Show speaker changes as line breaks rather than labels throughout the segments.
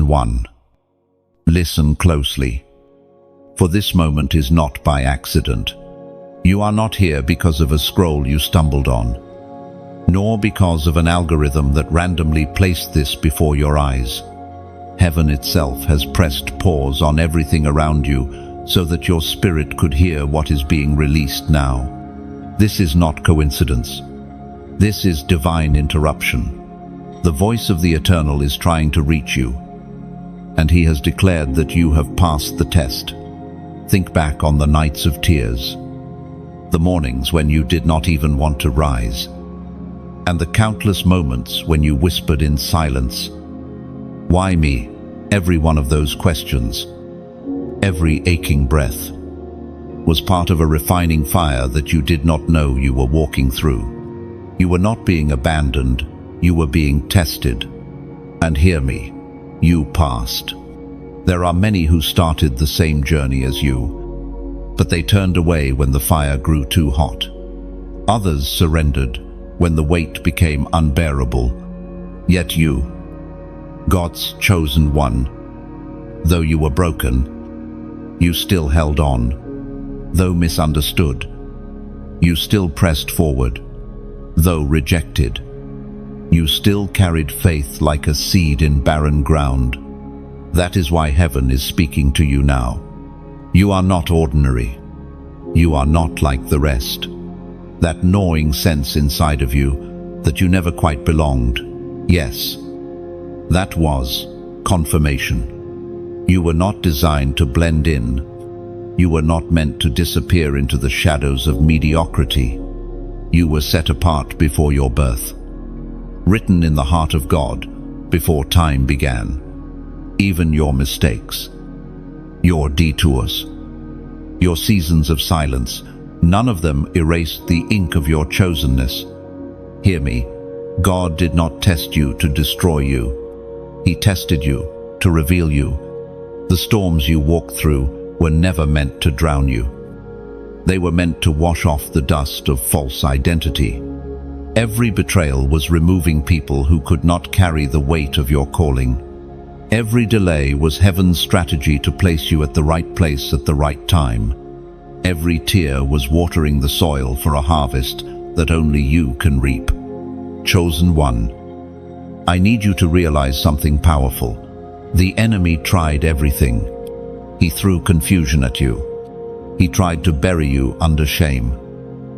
1. Listen closely, for this moment is not by accident. You are not here because of a scroll you stumbled on, nor because of an algorithm that randomly placed this before your eyes. Heaven itself has pressed pause on everything around you so that your spirit could hear what is being released now. This is not coincidence. This is divine interruption. The voice of the Eternal is trying to reach you, and he has declared that you have passed the test. Think back on the nights of tears, the mornings when you did not even want to rise, and the countless moments when you whispered in silence, "Why me?" Every one of those questions, every aching breath, was part of a refining fire that you did not know you were walking through. You were not being abandoned, you were being tested. And hear me, you passed. There are many who started the same journey as you, but they turned away when the fire grew too hot. Others surrendered when the weight became unbearable. Yet you, God's chosen one, though you were broken, you still held on. Though misunderstood, you still pressed forward. Though rejected, you still carried faith like a seed in barren ground. That is why heaven is speaking to you now. You are not ordinary. You are not like the rest. That gnawing sense inside of you that you never quite belonged. Yes, that was confirmation. You were not designed to blend in. You were not meant to disappear into the shadows of mediocrity. You were set apart before your birth, written in the heart of God before time began. Even your mistakes, your detours, your seasons of silence, none of them erased the ink of your chosenness. Hear me, God did not test you to destroy you. He tested you to reveal you. The storms you walked through were never meant to drown you. They were meant to wash off the dust of false identity. Every betrayal was removing people who could not carry the weight of your calling. Every delay was heaven's strategy to place you at the right place at the right time. Every tear was watering the soil for a harvest that only you can reap. Chosen one, I need you to realize something powerful. The enemy tried everything. He threw confusion at you. He tried to bury you under shame.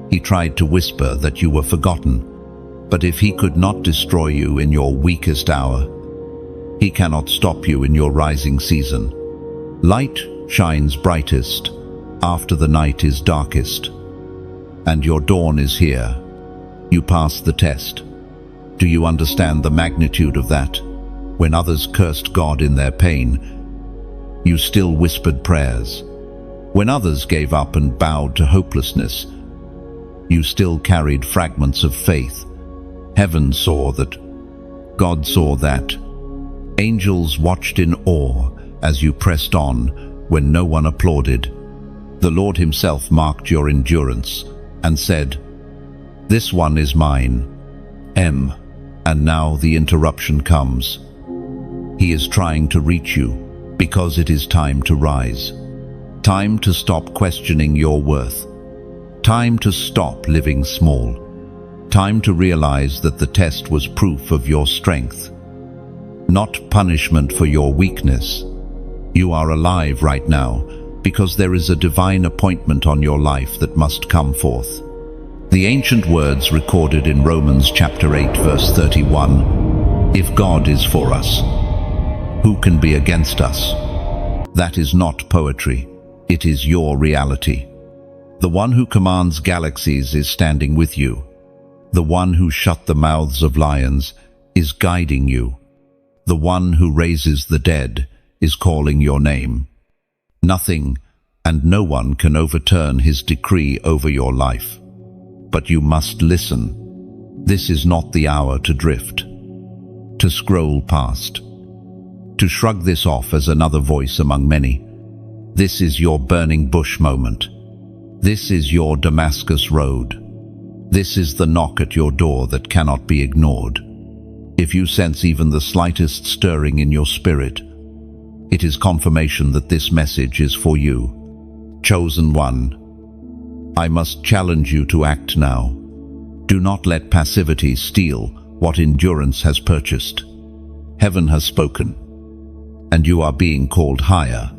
He tried to whisper that you were forgotten. But if he could not destroy you in your weakest hour, he cannot stop you in your rising season. Light shines brightest after the night is darkest, and your dawn is here. You passed the test. Do you understand the magnitude of that? When others cursed God in their pain, you still whispered prayers. When others gave up and bowed to hopelessness, you still carried fragments of faith. Heaven saw that. God saw that. Angels watched in awe as you pressed on when no one applauded. The Lord himself marked your endurance and said, "This one is mine." And now the interruption comes. He is trying to reach you because it is time to rise. Time to stop questioning your worth. Time to stop living small. Time to realize that the test was proof of your strength, not punishment for your weakness. You are alive right now because there is a divine appointment on your life that must come forth. The ancient words recorded in Romans chapter 8 verse 31, "If God is for us, who can be against us?" That is not poetry, it is your reality. The one who commands galaxies is standing with you. The one who shut the mouths of lions is guiding you. The one who raises the dead is calling your name. Nothing and no one can overturn his decree over your life. But you must listen. This is not the hour to drift, to scroll past, to shrug this off as another voice among many. This is your burning bush moment. This is your Damascus road. This is the knock at your door that cannot be ignored. If you sense even the slightest stirring in your spirit, It is confirmation that this message is for you. Chosen one, I must challenge you to act now. Do not let passivity steal what endurance has purchased. Heaven has spoken, and you are being called higher.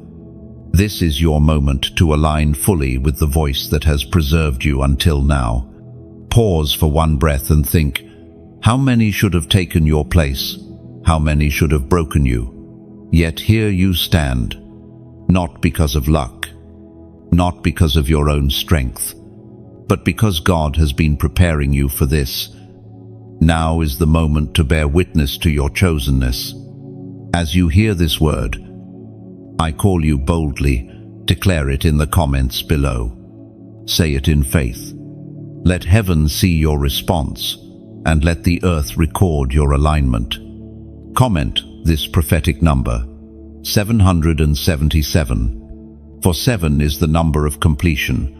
This is your moment to align fully with the voice that has preserved you until now. Pause for one breath and think, how many should have taken your place? How many should have broken you? Yet here you stand, not because of luck, not because of your own strength, but because God has been preparing you for this. Now is the moment to bear witness to your chosenness. As you hear this word, I call you boldly. Declare it in the comments below. Say it in faith. Let heaven see your response, and let the earth record your alignment. Comment this prophetic number, 777, for 7 is the number of completion,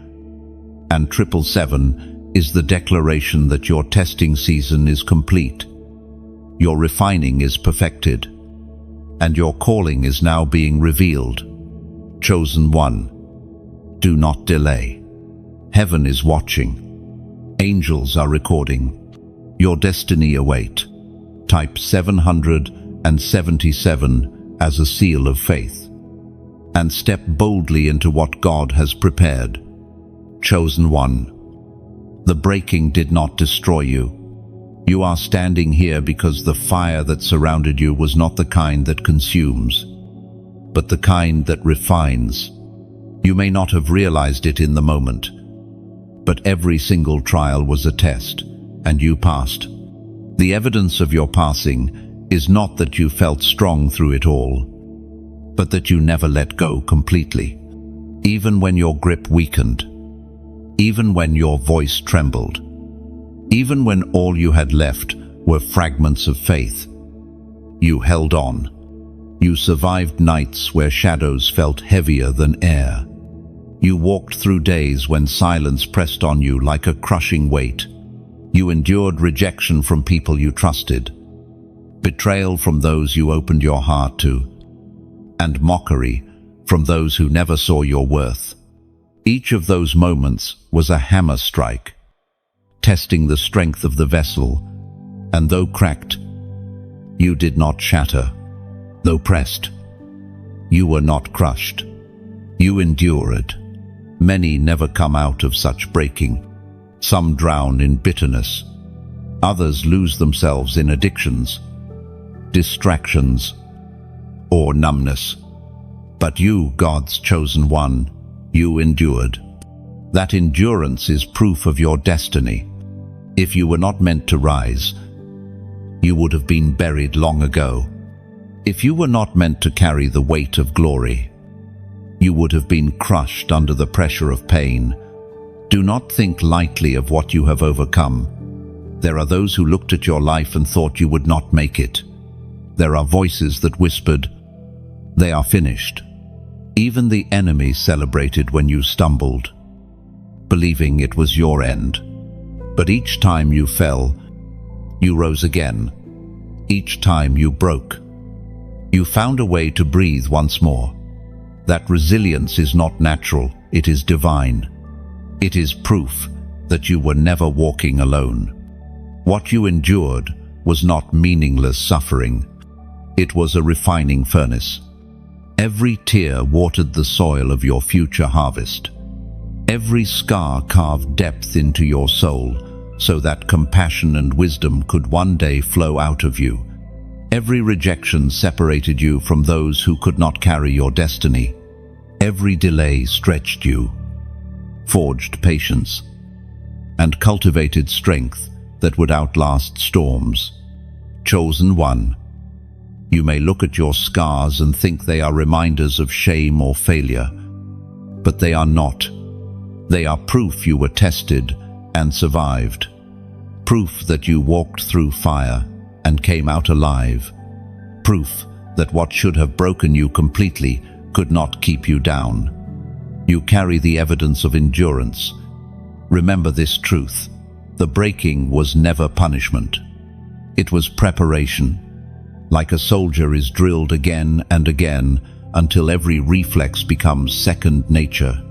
and 777 is the declaration that your testing season is complete. Your refining is perfected, and your calling is now being revealed. Chosen one, do not delay. Heaven is watching. Angels are recording. Your destiny await. Type 777 as a seal of faith, and step boldly into what God has prepared. Chosen one, the breaking did not destroy you. You are standing here because the fire that surrounded you was not the kind that consumes, but the kind that refines. You may not have realized it in the moment, but every single trial was a test, and you passed. The evidence of your passing is not that you felt strong through it all, but that you never let go completely. Even when your grip weakened, even when your voice trembled, even when all you had left were fragments of faith, you held on. You survived nights where shadows felt heavier than air. You walked through days when silence pressed on you like a crushing weight. You endured rejection from people you trusted, betrayal from those you opened your heart to, and mockery from those who never saw your worth. Each of those moments was a hammer strike, testing the strength of the vessel, and though cracked, you did not shatter. Though pressed, you were not crushed. You endured. Many never come out of such breaking. Some drown in bitterness. Others lose themselves in addictions, distractions, or numbness. But you, God's chosen one, you endured. That endurance is proof of your destiny. If you were not meant to rise, you would have been buried long ago. If you were not meant to carry the weight of glory, you would have been crushed under the pressure of pain. Do not think lightly of what you have overcome. There are those who looked at your life and thought you would not make it. There are voices that whispered, "They are finished." Even the enemy celebrated when you stumbled, believing it was your end. But each time you fell, you rose again. Each time you broke, you found a way to breathe once more. That resilience is not natural, it is divine. It is proof that you were never walking alone. What you endured was not meaningless suffering. It was a refining furnace. Every tear watered the soil of your future harvest. Every scar carved depth into your soul, so that compassion and wisdom could one day flow out of you. Every rejection separated you from those who could not carry your destiny. Every delay stretched you, forged patience, and cultivated strength that would outlast storms. Chosen one, you may look at your scars and think they are reminders of shame or failure, but they are not. They are proof you were tested and survived. Proof that you walked through fire and came out alive. Proof that what should have broken you completely could not keep you down. You carry the evidence of endurance. Remember this truth: the breaking was never punishment. It was preparation. Like a soldier is drilled again and again, until every reflex becomes second nature.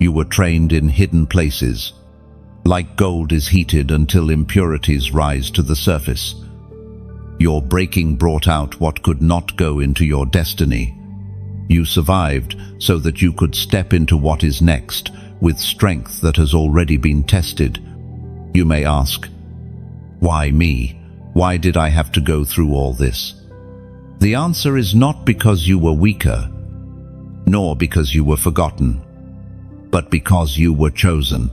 You were trained in hidden places. Like gold is heated until impurities rise to the surface. Your breaking brought out what could not go into your destiny. You survived so that you could step into what is next with strength that has already been tested. You may ask, why me? Why did I have to go through all this? The answer is not because you were weaker, nor because you were forgotten, but because you were chosen.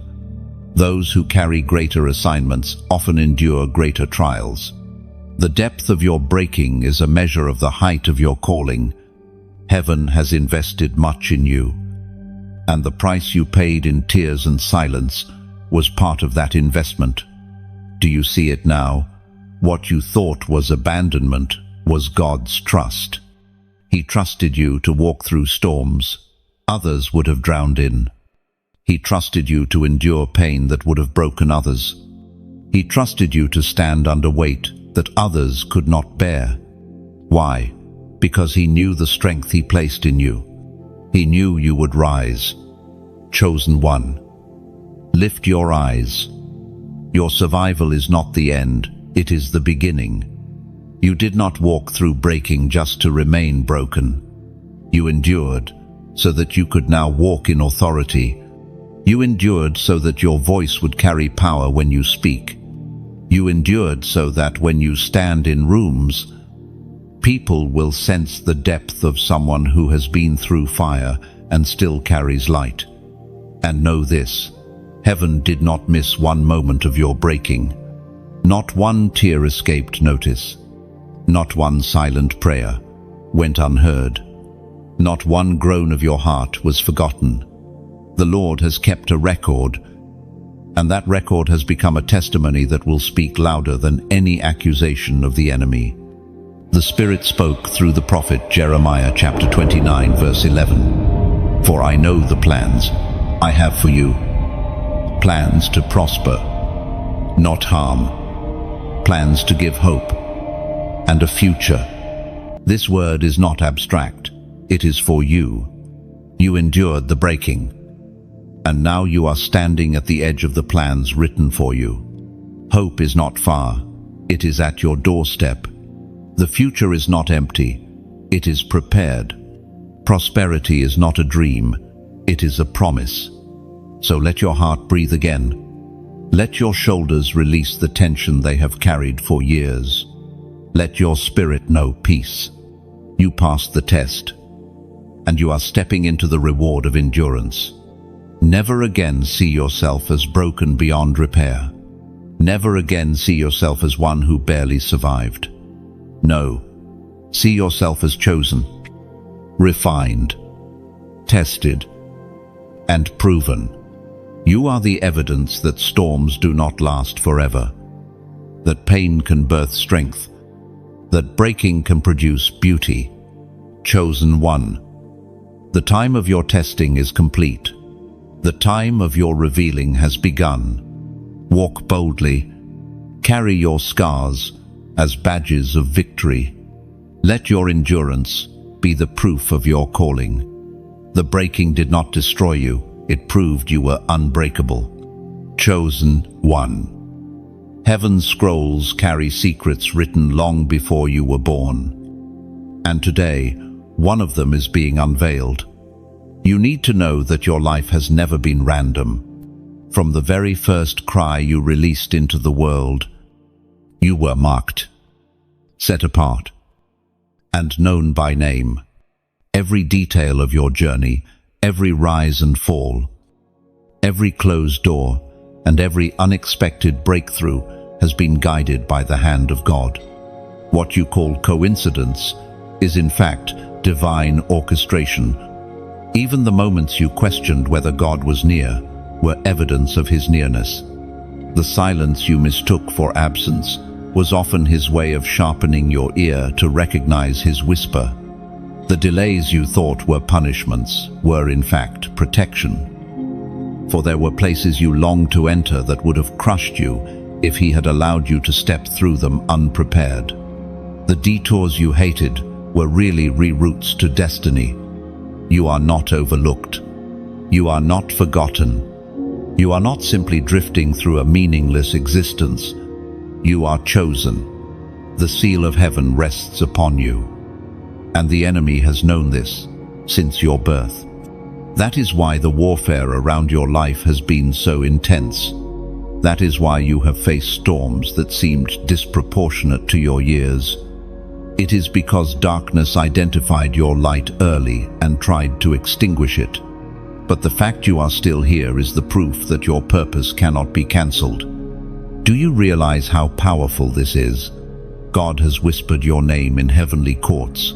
Those who carry greater assignments often endure greater trials. The depth of your breaking is a measure of the height of your calling. Heaven has invested much in you, and the price you paid in tears and silence was part of that investment. Do you see it now? What you thought was abandonment was God's trust. He trusted you to walk through storms others would have drowned in. He trusted you to endure pain that would have broken others. He trusted you to stand under weight that others could not bear. Why? Because he knew the strength he placed in you. He knew you would rise. Chosen one. Lift your eyes. Your survival is not the end, it is the beginning. You did not walk through breaking just to remain broken. You endured so that you could now walk in authority. You endured so that your voice would carry power when you speak. You endured so that when you stand in rooms, people will sense the depth of someone who has been through fire and still carries light. And know this, heaven did not miss one moment of your breaking. Not one tear escaped notice. Not one silent prayer went unheard. Not one groan of your heart was forgotten. The Lord has kept a record, and that record has become a testimony that will speak louder than any accusation of the enemy. The Spirit spoke through the prophet Jeremiah chapter 29 verse 11. For I know the plans I have for you, plans to prosper, not harm, plans to give hope and a future. This word is not abstract, it is for you. You endured the breaking, and now you are standing at the edge of the plans written for you. Hope is not far, it is at your doorstep. The future is not empty, it is prepared. Prosperity is not a dream, it is a promise. So let your heart breathe again. Let your shoulders release the tension they have carried for years. Let your spirit know peace. You passed the test, and you are stepping into the reward of endurance. Never again see yourself as broken beyond repair. Never again see yourself as one who barely survived. No, see yourself as chosen, refined, tested, and proven. You are the evidence that storms do not last forever, that pain can birth strength, that breaking can produce beauty. Chosen one. The time of your testing is complete. The time of your revealing has begun. Walk boldly. Carry your scars as badges of victory. Let your endurance be the proof of your calling. The breaking did not destroy you, it proved you were unbreakable. Chosen one. Heaven's scrolls carry secrets written long before you were born. And today, one of them is being unveiled. You need to know that your life has never been random. From the very first cry you released into the world, you were marked, set apart, and known by name. Every detail of your journey, every rise and fall, every closed door, and every unexpected breakthrough has been guided by the hand of God. What you call coincidence is in fact divine orchestration. Even the moments you questioned whether God was near were evidence of his nearness. The silence you mistook for absence was often his way of sharpening your ear to recognize his whisper. The delays you thought were punishments were in fact protection. For there were places you longed to enter that would have crushed you if he had allowed you to step through them unprepared. The detours you hated were really reroutes to destiny. You are not overlooked. You are not forgotten. You are not simply drifting through a meaningless existence. You are chosen. The seal of heaven rests upon you. And the enemy has known this since your birth. That is why the warfare around your life has been so intense. That is why you have faced storms that seemed disproportionate to your years. It is because darkness identified your light early and tried to extinguish it. But the fact you are still here is the proof that your purpose cannot be cancelled. Do you realize how powerful this is? God has whispered your name in heavenly courts.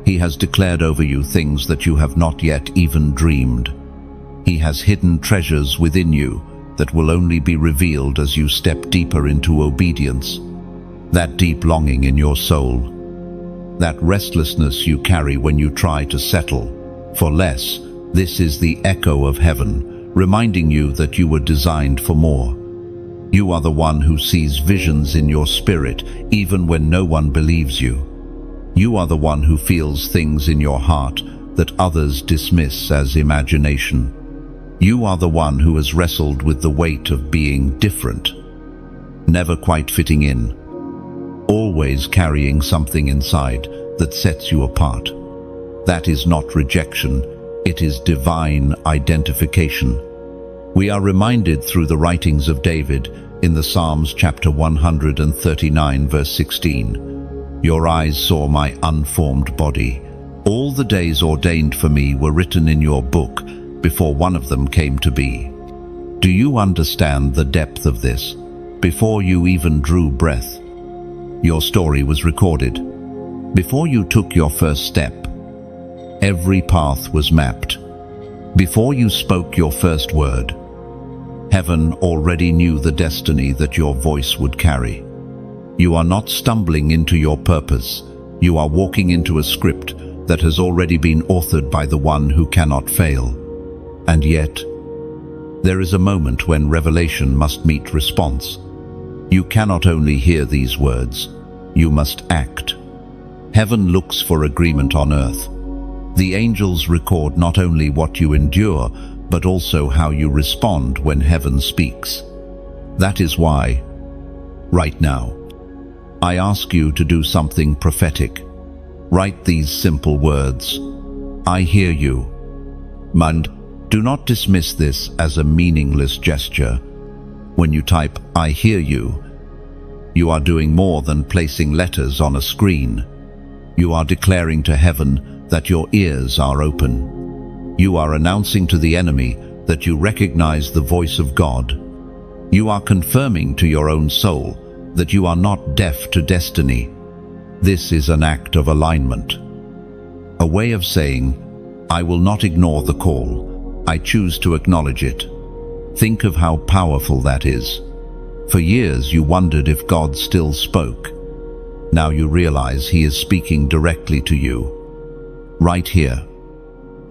He has declared over you things that you have not yet even dreamed. He has hidden treasures within you that will only be revealed as you step deeper into obedience. That deep longing in your soul, that restlessness you carry when you try to settle for less, this is the echo of heaven, reminding you that you were designed for more. You are the one who sees visions in your spirit, even when no one believes you. You are the one who feels things in your heart that others dismiss as imagination. You are the one who has wrestled with the weight of being different, never quite fitting in, always carrying something inside that sets you apart. That is not rejection, it is divine identification. We are reminded through the writings of David in the Psalms chapter 139 verse 16. Your eyes saw my unformed body. All the days ordained for me were written in your book before one of them came to be. Do you understand the depth of this? Before you even drew breath, your story was recorded. Before you took your first step, every path was mapped. Before you spoke your first word, heaven already knew the destiny that your voice would carry. You are not stumbling into your purpose. You are walking into a script that has already been authored by the one who cannot fail. And yet, there is a moment when revelation must meet response. You cannot only hear these words, you must act. Heaven looks for agreement on earth. The angels record not only what you endure, but also how you respond when heaven speaks. That is why, right now, I ask you to do something prophetic. Write these simple words. I hear you. And do not dismiss this as a meaningless gesture. When you type, I hear you, you are doing more than placing letters on a screen. You are declaring to heaven that your ears are open. You are announcing to the enemy that you recognize the voice of God. You are confirming to your own soul that you are not deaf to destiny. This is an act of alignment. A way of saying, I will not ignore the call. I choose to acknowledge it. Think of how powerful that is. For years you wondered if God still spoke. Now you realize He is speaking directly to you. Right here,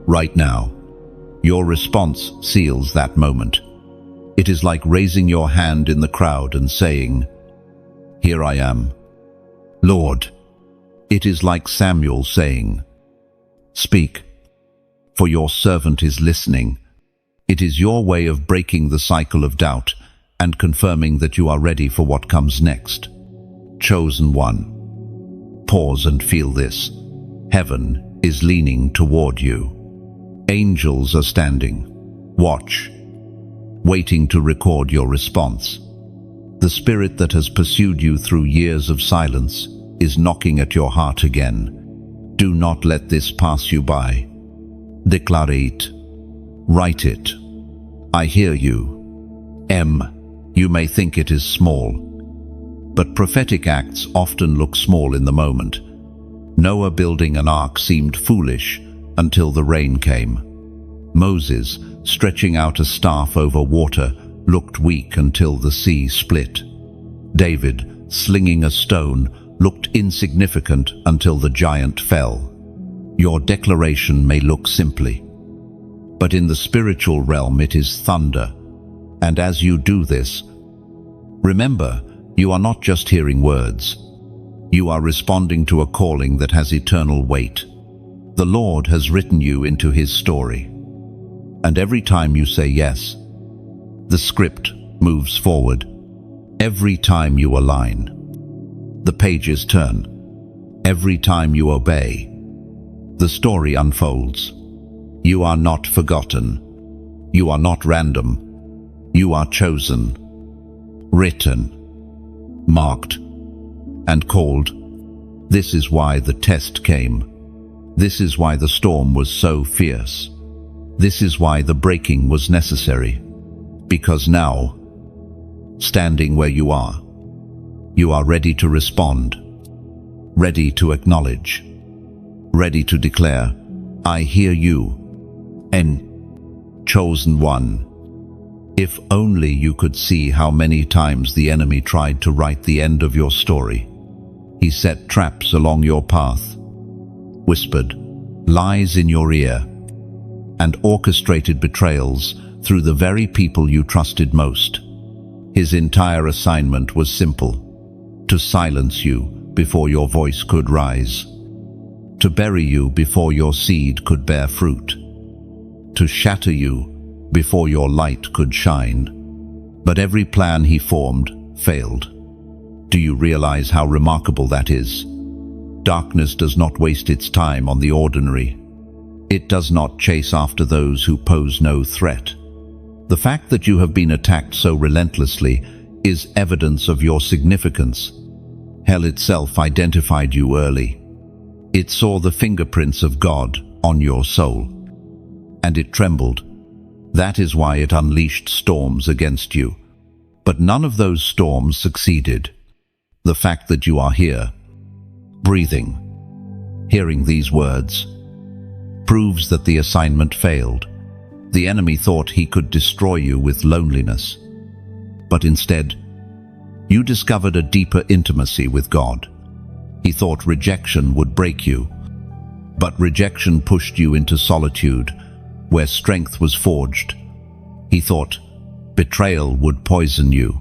right now. Your response seals that moment. It is like raising your hand in the crowd and saying, Here I am, Lord. It is like Samuel saying, Speak, for your servant is listening. It is your way of breaking the cycle of doubt and confirming that you are ready for what comes next. Chosen one. Pause and feel this. Heaven is leaning toward you. Angels are standing. Watch, waiting to record your response. The spirit that has pursued you through years of silence is knocking at your heart again. Do not let this pass you by. Declare it. Write it. I hear you. You may think it is small, but prophetic acts often look small in the moment. Noah building an ark seemed foolish until the rain came. Moses, stretching out a staff over water, looked weak until the sea split. David, slinging a stone, looked insignificant until the giant fell. Your declaration may look simply, but in the spiritual realm it is thunder. And as you do this, remember, you are not just hearing words. You are responding to a calling that has eternal weight. The Lord has written you into His story. And every time you say yes, the script moves forward. Every time you align, the pages turn. Every time you obey, the story unfolds. You are not forgotten. You are not random. You are chosen, written, marked, and called. This is why the test came. This is why the storm was so fierce. This is why the breaking was necessary. Because now, standing where you are ready to respond, ready to acknowledge, ready to declare, I hear you, and chosen one. If only you could see how many times the enemy tried to write the end of your story. He set traps along your path, whispered lies in your ear, and orchestrated betrayals through the very people you trusted most. His entire assignment was simple: to silence you before your voice could rise, to bury you before your seed could bear fruit, to shatter you before your light could shine. But every plan he formed failed. Do you realize how remarkable that is? Darkness does not waste its time on the ordinary. It does not chase after those who pose no threat. The fact that you have been attacked so relentlessly is evidence of your significance. Hell itself identified you early. It saw the fingerprints of God on your soul, and it trembled. That is why it unleashed storms against you. But none of those storms succeeded. The fact that you are here, breathing, hearing these words, proves that the assignment failed. The enemy thought he could destroy you with loneliness. But instead, you discovered a deeper intimacy with God. He thought rejection would break you, but rejection pushed you into solitude, where strength was forged. He thought betrayal would poison you,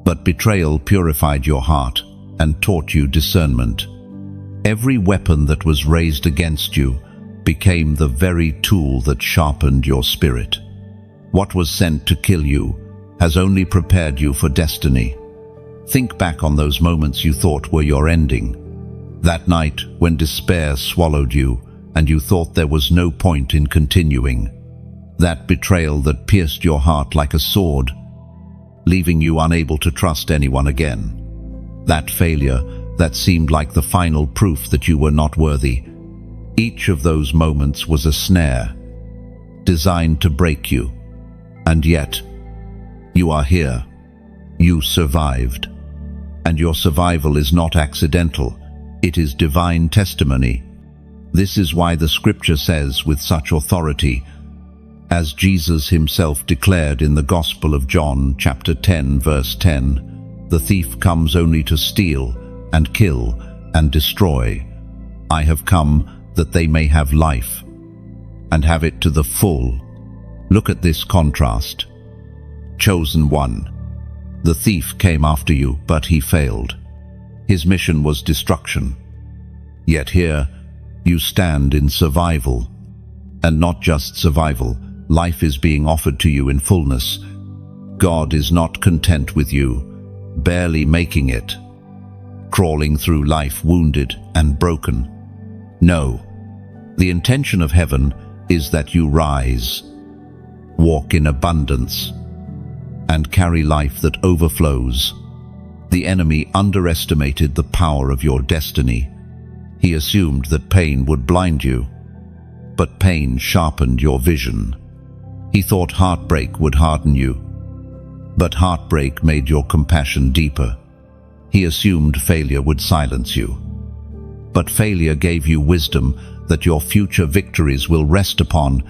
but betrayal purified your heart and taught you discernment. Every weapon that was raised against you became the very tool that sharpened your spirit. What was sent to kill you has only prepared you for destiny. Think back on those moments you thought were your ending. That night when despair swallowed you and you thought there was no point in continuing. That betrayal that pierced your heart like a sword, leaving you unable to trust anyone again. That failure that seemed like the final proof that you were not worthy. Each of those moments was a snare, designed to break you. And yet, you are here. You survived. And your survival is not accidental. It is divine testimony. This is why the scripture says with such authority, as Jesus himself declared in the Gospel of John, chapter 10, verse 10, the thief comes only to steal and kill and destroy. I have come that they may have life and have it to the full. Look at this contrast. Chosen one. The thief came after you, but he failed. His mission was destruction. Yet here, you stand in survival. And not just survival, life is being offered to you in fullness. God is not content with you barely making it, crawling through life wounded and broken. No, the intention of heaven is that you rise, walk in abundance, and carry life that overflows. The enemy underestimated the power of your destiny. He assumed that pain would blind you, but pain sharpened your vision. He thought heartbreak would harden you, but heartbreak made your compassion deeper. He assumed failure would silence you, but failure gave you wisdom that your future victories will rest upon.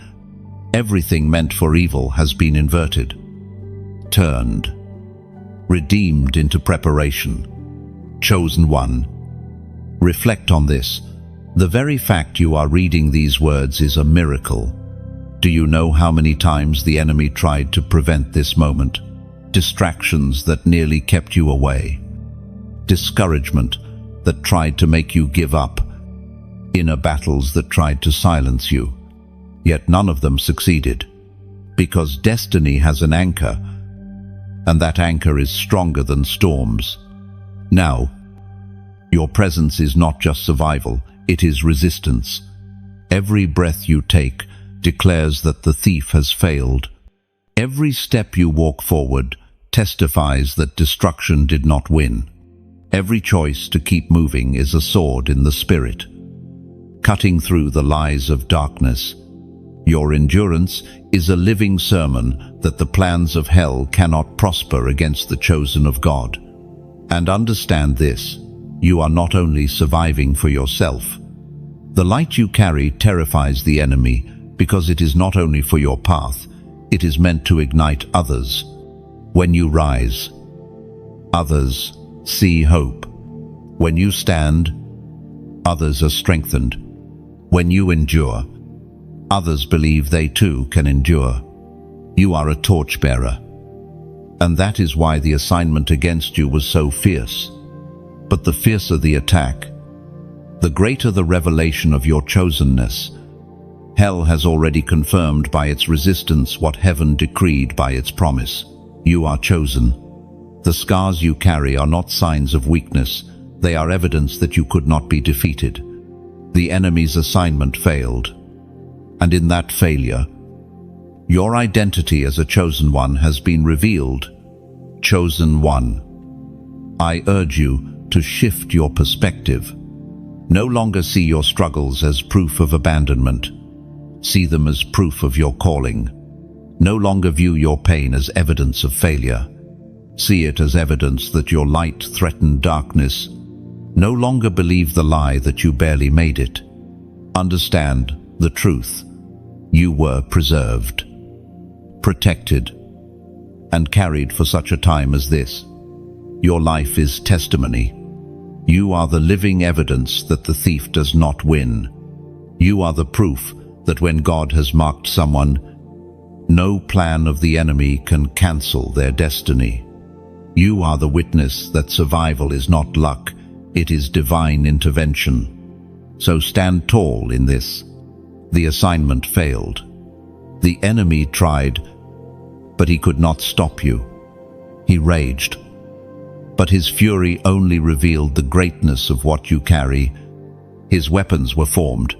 Everything meant for evil has been inverted, turned, redeemed into preparation. Chosen one. Reflect on this. The very fact you are reading these words is a miracle. Do you know how many times the enemy tried to prevent this moment? Distractions that nearly kept you away. Discouragement that tried to make you give up, inner battles that tried to silence you. Yet none of them succeeded, because destiny has an anchor, and that anchor is stronger than storms. Now, your presence is not just survival, it is resistance. Every breath you take declares that the thief has failed. Every step you walk forward testifies that destruction did not win. Every choice to keep moving is a sword in the spirit, cutting through the lies of darkness. Your endurance is a living sermon that the plans of hell cannot prosper against the chosen of God. And understand this, you are not only surviving for yourself. The light you carry terrifies the enemy because it is not only for your path, it is meant to ignite others. When you rise, others see hope. When you stand, others are strengthened. When you endure, others believe they too can endure. You are a torchbearer. And that is why the assignment against you was so fierce. But the fiercer the attack, the greater the revelation of your chosenness. Hell has already confirmed by its resistance what heaven decreed by its promise. You are chosen. The scars you carry are not signs of weakness. They are evidence that you could not be defeated. The enemy's assignment failed. And in that failure, your identity as a chosen one has been revealed. Chosen one. I urge you to shift your perspective. No longer see your struggles as proof of abandonment. See them as proof of your calling. No longer view your pain as evidence of failure. See it as evidence that your light threatened darkness. No longer believe the lie that you barely made it. Understand the truth. You were preserved, protected, and carried for such a time as this. Your life is testimony. You are the living evidence that the thief does not win. You are the proof that when God has marked someone, no plan of the enemy can cancel their destiny. You are the witness that survival is not luck, it is divine intervention. So stand tall in this. The assignment failed. The enemy tried, but he could not stop you. He raged, but his fury only revealed the greatness of what you carry. His weapons were formed,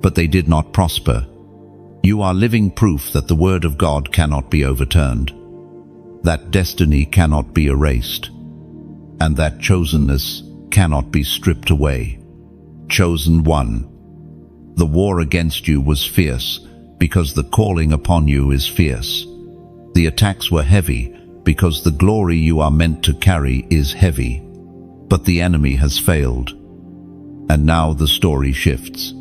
but they did not prosper. You are living proof that the word of God cannot be overturned, that destiny cannot be erased, and that chosenness cannot be stripped away. Chosen one. The war against you was fierce because the calling upon you is fierce. The attacks were heavy because the glory you are meant to carry is heavy. But the enemy has failed. And now the story shifts.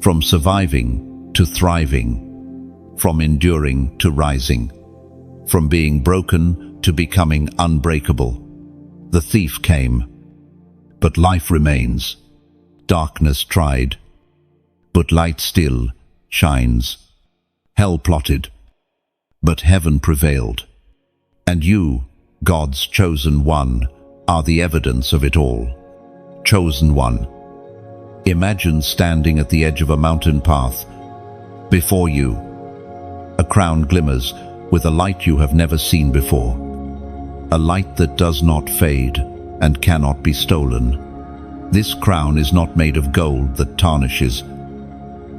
From surviving to thriving. From enduring to rising. From being broken to becoming unbreakable. The thief came, but life remains. Darkness tried, but light still shines. Hell plotted, but heaven prevailed. And you, God's chosen one, are the evidence of it all. Chosen one. Imagine standing at the edge of a mountain path. Before you, a crown glimmers with a light you have never seen before. A light that does not fade and cannot be stolen. This crown is not made of gold that tarnishes,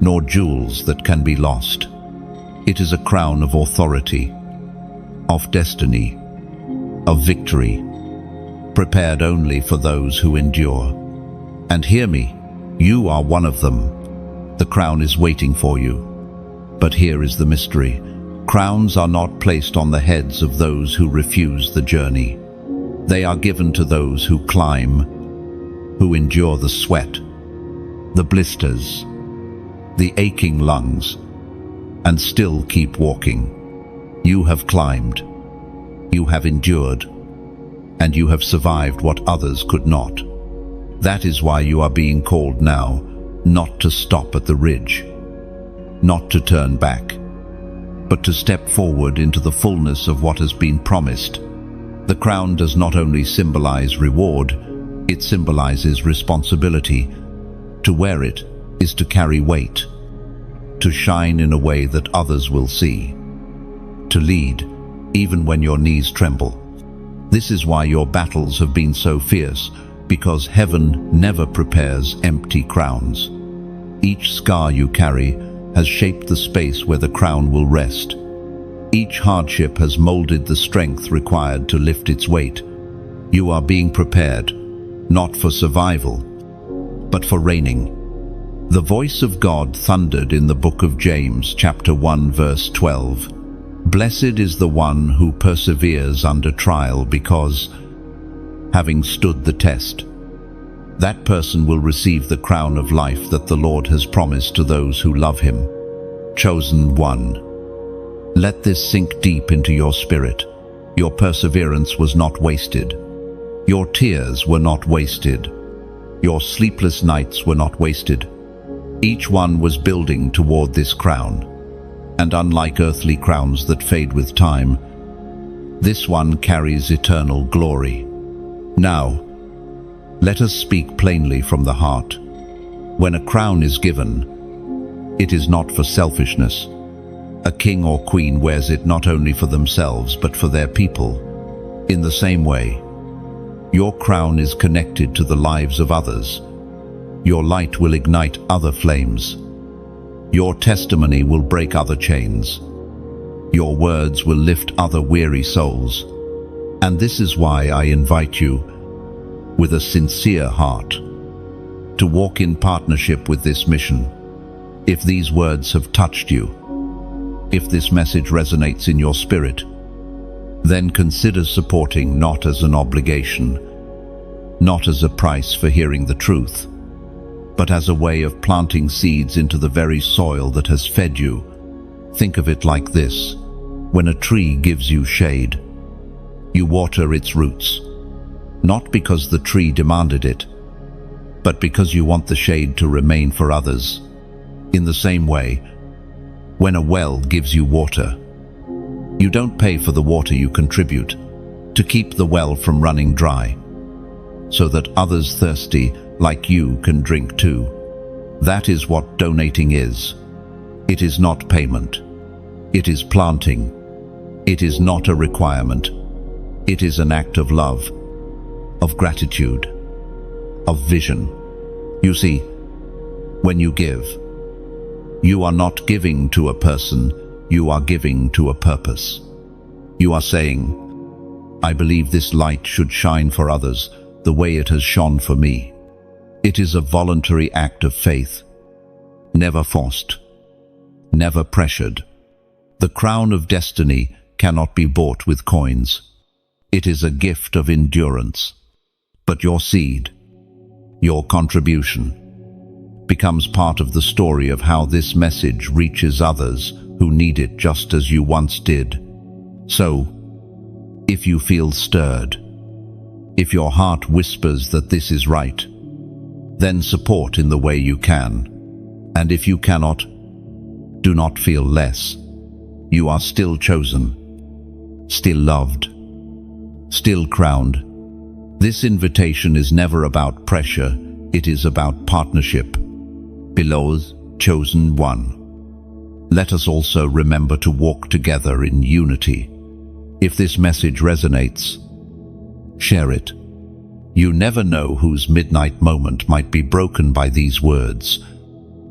nor jewels that can be lost. It is a crown of authority, of destiny, of victory, prepared only for those who endure. And hear me, you are one of them. The crown is waiting for you. But here is the mystery. Crowns are not placed on the heads of those who refuse the journey. They are given to those who climb, who endure the sweat, the blisters, the aching lungs, and still keep walking. You have climbed, you have endured, and you have survived what others could not. That is why you are being called now, not to stop at the ridge, not to turn back, but to step forward into the fullness of what has been promised. The crown does not only symbolize reward, It symbolizes responsibility. To wear it is to carry weight, to shine in a way that others will see, to lead even when your knees tremble. This is why your battles have been so fierce, because heaven never prepares empty crowns. Each scar you carry has shaped the space where the crown will rest. Each hardship has molded the strength required to lift its weight. You are being prepared, not for survival, but for reigning. The voice of God thundered in the book of James, chapter 1, verse 12. Blessed is the one who perseveres under trial, because, having stood the test, that person will receive the crown of life that the Lord has promised to those who love him. Chosen one. Let this sink deep into your spirit. Your perseverance was not wasted. Your tears were not wasted. Your sleepless nights were not wasted. Each one was building toward this crown. And unlike earthly crowns that fade with time, this one carries eternal glory. Now, let us speak plainly from the heart. When a crown is given, it is not for selfishness. A king or queen wears it not only for themselves, but for their people. In the same way, your crown is connected to the lives of others. Your light will ignite other flames. Your testimony will break other chains. Your words will lift other weary souls. And this is why I invite you, with a sincere heart, to walk in partnership with this mission. If these words have touched you, if this message resonates in your spirit, then consider supporting, not as an obligation, not as a price for hearing the truth, but as a way of planting seeds into the very soil that has fed you. Think of it like this: when a tree gives you shade, you water its roots, not because the tree demanded it, but because you want the shade to remain for others. In the same way, when a well gives you water, you don't pay for the water you contribute, to keep the well from running dry, so that others thirsty like you can drink too. That is what donating is. It is not payment. It is planting. It is not a requirement. It is an act of love, of gratitude, of vision. You see, when you give, you are not giving to a person, you are giving to a purpose. You are saying, I believe this light should shine for others the way it has shone for me. It is a voluntary act of faith, never forced, never pressured. The crown of destiny cannot be bought with coins. It is a gift of endurance. But your seed, your contribution, becomes part of the story of how this message reaches others who need it just as you once did. So, if you feel stirred, if your heart whispers that this is right, then support in the way you can. And if you cannot, do not feel less. You are still chosen, still loved, still crowned. This invitation is never about pressure, it is about partnership. Beloved, chosen one. Let us also remember to walk together in unity. If this message resonates, share it. You never know whose midnight moment might be broken by these words.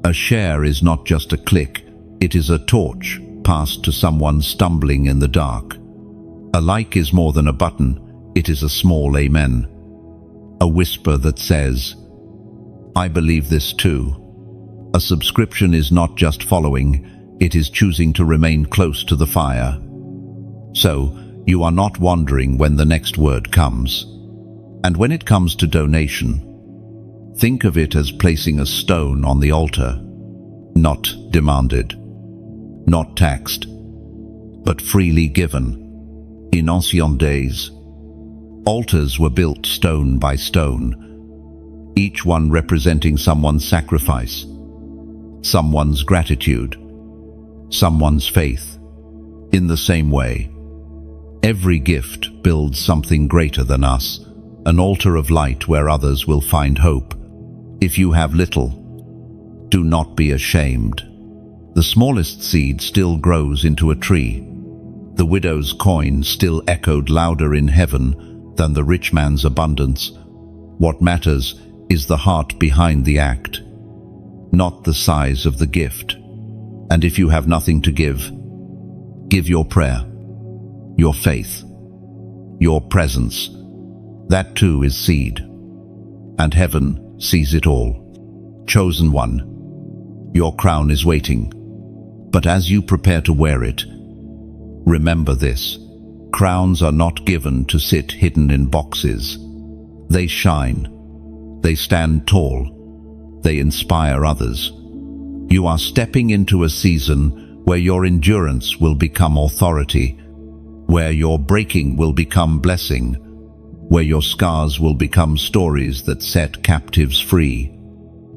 A share is not just a click, it is a torch passed to someone stumbling in the dark. A like is more than a button, it is a small amen. A whisper that says, I believe this too. A subscription is not just following, it is choosing to remain close to the fire. So, you are not wondering when the next word comes. And when it comes to donation, think of it as placing a stone on the altar, not demanded, not taxed, but freely given. In ancient days, altars were built stone by stone, each one representing someone's sacrifice, someone's gratitude, someone's faith. In the same way, every gift builds something greater than us, an altar of light where others will find hope. If you have little, do not be ashamed. The smallest seed still grows into a tree. The widow's coin still echoed louder in heaven than the rich man's abundance. What matters is the heart behind the act, not the size of the gift. And if you have nothing to give your prayer, your faith, your presence. That too is seed. And heaven sees it all. Chosen one, your crown is waiting. But as you prepare to wear it, remember this: crowns are not given to sit hidden in boxes. They shine. They stand tall. They inspire others. You are stepping into a season where your endurance will become authority, where your breaking will become blessing, where your scars will become stories that set captives free.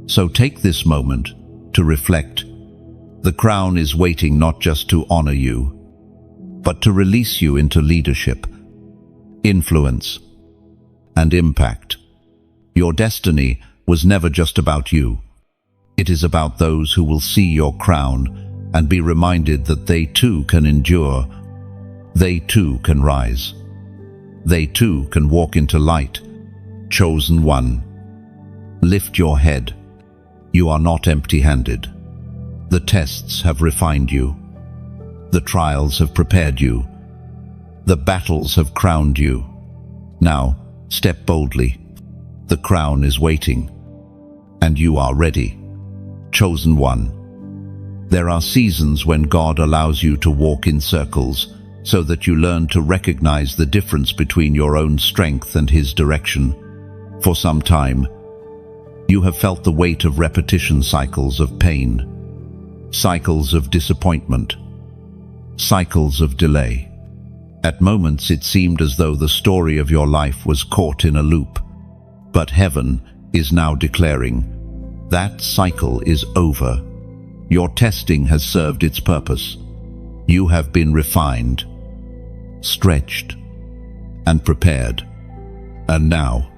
So take this moment to reflect. The crown is waiting not just to honor you, but to release you into leadership, influence, and impact. Your destiny was never just about you. It is about those who will see your crown and be reminded that they too can endure. They too can rise. They too can walk into light. Chosen one, lift your head. You are not empty-handed. The tests have refined you. The trials have prepared you. The battles have crowned you. Now, step boldly. The crown is waiting, and you are ready. Chosen one. There are seasons when God allows you to walk in circles so that you learn to recognize the difference between your own strength and His direction. For some time, you have felt the weight of repetition, cycles of pain, cycles of disappointment, cycles of delay. At moments it seemed as though the story of your life was caught in a loop. But heaven is now declaring, that cycle is over. Your testing has served its purpose. You have been refined, stretched, and prepared. And now,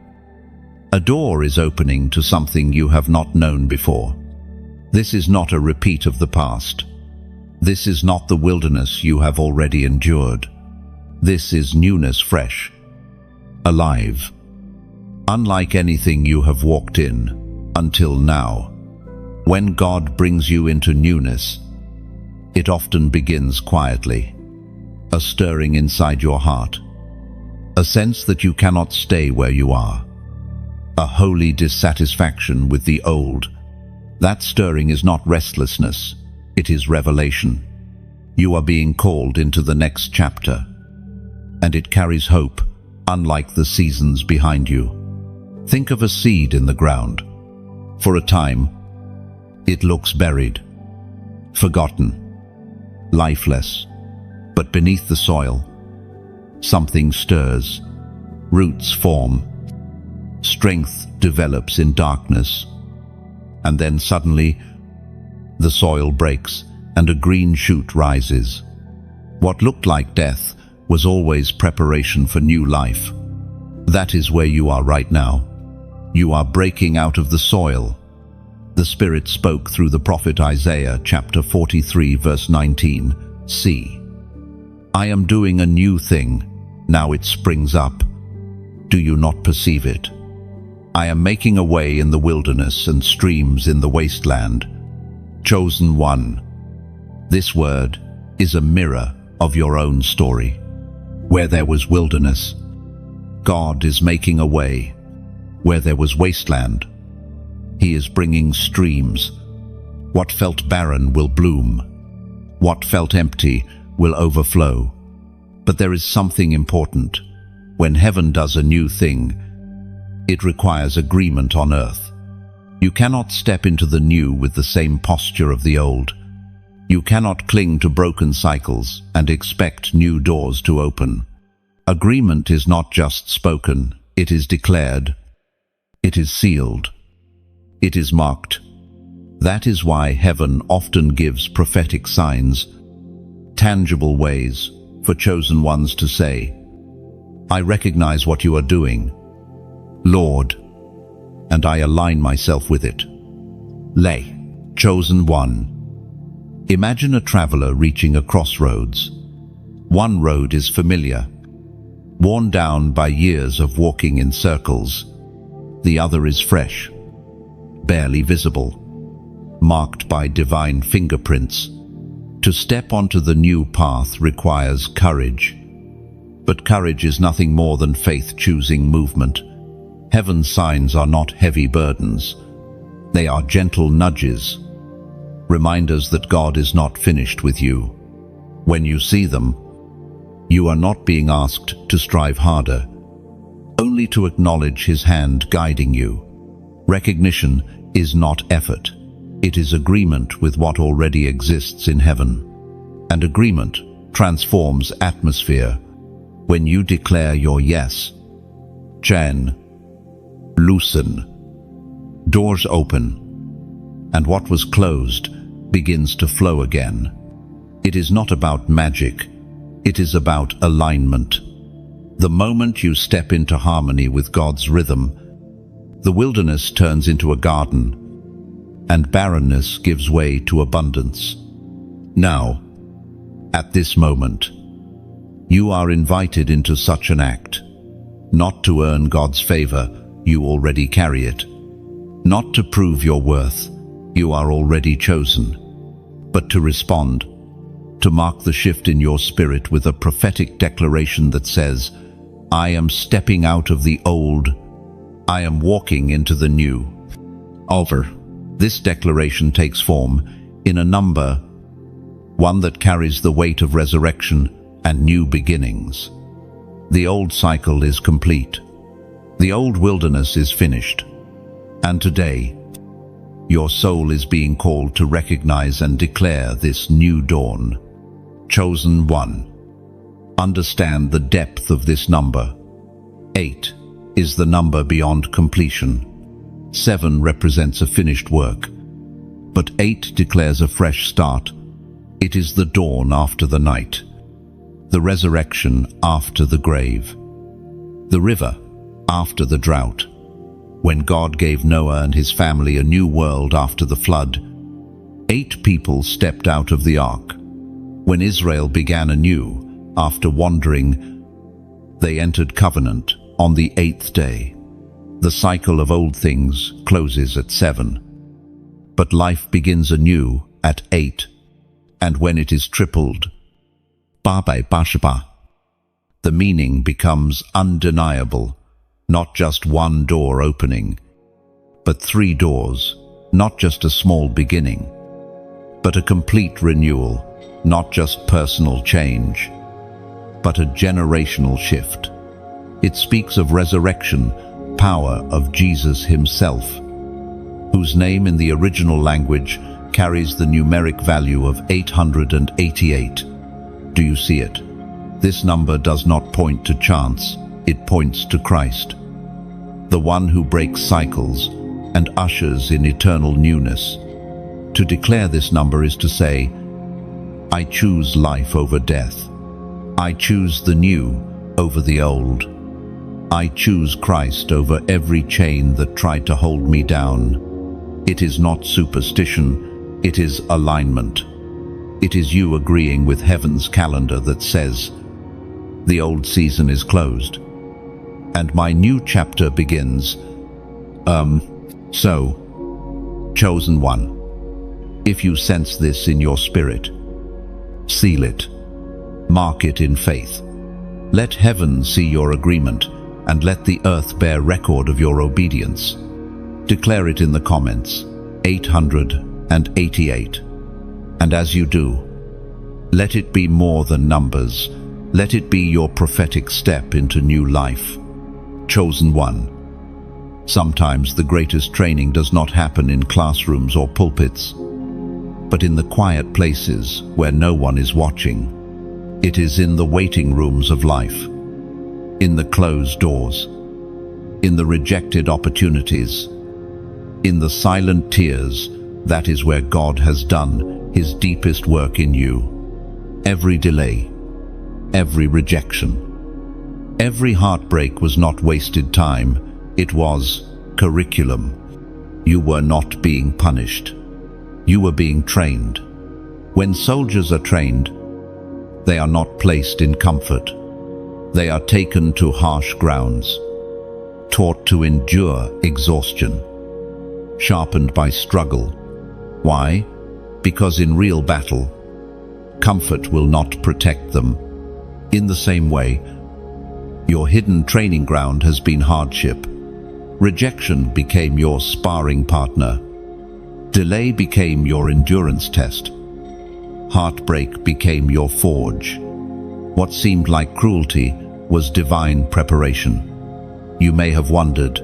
a door is opening to something you have not known before. This is not a repeat of the past. This is not the wilderness you have already endured. This is newness, fresh, alive, unlike anything you have walked in until now. When God brings you into newness, it often begins quietly. A stirring inside your heart. A sense that you cannot stay where you are. A holy dissatisfaction with the old. That stirring is not restlessness, it is revelation. You are being called into the next chapter, and it carries hope, unlike the seasons behind you. Think of a seed in the ground. For a time, it looks buried, forgotten, lifeless. But beneath the soil, something stirs. Roots form. Strength develops in darkness. And then suddenly, the soil breaks and a green shoot rises. What looked like death was always preparation for new life. That is where you are right now. You are breaking out of the soil. The Spirit spoke through the prophet Isaiah, chapter 43, verse 19. See, I am doing a new thing. Now it springs up. Do you not perceive it? I am making a way in the wilderness and streams in the wasteland. Chosen one. This word is a mirror of your own story. Where there was wilderness, God is making a way. Where there was wasteland, He is bringing streams. What felt barren will bloom. What felt empty will overflow. But there is something important. When heaven does a new thing, it requires agreement on earth. You cannot step into the new with the same posture of the old. You cannot cling to broken cycles and expect new doors to open. Agreement is not just spoken, it is declared. It is sealed. It is marked. That is why heaven often gives prophetic signs, tangible ways for chosen ones to say, I recognize what you are doing. Lord, and I align myself with it. Lay, chosen one. Imagine a traveler reaching a crossroads. One road is familiar, worn down by years of walking in circles. The other is fresh, barely visible, marked by divine fingerprints. To step onto the new path requires courage. But courage is nothing more than faith choosing movement. Heaven's signs are not heavy burdens. They are gentle nudges, reminders that God is not finished with you. When you see them, you are not being asked to strive harder, only to acknowledge His hand guiding you. Recognition is not effort. It is agreement with what already exists in heaven. And agreement transforms atmosphere. When you declare your yes, chain, loosen, doors open, and what was closed begins to flow again. It is not about magic. It is about alignment. The moment you step into harmony with God's rhythm, the wilderness turns into a garden, and barrenness gives way to abundance. Now, at this moment, you are invited into such an act, not to earn God's favor, you already carry it. Not to prove your worth, you are already chosen, but to respond, to mark the shift in your spirit with a prophetic declaration that says, I am stepping out of the old, I am walking into the new. Over. This declaration takes form in a number, one that carries the weight of resurrection and new beginnings. The old cycle is complete. The old wilderness is finished. And today, your soul is being called to recognize and declare this new dawn. Chosen one. Understand the depth of this number. 8 is the number beyond completion. 7 represents a finished work. But 8 declares a fresh start. It is the dawn after the night, the resurrection after the grave, the river after the drought. When God gave Noah and his family a new world after the flood, 8 people stepped out of the ark. When Israel began anew, after wandering, they entered covenant on the 8th day. The cycle of old things closes at 7. But life begins anew at 8, and when it is tripled, the meaning becomes undeniable. Not just one door opening, but 3 doors, not just a small beginning, but a complete renewal, not just personal change, but a generational shift. It speaks of resurrection, power of Jesus himself, whose name in the original language carries the numeric value of 888. Do you see it? This number does not point to chance, it points to Christ, the one who breaks cycles and ushers in eternal newness. To declare this number is to say, I choose life over death. I choose the new over the old. I choose Christ over every chain that tried to hold me down. It is not superstition, it is alignment. It is you agreeing with heaven's calendar that says, the old season is closed, and my new chapter begins. So, chosen one, if you sense this in your spirit, seal it, mark it in faith. Let heaven see your agreement, and let the earth bear record of your obedience. Declare it in the comments, 888. And as you do, let it be more than numbers. Let it be your prophetic step into new life. Chosen one. Sometimes the greatest training does not happen in classrooms or pulpits, but in the quiet places where no one is watching. It is in the waiting rooms of life, in the closed doors, in the rejected opportunities, in the silent tears. That is where God has done His deepest work in you. Every delay, every rejection, every heartbreak was not wasted time. It was curriculum. You were not being punished. You were being trained. When soldiers are trained, they are not placed in comfort. They are taken to harsh grounds, taught to endure exhaustion, sharpened by struggle. Why? Because in real battle, comfort will not protect them. In the same way, your hidden training ground has been hardship. Rejection became your sparring partner. Delay became your endurance test. Heartbreak became your forge. What seemed like cruelty was divine preparation. You may have wondered,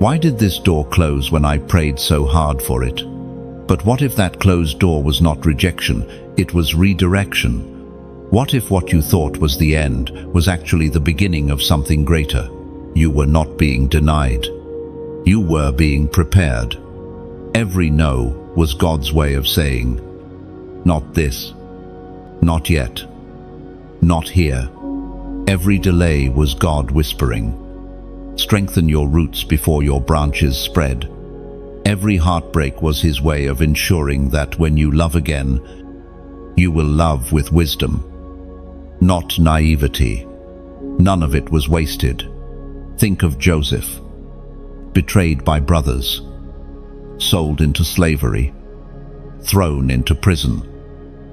why did this door close when I prayed so hard for it? But what if that closed door was not rejection, it was redirection? What if what you thought was the end was actually the beginning of something greater? You were not being denied. You were being prepared. Every no was God's way of saying, not this, not yet, not here. Every delay was God whispering, strengthen your roots before your branches spread. Every heartbreak was His way of ensuring that when you love again, you will love with wisdom, not naivety. None of it was wasted. Think of Joseph, betrayed by brothers, sold into slavery, thrown into prison.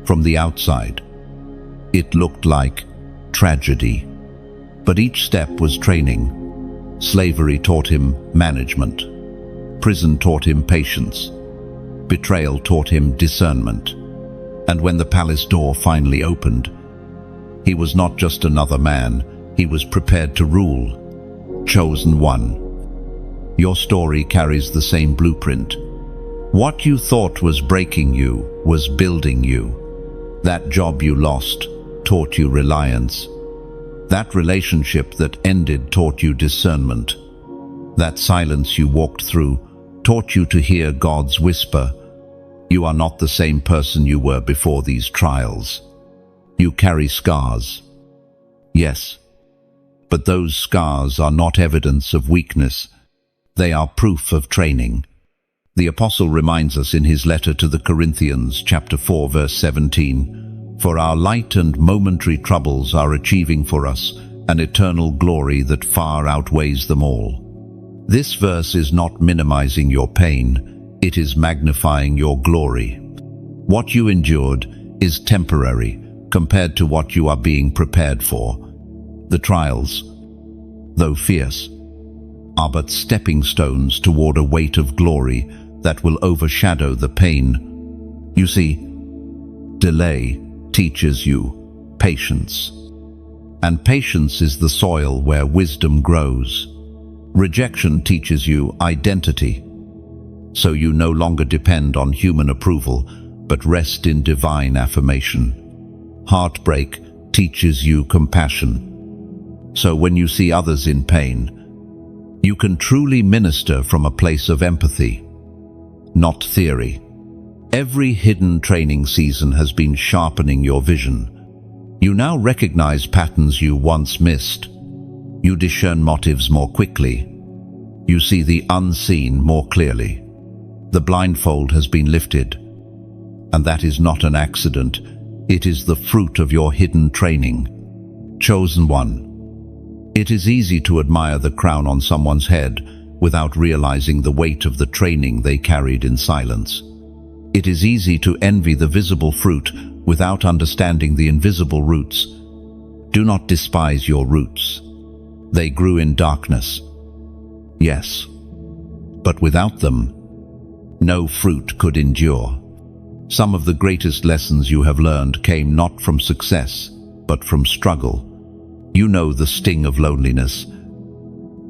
From the outside, it looked like tragedy, but each step was training. Slavery taught him management. Prison taught him patience. Betrayal taught him discernment. And when the palace door finally opened, he was not just another man, he was prepared to rule. Chosen one. Your story carries the same blueprint. What you thought was breaking you was building you. That job you lost taught you reliance. That relationship that ended taught you discernment. That silence you walked through taught you to hear God's whisper. You are not the same person you were before these trials. You carry scars. Yes, but those scars are not evidence of weakness. They are proof of training. The apostle reminds us in his letter to the Corinthians, chapter 4, verse 17, "For our light and momentary troubles are achieving for us an eternal glory that far outweighs them all." This verse is not minimizing your pain, it is magnifying your glory. What you endured is temporary compared to what you are being prepared for. The trials, though fierce, are but stepping stones toward a weight of glory that will overshadow the pain. You see, delay teaches you patience, and patience is the soil where wisdom grows. Rejection teaches you identity, so you no longer depend on human approval, but rest in divine affirmation. Heartbreak teaches you compassion, so when you see others in pain, you can truly minister from a place of empathy, not theory. Every hidden training season has been sharpening your vision. You now recognize patterns you once missed. You discern motives more quickly. You see the unseen more clearly. The blindfold has been lifted, and that is not an accident. It is the fruit of your hidden training. Chosen one. It is easy to admire the crown on someone's head without realizing the weight of the training they carried in silence. It is easy to envy the visible fruit without understanding the invisible roots. Do not despise your roots. They grew in darkness. Yes, but without them, no fruit could endure. Some of the greatest lessons you have learned came not from success, but from struggle. You know the sting of loneliness,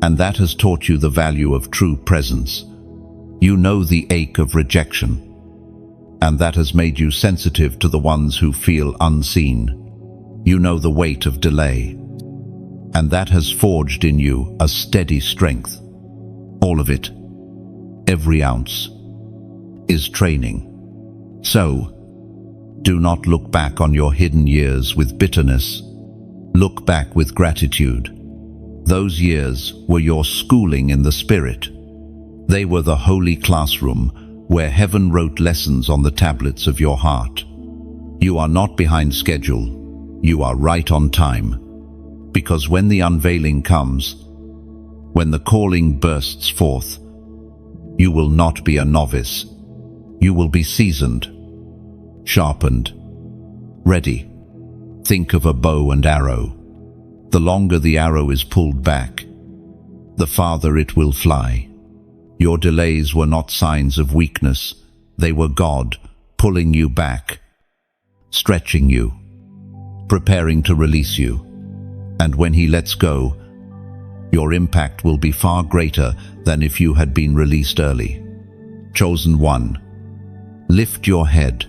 and that has taught you the value of true presence. You know the ache of rejection, and that has made you sensitive to the ones who feel unseen. You know the weight of delay, and that has forged in you a steady strength. All of it, every ounce, is training. So, do not look back on your hidden years with bitterness. Look back with gratitude. Those years were your schooling in the Spirit. They were the holy classroom where heaven wrote lessons on the tablets of your heart. You are not behind schedule. You are right on time. Because when the unveiling comes, when the calling bursts forth, you will not be a novice. You will be seasoned, sharpened, ready. Think of a bow and arrow. The longer the arrow is pulled back, the farther it will fly. Your delays were not signs of weakness. They were God pulling you back, stretching you, preparing to release you. And when He lets go, your impact will be far greater than if you had been released early. Chosen one, lift your head.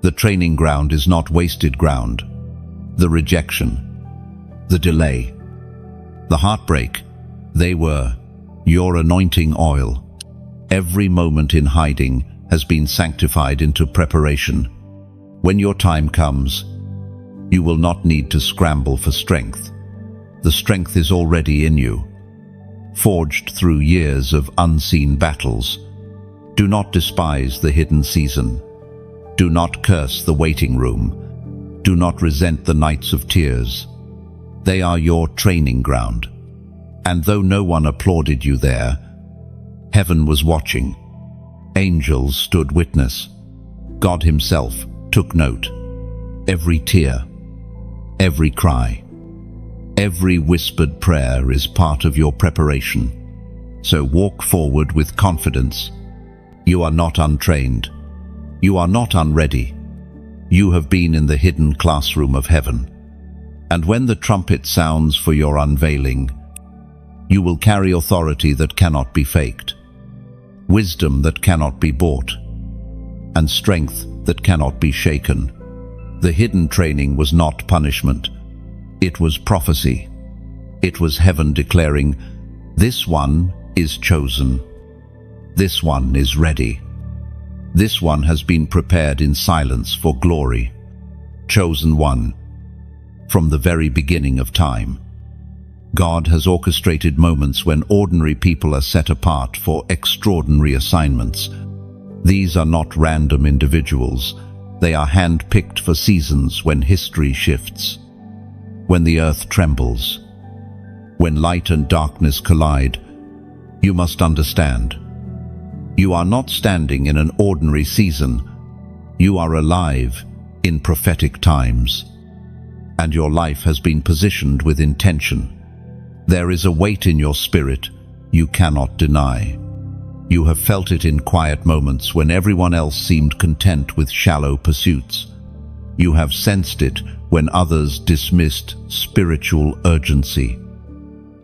The training ground is not wasted ground. The rejection, the delay, the heartbreak, they were your anointing oil. Every moment in hiding has been sanctified into preparation. When your time comes, you will not need to scramble for strength. The strength is already in you, forged through years of unseen battles. Do not despise the hidden season. Do not curse the waiting room. Do not resent the nights of tears. They are your training ground. And though no one applauded you there, heaven was watching. Angels stood witness. God Himself took note. Every tear, every cry, every whispered prayer is part of your preparation. So walk forward with confidence. You are not untrained. You are not unready. You have been in the hidden classroom of heaven. And when the trumpet sounds for your unveiling, you will carry authority that cannot be faked, wisdom that cannot be bought, and strength that cannot be shaken. The hidden training was not punishment. It was prophecy. It was heaven declaring, "This one is chosen. This one is ready. This one has been prepared in silence for glory." Chosen one. From the very beginning of time, God has orchestrated moments when ordinary people are set apart for extraordinary assignments. These are not random individuals. They are hand-picked for seasons when history shifts, when the earth trembles, when light and darkness collide. You must understand, you are not standing in an ordinary season. You are alive in prophetic times, and your life has been positioned with intention. There is a weight in your spirit you cannot deny. You have felt it in quiet moments when everyone else seemed content with shallow pursuits. You have sensed it when others dismissed spiritual urgency.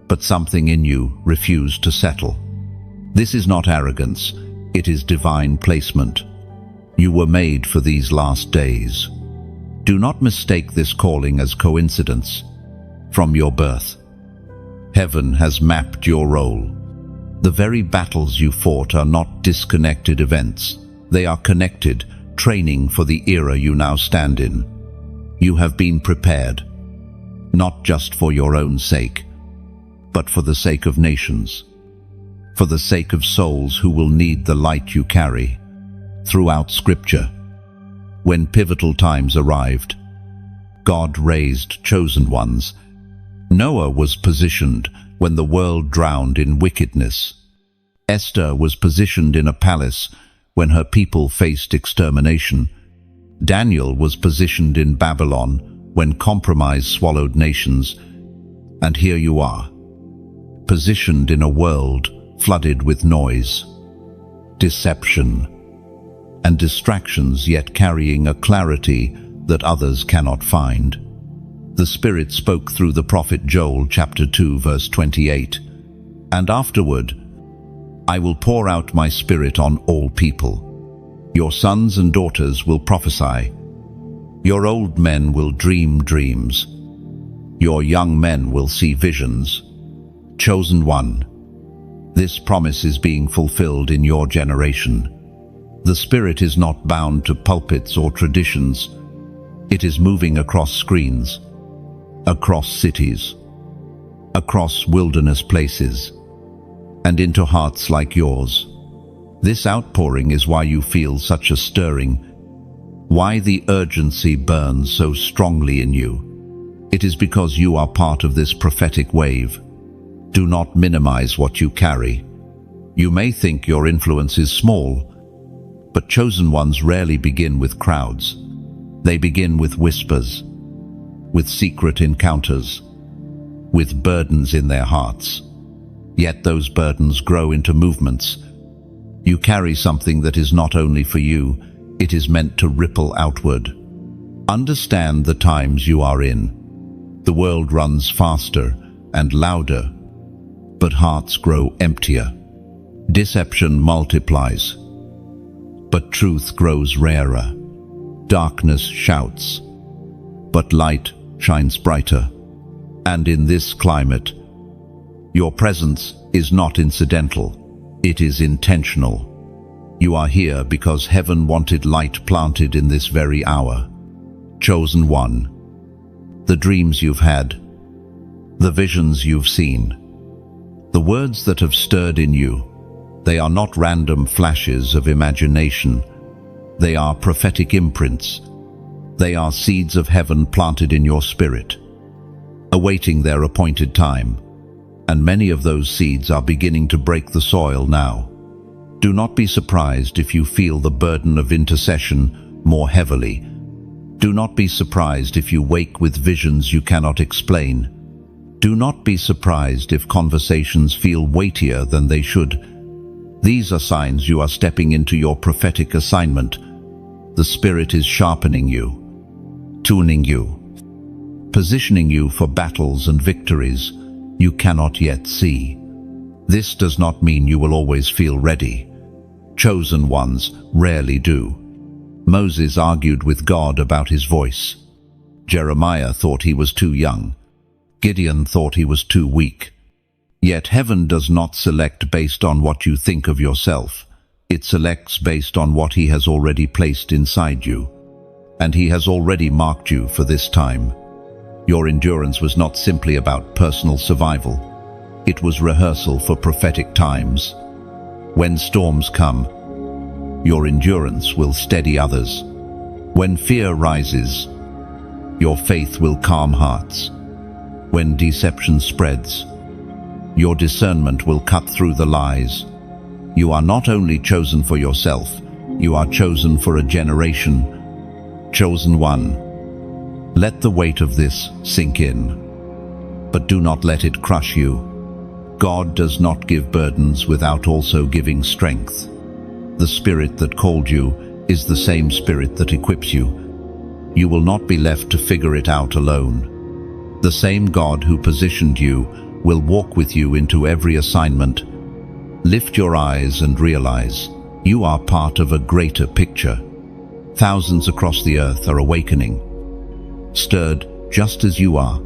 But something in you refused to settle. This is not arrogance, it is divine placement. You were made for these last days. Do not mistake this calling as coincidence. From your birth, heaven has mapped your role. The very battles you fought are not disconnected events. They are connected, training for the era you now stand in. You have been prepared, not just for your own sake, but for the sake of nations, for the sake of souls who will need the light you carry. Throughout Scripture, when pivotal times arrived, God raised chosen ones. Noah was positioned when the world drowned in wickedness. Esther was positioned in a palace when her people faced extermination. Daniel was positioned in Babylon when compromise swallowed nations. And here you are, positioned in a world flooded with noise, deception, and distractions, yet carrying a clarity that others cannot find. The Spirit spoke through the prophet Joel, chapter 2, verse 28. And afterward, I will pour out my Spirit on all people. Your sons and daughters will prophesy. Your old men will dream dreams. Your young men will see visions. Chosen one, this promise is being fulfilled in your generation. The Spirit is not bound to pulpits or traditions. It is moving across screens, across cities, across wilderness places, and into hearts like yours. This outpouring is why you feel such a stirring, why the urgency burns so strongly in you. It is because you are part of this prophetic wave. Do not minimize what you carry. You may think your influence is small, but chosen ones rarely begin with crowds. They begin with whispers, with secret encounters, with burdens in their hearts. Yet those burdens grow into movements. You carry something that is not only for you, it is meant to ripple outward. Understand the times you are in. The world runs faster and louder, but hearts grow emptier. Deception multiplies, but truth grows rarer. Darkness shouts, but light shines brighter. And in this climate, your presence is not incidental, it is intentional. You are here because heaven wanted light planted in this very hour. Chosen one. The dreams you've had, the visions you've seen, the words that have stirred in you, they are not random flashes of imagination. They are prophetic imprints. They are seeds of heaven planted in your spirit, awaiting their appointed time. And many of those seeds are beginning to break the soil now. Do not be surprised if you feel the burden of intercession more heavily. Do not be surprised if you wake with visions you cannot explain. Do not be surprised if conversations feel weightier than they should. These are signs you are stepping into your prophetic assignment. The Spirit is sharpening you, tuning you, positioning you for battles and victories you cannot yet see. This does not mean you will always feel ready. Chosen ones rarely do. Moses argued with God about his voice. Jeremiah thought he was too young. Gideon thought he was too weak. Yet heaven does not select based on what you think of yourself. It selects based on what he has already placed inside you. And he has already marked you for this time. Your endurance was not simply about personal survival. It was rehearsal for prophetic times. When storms come, your endurance will steady others. When fear rises, your faith will calm hearts. When deception spreads, your discernment will cut through the lies. You are not only chosen for yourself, you are chosen for a generation. Chosen one. Let the weight of this sink in, but do not let it crush you. God does not give burdens without also giving strength. The Spirit that called you is the same Spirit that equips you. You will not be left to figure it out alone. The same God who positioned you will walk with you into every assignment. Lift your eyes and realize you are part of a greater picture. Thousands across the earth are awakening, stirred just as you are.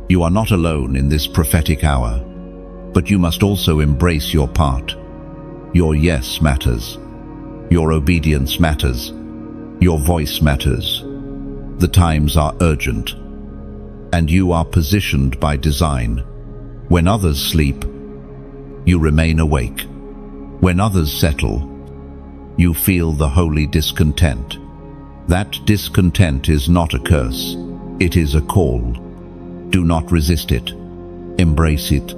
You are not alone in this prophetic hour, but you must also embrace your part. Your yes matters. Your obedience matters. Your voice matters. The times are urgent, and you are positioned by design. When others sleep, you remain awake. When others settle, you feel the holy discontent. That discontent is not a curse. It is a call. Do not resist it. Embrace it,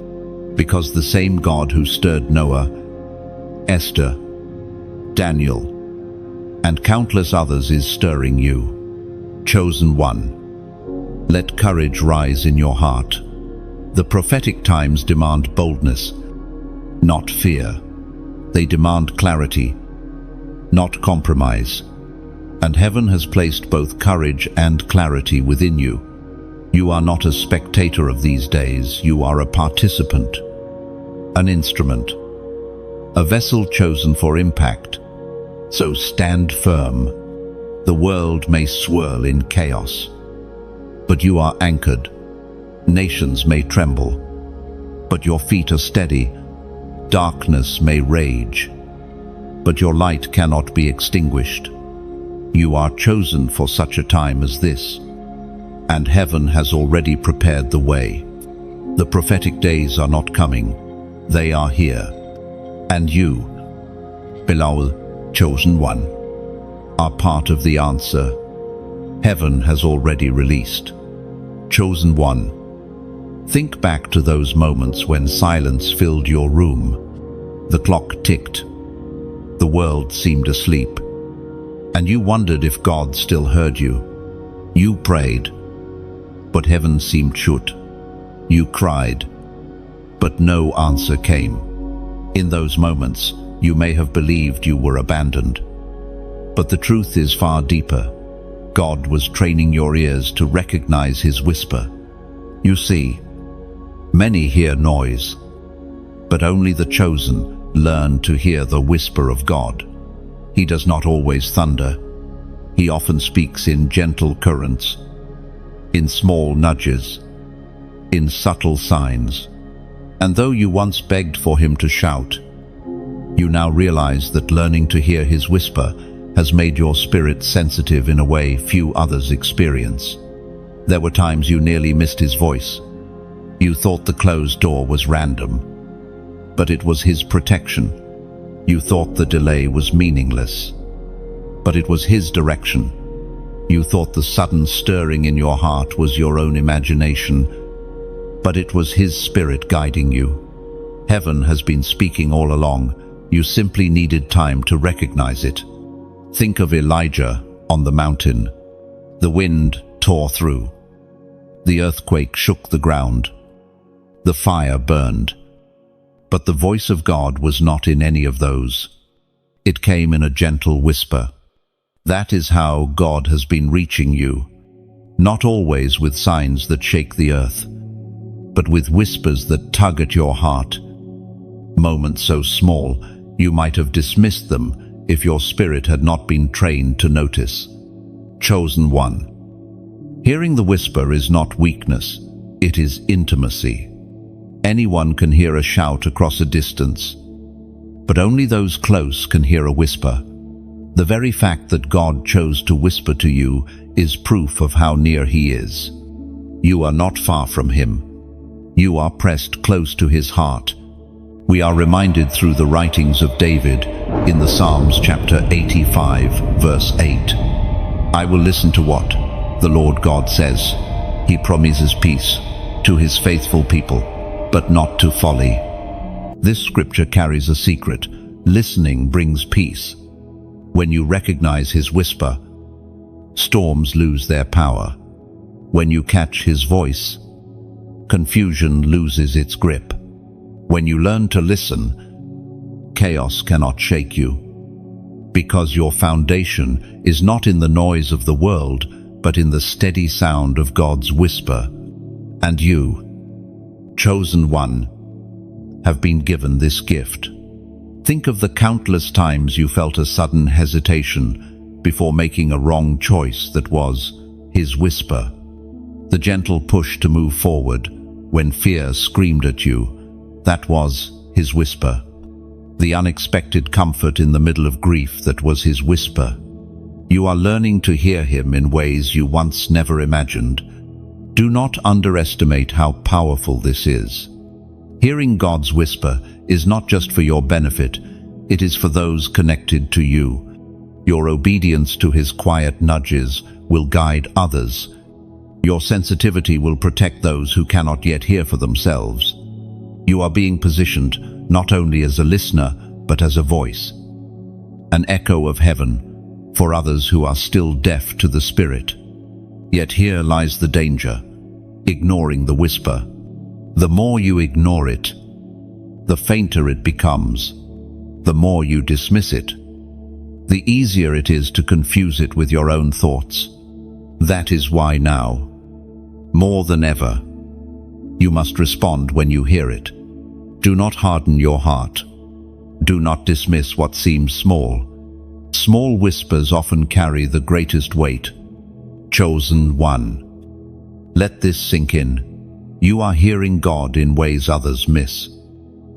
because the same God who stirred Noah, Esther, Daniel, and countless others is stirring you. Chosen one. Let courage rise in your heart. The prophetic times demand boldness, not fear. They demand clarity, not compromise. And heaven has placed both courage and clarity within you. You are not a spectator of these days, you are a participant, an instrument, a vessel chosen for impact. So stand firm. The world may swirl in chaos, but you are anchored. Nations may tremble, but your feet are steady. Darkness may rage, but your light cannot be extinguished. You are chosen for such a time as this, and heaven has already prepared the way. The prophetic days are not coming, they are here. And you, beloved chosen one, are part of the answer. Heaven has already released. Chosen one, think back to those moments when silence filled your room. The clock ticked. The world seemed asleep. And you wondered if God still heard you. You prayed, but heaven seemed shut. You cried, but no answer came. In those moments, you may have believed you were abandoned. But the truth is far deeper. God was training your ears to recognize his whisper. You see, many hear noise, but only the chosen learn to hear the whisper of God. He does not always thunder. He often speaks in gentle currents, in small nudges, in subtle signs. And though you once begged for him to shout, you now realize that learning to hear his whisper has made your spirit sensitive in a way few others experience. There were times you nearly missed his voice. You thought the closed door was random, but it was his protection. You thought the delay was meaningless, but it was his direction. You thought the sudden stirring in your heart was your own imagination, but it was his spirit guiding you. Heaven has been speaking all along. You simply needed time to recognize it. Think of Elijah on the mountain. The wind tore through. The earthquake shook the ground. The fire burned. But the voice of God was not in any of those. It came in a gentle whisper. That is how God has been reaching you. Not always with signs that shake the earth, but with whispers that tug at your heart. Moments so small, you might have dismissed them if your spirit had not been trained to notice. Chosen one. Hearing the whisper is not weakness, it is intimacy. Anyone can hear a shout across a distance, but only those close can hear a whisper. The very fact that God chose to whisper to you is proof of how near he is. You are not far from him. You are pressed close to his heart. We are reminded through the writings of David in the Psalms chapter 85, verse 8. I will listen to what the Lord God says. He promises peace to his faithful people, but not to folly. This scripture carries a secret. Listening brings peace. When you recognize his whisper, storms lose their power. When you catch his voice, confusion loses its grip. When you learn to listen, chaos cannot shake you. Because your foundation is not in the noise of the world, but in the steady sound of God's whisper. And you, chosen one, have been given this gift. Think of the countless times you felt a sudden hesitation before making a wrong choice that was his whisper. The gentle push to move forward when fear screamed at you, that was his whisper. The unexpected comfort in the middle of grief, that was his whisper. You are learning to hear him in ways you once never imagined. Do not underestimate how powerful this is. Hearing God's whisper is not just for your benefit, it is for those connected to you. Your obedience to his quiet nudges will guide others. Your sensitivity will protect those who cannot yet hear for themselves. You are being positioned not only as a listener, but as a voice, an echo of heaven for others who are still deaf to the Spirit. Yet here lies the danger, ignoring the whisper. The more you ignore it, the fainter it becomes. The more you dismiss it, the easier it is to confuse it with your own thoughts. That is why now, more than ever, you must respond when you hear it. Do not harden your heart. Do not dismiss what seems small. Small whispers often carry the greatest weight. Chosen one. Let this sink in. You are hearing God in ways others miss.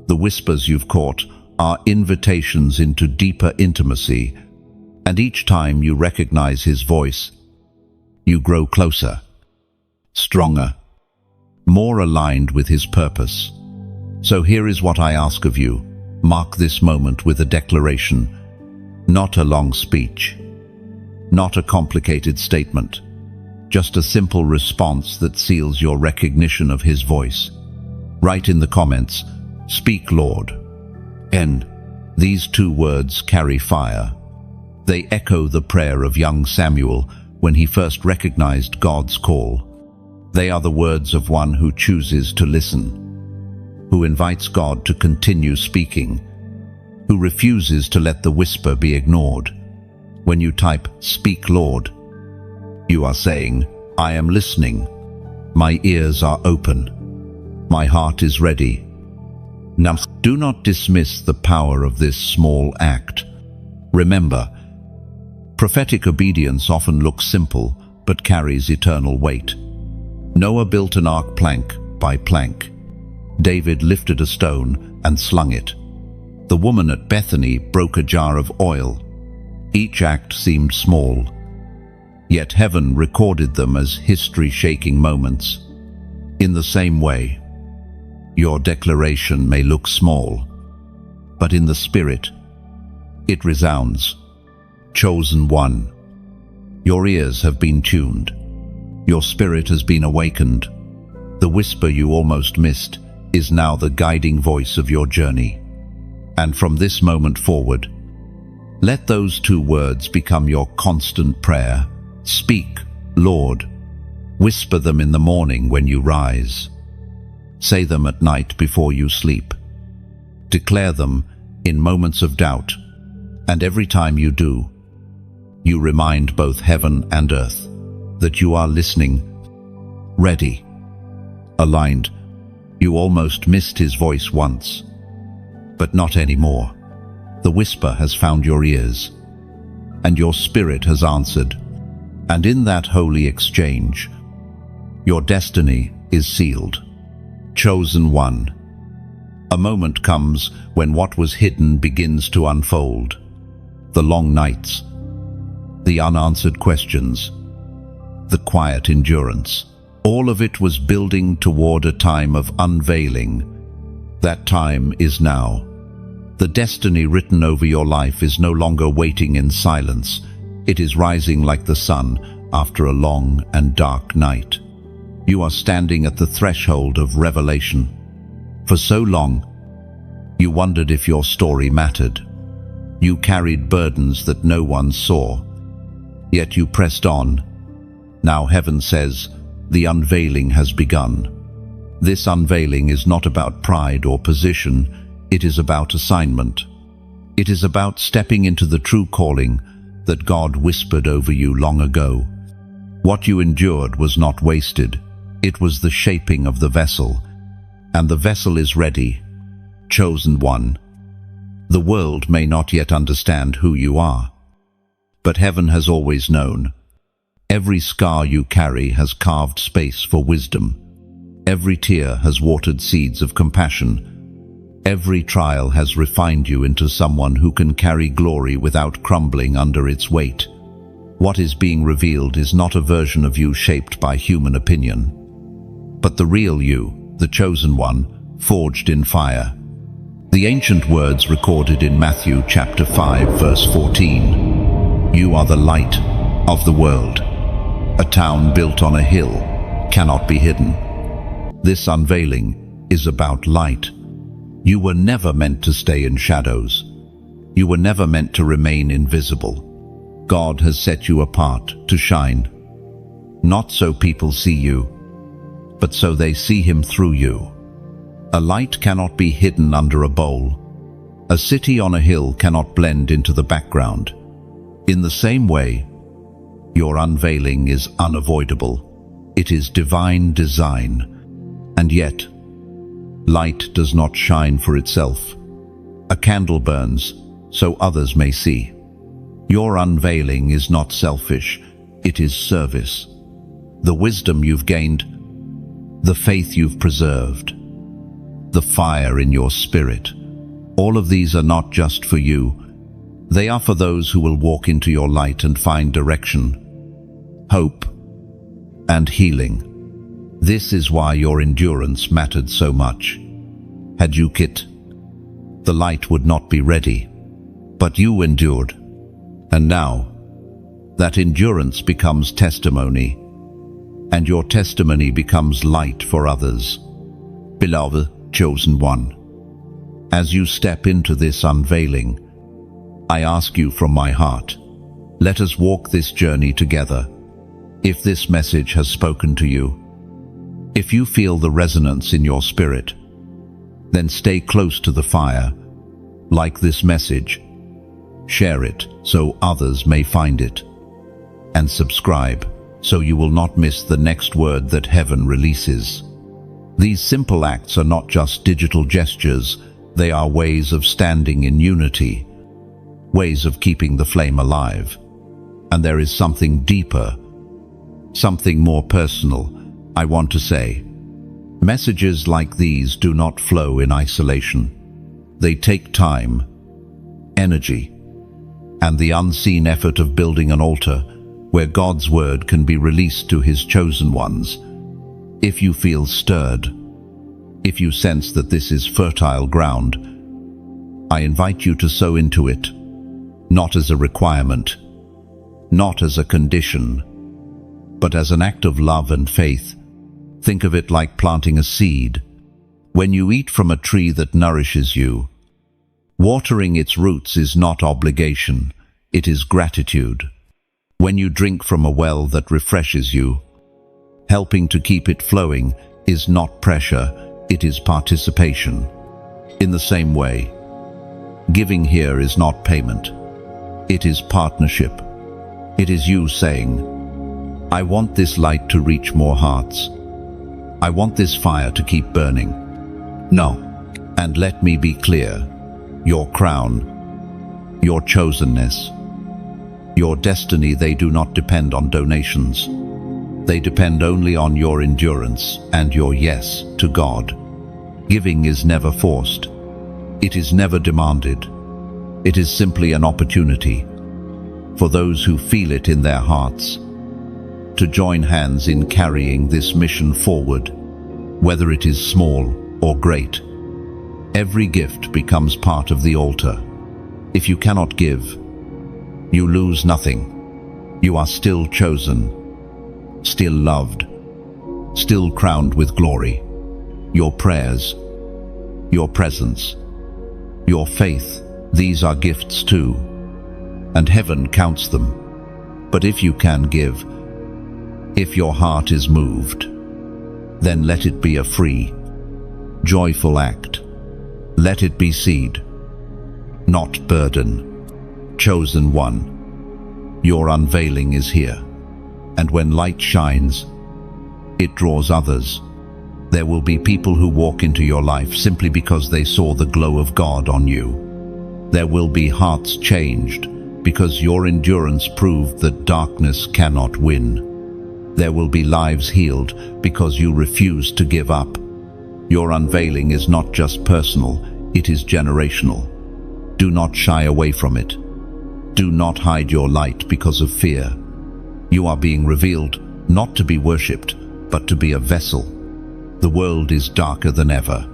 The whispers you've caught are invitations into deeper intimacy, and each time you recognize his voice, you grow closer, stronger, more aligned with His purpose. So here is what I ask of you. Mark this moment with a declaration, not a long speech, not a complicated statement, just a simple response that seals your recognition of His voice. Write in the comments, "Speak, Lord." These two words carry fire. They echo the prayer of young Samuel when he first recognized God's call. They are the words of one who chooses to listen, who invites God to continue speaking, who refuses to let the whisper be ignored. When you type, "Speak, Lord," you are saying, "I am listening. My ears are open. My heart is ready." Now, do not dismiss the power of this small act. Remember, prophetic obedience often looks simple, but carries eternal weight. Noah built an ark plank by plank. David lifted a stone and slung it. The woman at Bethany broke a jar of oil. Each act seemed small, yet heaven recorded them as history-shaking moments. In the same way, your declaration may look small, but in the Spirit, it resounds. Chosen one. Your ears have been tuned. Your spirit has been awakened. The whisper you almost missed is now the guiding voice of your journey. And from this moment forward, let those two words become your constant prayer. Speak, Lord. Whisper them in the morning when you rise. Say them at night before you sleep. Declare them in moments of doubt, and every time you do, you remind both heaven and earth that you are listening, ready, aligned. You almost missed His voice once, but not anymore. The whisper has found your ears, and your spirit has answered. And in that holy exchange, your destiny is sealed. Chosen one. A moment comes when what was hidden begins to unfold. The long nights, the unanswered questions, the quiet endurance. All of it was building toward a time of unveiling. That time is now. The destiny written over your life is no longer waiting in silence. It is rising like the sun after a long and dark night. You are standing at the threshold of revelation. For so long, you wondered if your story mattered. You carried burdens that no one saw, yet you pressed on. Now heaven says, the unveiling has begun. This unveiling is not about pride or position, it is about assignment. It is about stepping into the true calling that God whispered over you long ago. What you endured was not wasted. It was the shaping of the vessel, and the vessel is ready. Chosen one. The world may not yet understand who you are, but heaven has always known. Every scar you carry has carved space for wisdom. Every tear has watered seeds of compassion. Every trial has refined you into someone who can carry glory without crumbling under its weight. What is being revealed is not a version of you shaped by human opinion, but the real you, the chosen one, forged in fire. The ancient words recorded in Matthew chapter 5, verse 14. You are the light of the world. A town built on a hill cannot be hidden. This unveiling is about light. You were never meant to stay in shadows. You were never meant to remain invisible. God has set you apart to shine. Not so people see you, but so they see Him through you. A light cannot be hidden under a bowl. A city on a hill cannot blend into the background. In the same way, your unveiling is unavoidable. It is divine design. And yet, light does not shine for itself. A candle burns so others may see. Your unveiling is not selfish, it is service. The wisdom you've gained, the faith you've preserved, the fire in your spirit, all of these are not just for you. They are for those who will walk into your light and find direction, hope, and healing. This is why your endurance mattered so much. Had you quit, the light would not be ready. But you endured. And now, that endurance becomes testimony, and your testimony becomes light for others. Beloved, chosen one, as you step into this unveiling, I ask you from my heart, let us walk this journey together. If this message has spoken to you, if you feel the resonance in your spirit, then stay close to the fire. Like this message, share it so others may find it, and subscribe so you will not miss the next word that heaven releases. These simple acts are not just digital gestures, they are ways of standing in unity, ways of keeping the flame alive. And there is something deeper, something more personal, I want to say. Messages like these do not flow in isolation. They take time, energy, and the unseen effort of building an altar where God's word can be released to His chosen ones. If you feel stirred, if you sense that this is fertile ground, I invite you to sow into it, not as a requirement, not as a condition, but as an act of love and faith. Think of it like planting a seed. When you eat from a tree that nourishes you, watering its roots is not obligation, it is gratitude. When you drink from a well that refreshes you, helping to keep it flowing is not pressure, it is participation. In the same way, giving here is not payment, it is partnership. It is you saying, I want this light to reach more hearts. I want this fire to keep burning. No, and let me be clear, your crown, your chosenness, your destiny, they do not depend on donations. They depend only on your endurance and your yes to God. Giving is never forced. It is never demanded. It is simply an opportunity for those who feel it in their hearts to join hands in carrying this mission forward, whether it is small or great. Every gift becomes part of the altar. If you cannot give, you lose nothing. You are still chosen, still loved, still crowned with glory. Your prayers, your presence, your faith, these are gifts too, and heaven counts them. But if you can give, if your heart is moved, then let it be a free, joyful act. Let it be seed, not burden. Chosen one, your unveiling is here. And when light shines, it draws others. There will be people who walk into your life simply because they saw the glow of God on you. There will be hearts changed because your endurance proved that darkness cannot win. There will be lives healed because you refused to give up. Your unveiling is not just personal, it is generational. Do not shy away from it. Do not hide your light because of fear. You are being revealed not to be worshipped, but to be a vessel. The world is darker than ever,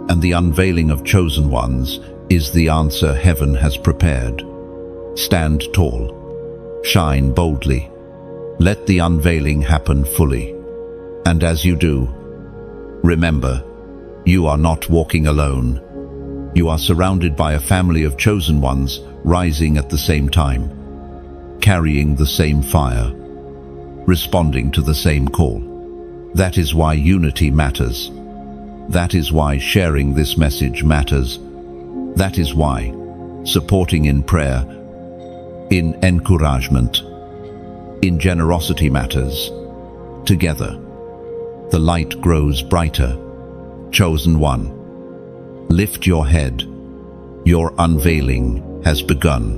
and the unveiling of chosen ones is the answer heaven has prepared. Stand tall, shine boldly, let the unveiling happen fully. And as you do, remember, you are not walking alone. You are surrounded by a family of chosen ones rising at the same time, carrying the same fire, responding to the same call. That is why unity matters. That is why sharing this message matters. That is why supporting in prayer, in encouragement, in generosity matters. Together, the light grows brighter. Chosen one, lift your head. Your unveiling has begun.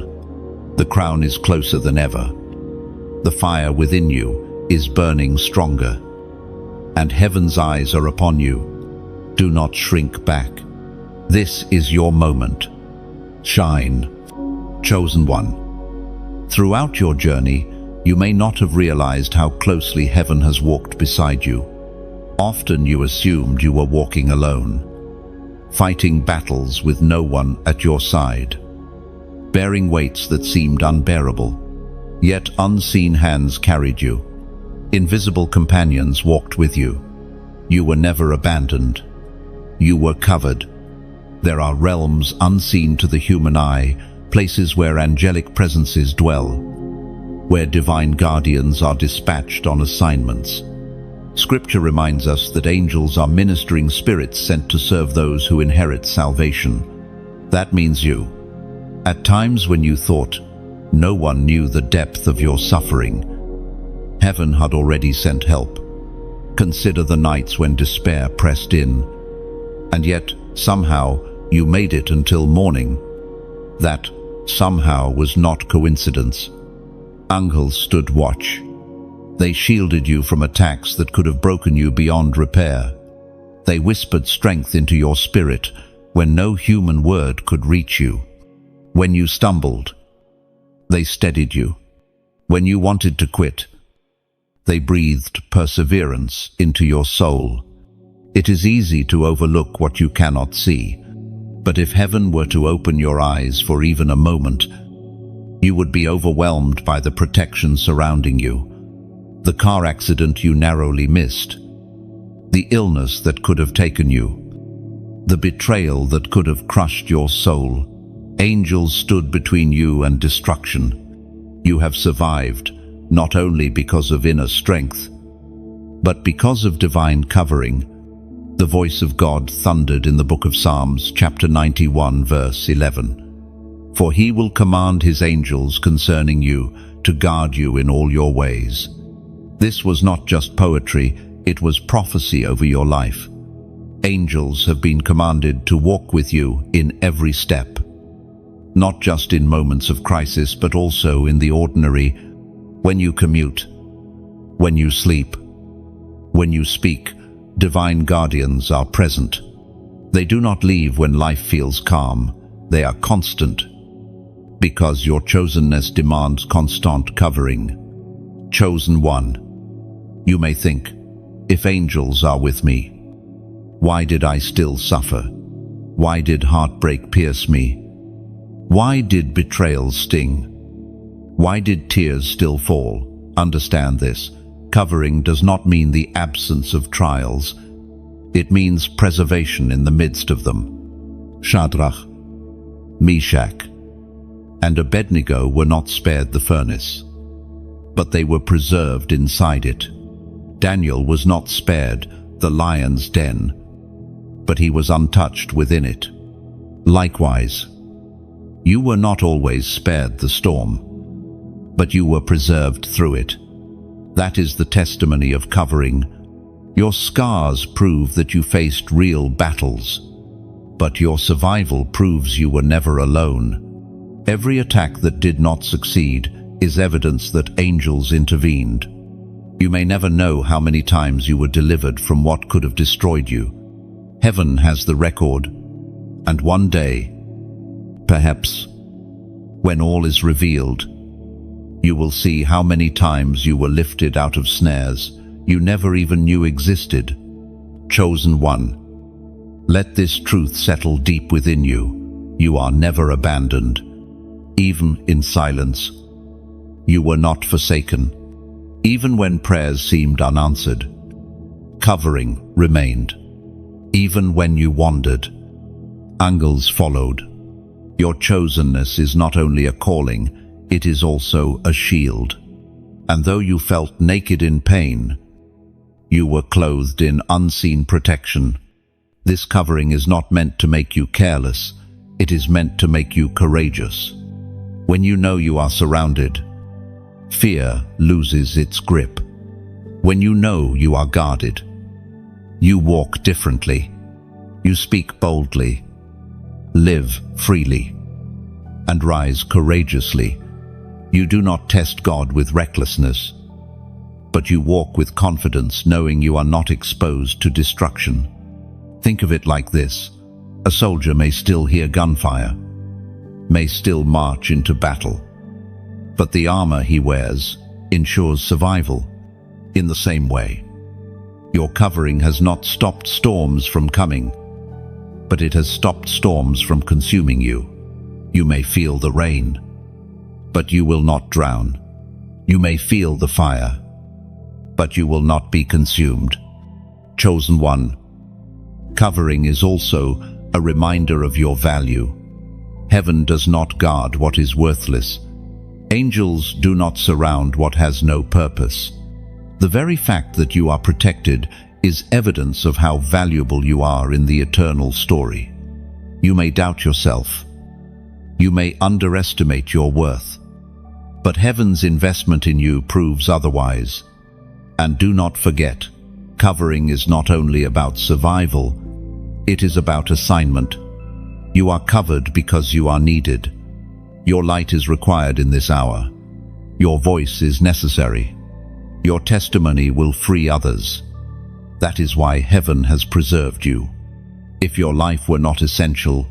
The crown is closer than ever. The fire within you is burning stronger, and heaven's eyes are upon you. Do not shrink back. This is your moment. Shine, chosen one. Throughout your journey, you may not have realized how closely heaven has walked beside you. Often you assumed you were walking alone, fighting battles with no one at your side, bearing weights that seemed unbearable. Yet unseen hands carried you. Invisible companions walked with you. You were never abandoned. You were covered. There are realms unseen to the human eye, places where angelic presences dwell, where divine guardians are dispatched on assignments. Scripture reminds us that angels are ministering spirits sent to serve those who inherit salvation. That means you. At times when you thought no one knew the depth of your suffering, heaven had already sent help. Consider the nights when despair pressed in, and yet somehow you made it until morning. That somehow was not coincidence. Angels stood watch. They shielded you from attacks that could have broken you beyond repair. They whispered strength into your spirit when no human word could reach you. When you stumbled, they steadied you. When you wanted to quit, they breathed perseverance into your soul. It is easy to overlook what you cannot see, but if heaven were to open your eyes for even a moment, you would be overwhelmed by the protection surrounding you. The car accident you narrowly missed, the illness that could have taken you, the betrayal that could have crushed your soul. Angels stood between you and destruction. You have survived, not only because of inner strength, but because of divine covering. The voice of God thundered in the book of Psalms, chapter 91, verse 11. For he will command his angels concerning you to guard you in all your ways. This was not just poetry, it was prophecy over your life. Angels have been commanded to walk with you in every step, not just in moments of crisis, but also in the ordinary, when you commute, when you sleep, when you speak. Divine guardians are present. They do not leave when life feels calm. They are constant, because your chosenness demands constant covering. Chosen one. You may think, if angels are with me, why did I still suffer? Why did heartbreak pierce me? Why did betrayal sting? Why did tears still fall? Understand this. Covering does not mean the absence of trials. It means preservation in the midst of them. Shadrach, Meshach, and Abednego were not spared the furnace, but they were preserved inside it. Daniel was not spared the lion's den, but he was untouched within it. Likewise, you were not always spared the storm, but you were preserved through it. That is the testimony of covering. Your scars prove that you faced real battles, but your survival proves you were never alone. Every attack that did not succeed is evidence that angels intervened. You may never know how many times you were delivered from what could have destroyed you. Heaven has the record, and one day, perhaps, when all is revealed, you will see how many times you were lifted out of snares you never even knew existed. Chosen one, let this truth settle deep within you. You are never abandoned. Even in silence, you were not forsaken. Even when prayers seemed unanswered, covering remained. Even when you wandered, angels followed. Your chosenness is not only a calling, it is also a shield. And though you felt naked in pain, you were clothed in unseen protection. This covering is not meant to make you careless, it is meant to make you courageous. When you know you are surrounded, fear loses its grip. When you know you are guarded, you walk differently. You speak boldly, live freely, and rise courageously. You do not test God with recklessness, but you walk with confidence, knowing you are not exposed to destruction. Think of it like this: a soldier may still hear gunfire, may still march into battle, but the armor he wears ensures survival. In the same way, Your covering has not stopped storms from coming, but it has stopped storms from consuming you. You may feel the rain, but you will not drown. You may feel the fire, but you will not be consumed. Chosen one, covering is also a reminder of your value. Heaven does not guard what is worthless. Angels do not surround what has no purpose. The very fact that you are protected is evidence of how valuable you are in the eternal story. You may doubt yourself. You may underestimate your worth. But heaven's investment in you proves otherwise. And do not forget, covering is not only about survival, it is about assignment. You are covered because you are needed. Your light is required in this hour. Your voice is necessary. Your testimony will free others. That is why heaven has preserved you. If your life were not essential,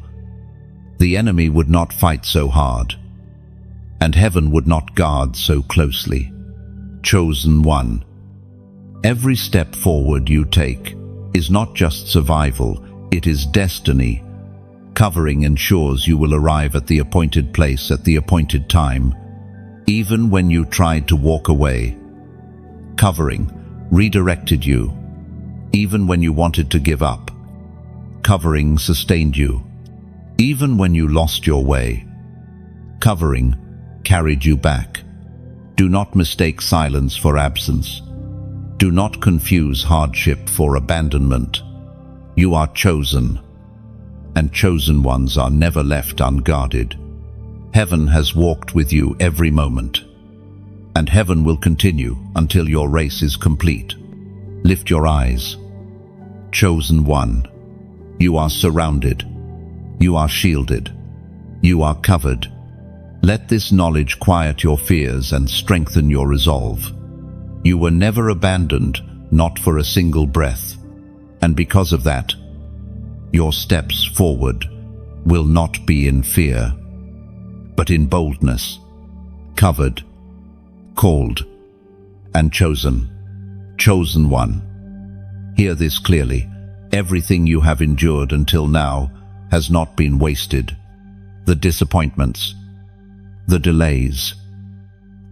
the enemy would not fight so hard, and heaven would not guard so closely. Chosen one. Every step forward you take is not just survival, it is destiny. Covering ensures you will arrive at the appointed place at the appointed time, even when you tried to walk away. Covering redirected you, even when you wanted to give up. Covering sustained you, even when you lost your way. Covering carried you back. Do not mistake silence for absence. Do not confuse hardship for abandonment. You are chosen, and chosen ones are never left unguarded. Heaven has walked with you every moment, and heaven will continue until your race is complete. Lift your eyes. Chosen one, you are surrounded. You are shielded. You are covered. Let this knowledge quiet your fears and strengthen your resolve. You were never abandoned, not for a single breath. And because of that, your steps forward will not be in fear, but in boldness, covered, called, and chosen. Chosen one. Hear this clearly. Everything you have endured until now has not been wasted. The disappointments, the delays,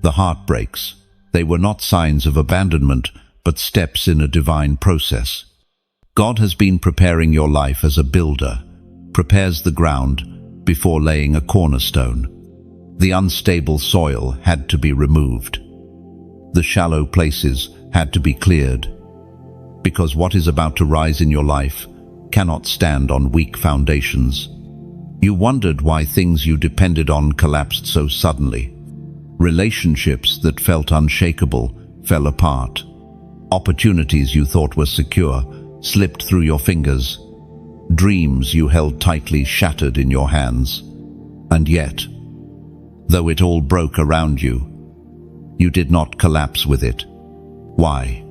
the heartbreaks, they were not signs of abandonment, but steps in a divine process. God has been preparing your life as a builder, prepares the ground before laying a cornerstone. The unstable soil had to be removed. The shallow places had to be cleared, because what is about to rise in your life cannot stand on weak foundations. You wondered why things you depended on collapsed so suddenly. Relationships that felt unshakable fell apart. Opportunities you thought were secure slipped through your fingers. Dreams you held tightly shattered in your hands. And yet, though it all broke around you, you did not collapse with it. Why?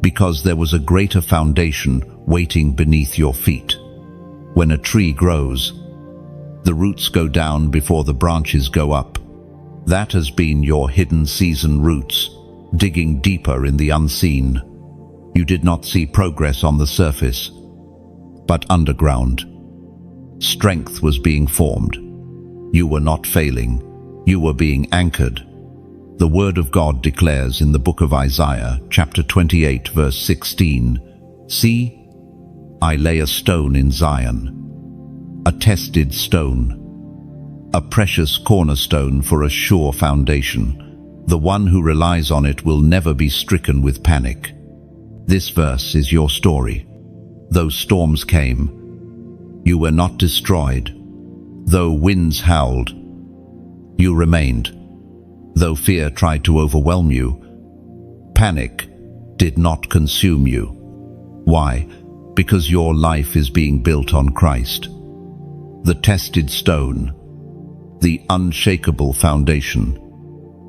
Because there was a greater foundation waiting beneath your feet. When a tree grows, the roots go down before the branches go up. That has been your hidden season roots, digging deeper in the unseen. You did not see progress on the surface, but underground. Strength was being formed. You were not failing. You were being anchored. The Word of God declares in the book of Isaiah, chapter 28, verse 16, "See, I lay a stone in Zion, a tested stone, a precious cornerstone for a sure foundation. The one who relies on it will never be stricken with panic." This verse is your story. Though storms came, you were not destroyed. Though winds howled, you remained. Though fear tried to overwhelm you, panic did not consume you. Why? Because your life is being built on Christ. The tested stone, the unshakable foundation.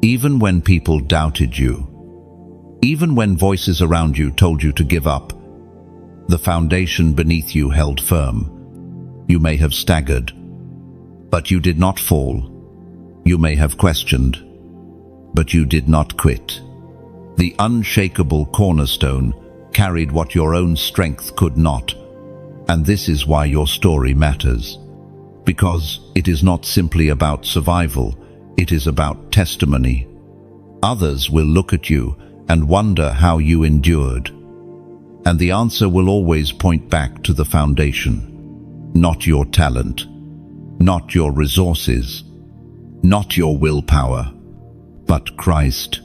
Even when people doubted you, even when voices around you told you to give up, the foundation beneath you held firm. You may have staggered, but you did not fall. You may have questioned, but you did not quit. The unshakable cornerstone carried what your own strength could not. And this is why your story matters. Because it is not simply about survival, it is about testimony. Others will look at you and wonder how you endured. And the answer will always point back to the foundation. Not your talent, not your resources, not your willpower, but Christ,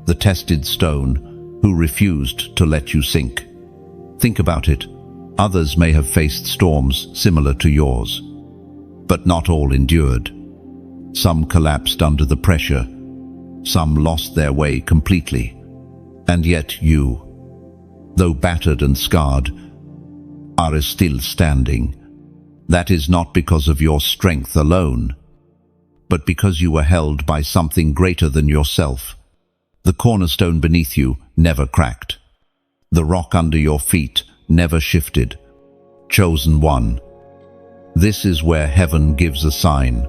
the tested stone who refused to let you sink. Think about it. Others may have faced storms similar to yours, but not all endured. Some collapsed under the pressure, some lost their way completely. And yet you, though battered and scarred, are still standing. That is not because of your strength alone, but because you were held by something greater than yourself. The cornerstone beneath you never cracked. The rock under your feet never shifted. Chosen one. This is where heaven gives a sign.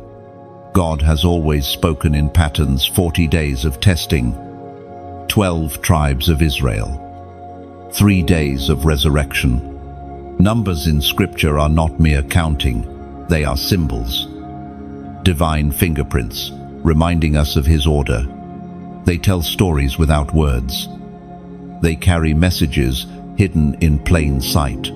God has always spoken in patterns. 40 days of testing, 12 tribes of Israel, 3 days of resurrection. Numbers in Scripture are not mere counting, they are symbols. Divine fingerprints, reminding us of His order. They tell stories without words. They carry messages hidden in plain sight.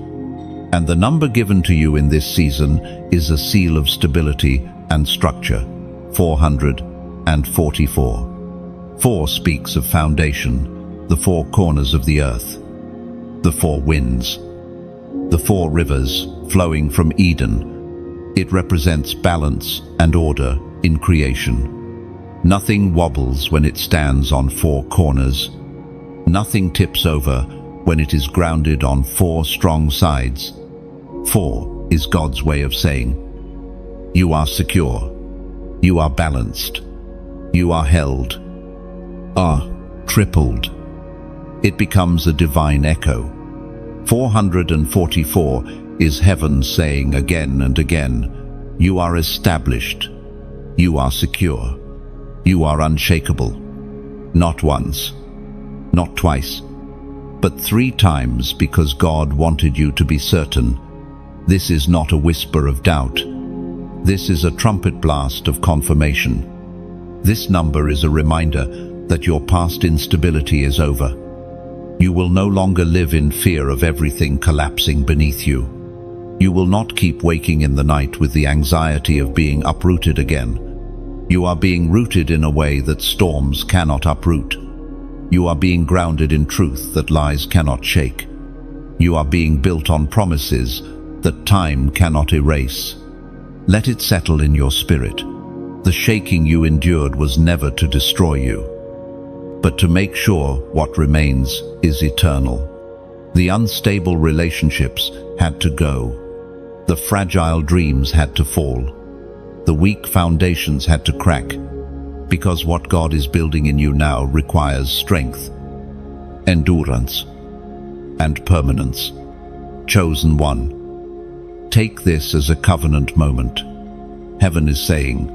And the number given to you in this season is a seal of stability and structure. 444. 4 speaks of foundation, the 4 corners of the earth, the 4 winds, the 4 rivers flowing from Eden. It represents balance and order in creation. Nothing wobbles when it stands on 4 corners. Nothing tips over when it is grounded on 4 strong sides. 4 is God's way of saying, you are secure, you are balanced, you are held, are tripled. It becomes a divine echo. 444 is heaven saying again and again, you are established, you are secure, you are unshakable. Not once, not twice, but 3 times, because God wanted you to be certain. This is not a whisper of doubt. This is a trumpet blast of confirmation. This number is a reminder that your past instability is over. You will no longer live in fear of everything collapsing beneath you. You will not keep waking in the night with the anxiety of being uprooted again. You are being rooted in a way that storms cannot uproot. You are being grounded in truth that lies cannot shake. You are being built on promises that time cannot erase. Let it settle in your spirit. The shaking you endured was never to destroy you, but to make sure what remains is eternal. The unstable relationships had to go. The fragile dreams had to fall. The weak foundations had to crack, because what God is building in you now requires strength, endurance, and permanence. Chosen one. Take this as a covenant moment. Heaven is saying,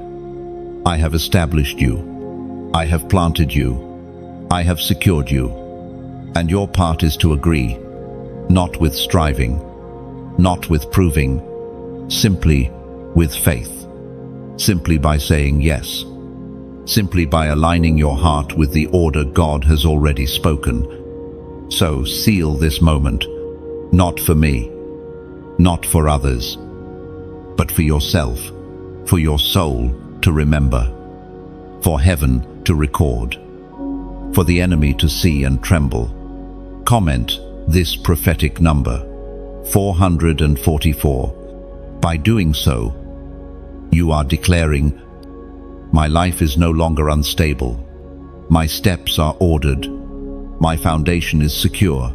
I have established you, I have planted you, I have secured you, and your part is to agree, not with striving, not with proving, simply with faith, simply by saying yes, simply by aligning your heart with the order God has already spoken. So seal this moment, not for me, not for others, but for yourself, for your soul to remember, for heaven to record, for the enemy to see and tremble. Comment this prophetic number, 444. By doing so, you are declaring, my life is no longer unstable. My steps are ordered. My foundation is secure.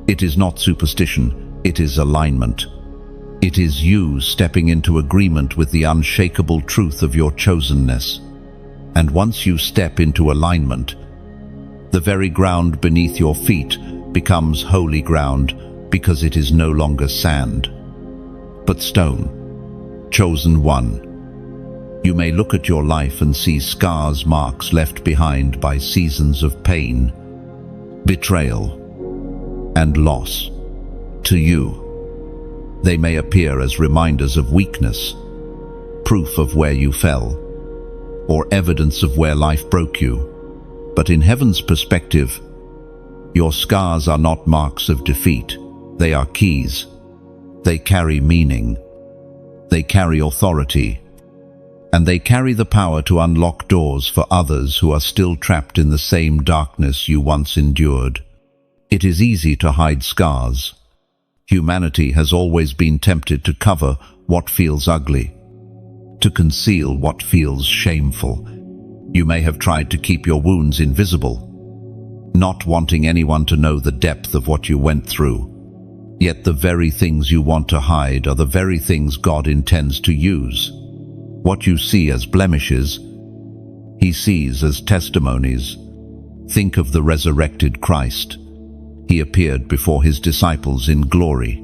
It is not superstition, it is alignment. It is you stepping into agreement with the unshakable truth of your chosenness. And once you step into alignment, the very ground beneath your feet becomes holy ground, because it is no longer sand, but stone. Chosen one. You may look at your life and see scars, marks left behind by seasons of pain, betrayal, and loss. To you, they may appear as reminders of weakness, proof of where you fell, or evidence of where life broke you. But in heaven's perspective, your scars are not marks of defeat. They are keys. They carry meaning. They carry authority. And they carry the power to unlock doors for others who are still trapped in the same darkness you once endured. It is easy to hide scars. Humanity has always been tempted to cover what feels ugly, to conceal what feels shameful. You may have tried to keep your wounds invisible, not wanting anyone to know the depth of what you went through. Yet the very things you want to hide are the very things God intends to use. What you see as blemishes, He sees as testimonies. Think of the resurrected Christ. He appeared before His disciples in glory,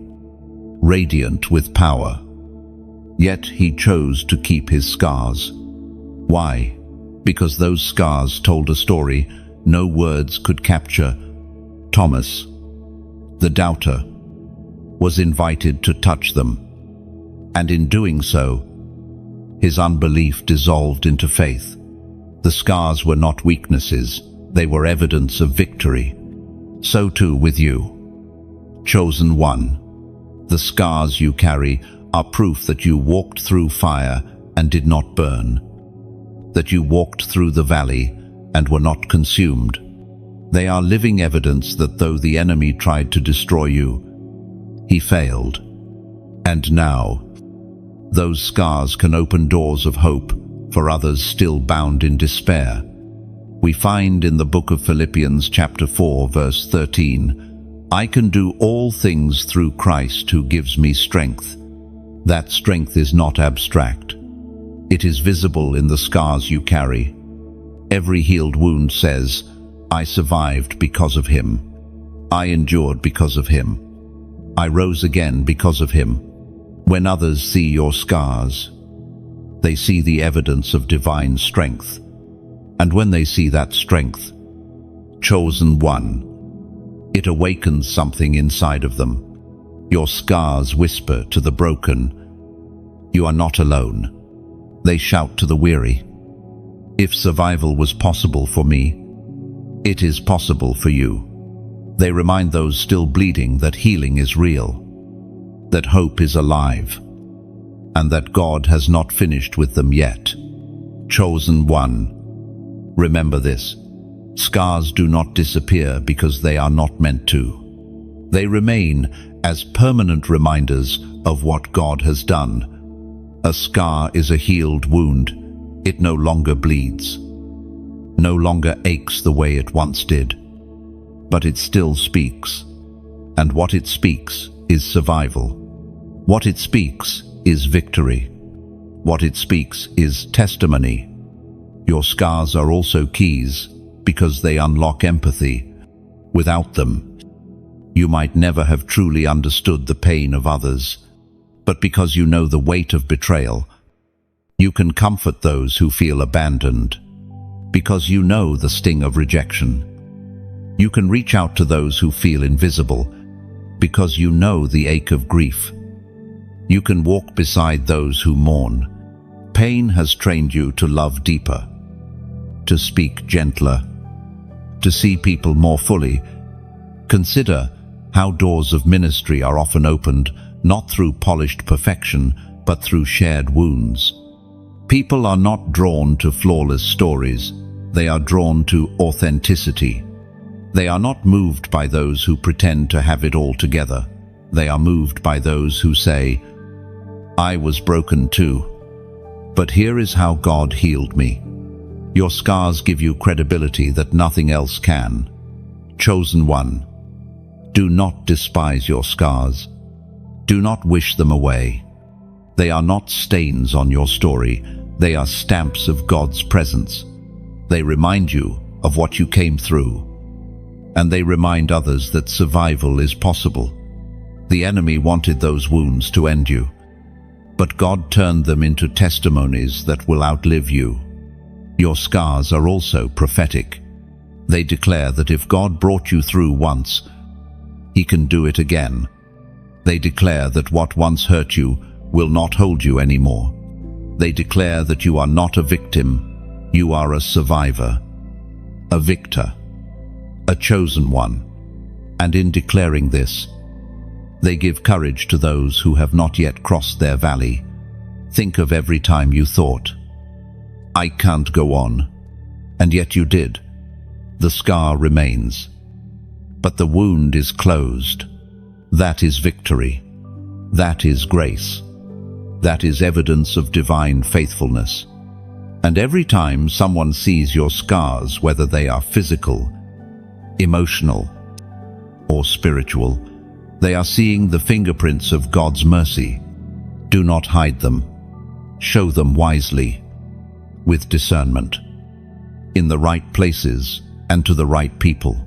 radiant with power. Yet He chose to keep His scars. Why? Because those scars told a story no words could capture. Thomas, the doubter, was invited to touch them, and in doing so, his unbelief dissolved into faith. The scars were not weaknesses, they were evidence of victory. So too with you, chosen one. The scars you carry are proof that you walked through fire and did not burn, that you walked through the valley and were not consumed. They are living evidence that though the enemy tried to destroy you, he failed. And now, those scars can open doors of hope for others still bound in despair. We find in the book of Philippians chapter 4 verse 13, "I can do all things through Christ who gives me strength." That strength is not abstract. It is visible in the scars you carry. Every healed wound says, "I survived because of Him. I endured because of Him. I rose again because of Him." When others see your scars, they see the evidence of divine strength. And when they see that strength, chosen one, it awakens something inside of them. Your scars whisper to the broken, "You are not alone." They shout to the weary, "If survival was possible for me, it is possible for you." They remind those still bleeding that healing is real, that hope is alive, and that God has not finished with them yet. Chosen one, remember this. Scars do not disappear because they are not meant to. They remain as permanent reminders of what God has done. A scar is a healed wound. It no longer bleeds, no longer aches the way it once did, but it still speaks. And what it speaks is survival. What it speaks is victory. What it speaks is testimony. Your scars are also keys because they unlock empathy. Without them, you might never have truly understood the pain of others. But because you know the weight of betrayal, you can comfort those who feel abandoned. Because you know the sting of rejection, you can reach out to those who feel invisible. Because you know the ache of grief, you can walk beside those who mourn. Pain has trained you to love deeper, to speak gentler, to see people more fully. Consider how doors of ministry are often opened not through polished perfection, but through shared wounds. People are not drawn to flawless stories. They are drawn to authenticity. They are not moved by those who pretend to have it all together. They are moved by those who say, "I was broken too, but here is how God healed me." Your scars give you credibility that nothing else can. Chosen one, do not despise your scars. Do not wish them away. They are not stains on your story. They are stamps of God's presence. They remind you of what you came through, and they remind others that survival is possible. The enemy wanted those wounds to end you, but God turned them into testimonies that will outlive you. Your scars are also prophetic. They declare that if God brought you through once, He can do it again. They declare that what once hurt you will not hold you anymore. They declare that you are not a victim, you are a survivor, a victor, a chosen one. And in declaring this, they give courage to those who have not yet crossed their valley. Think of every time you thought, "I can't go on," and yet you did. The scar remains, but the wound is closed. That is victory. That is grace. That is evidence of divine faithfulness. And every time someone sees your scars, whether they are physical, emotional, or spiritual, they are seeing the fingerprints of God's mercy. Do not hide them. Show them wisely, with discernment, in the right places and to the right people.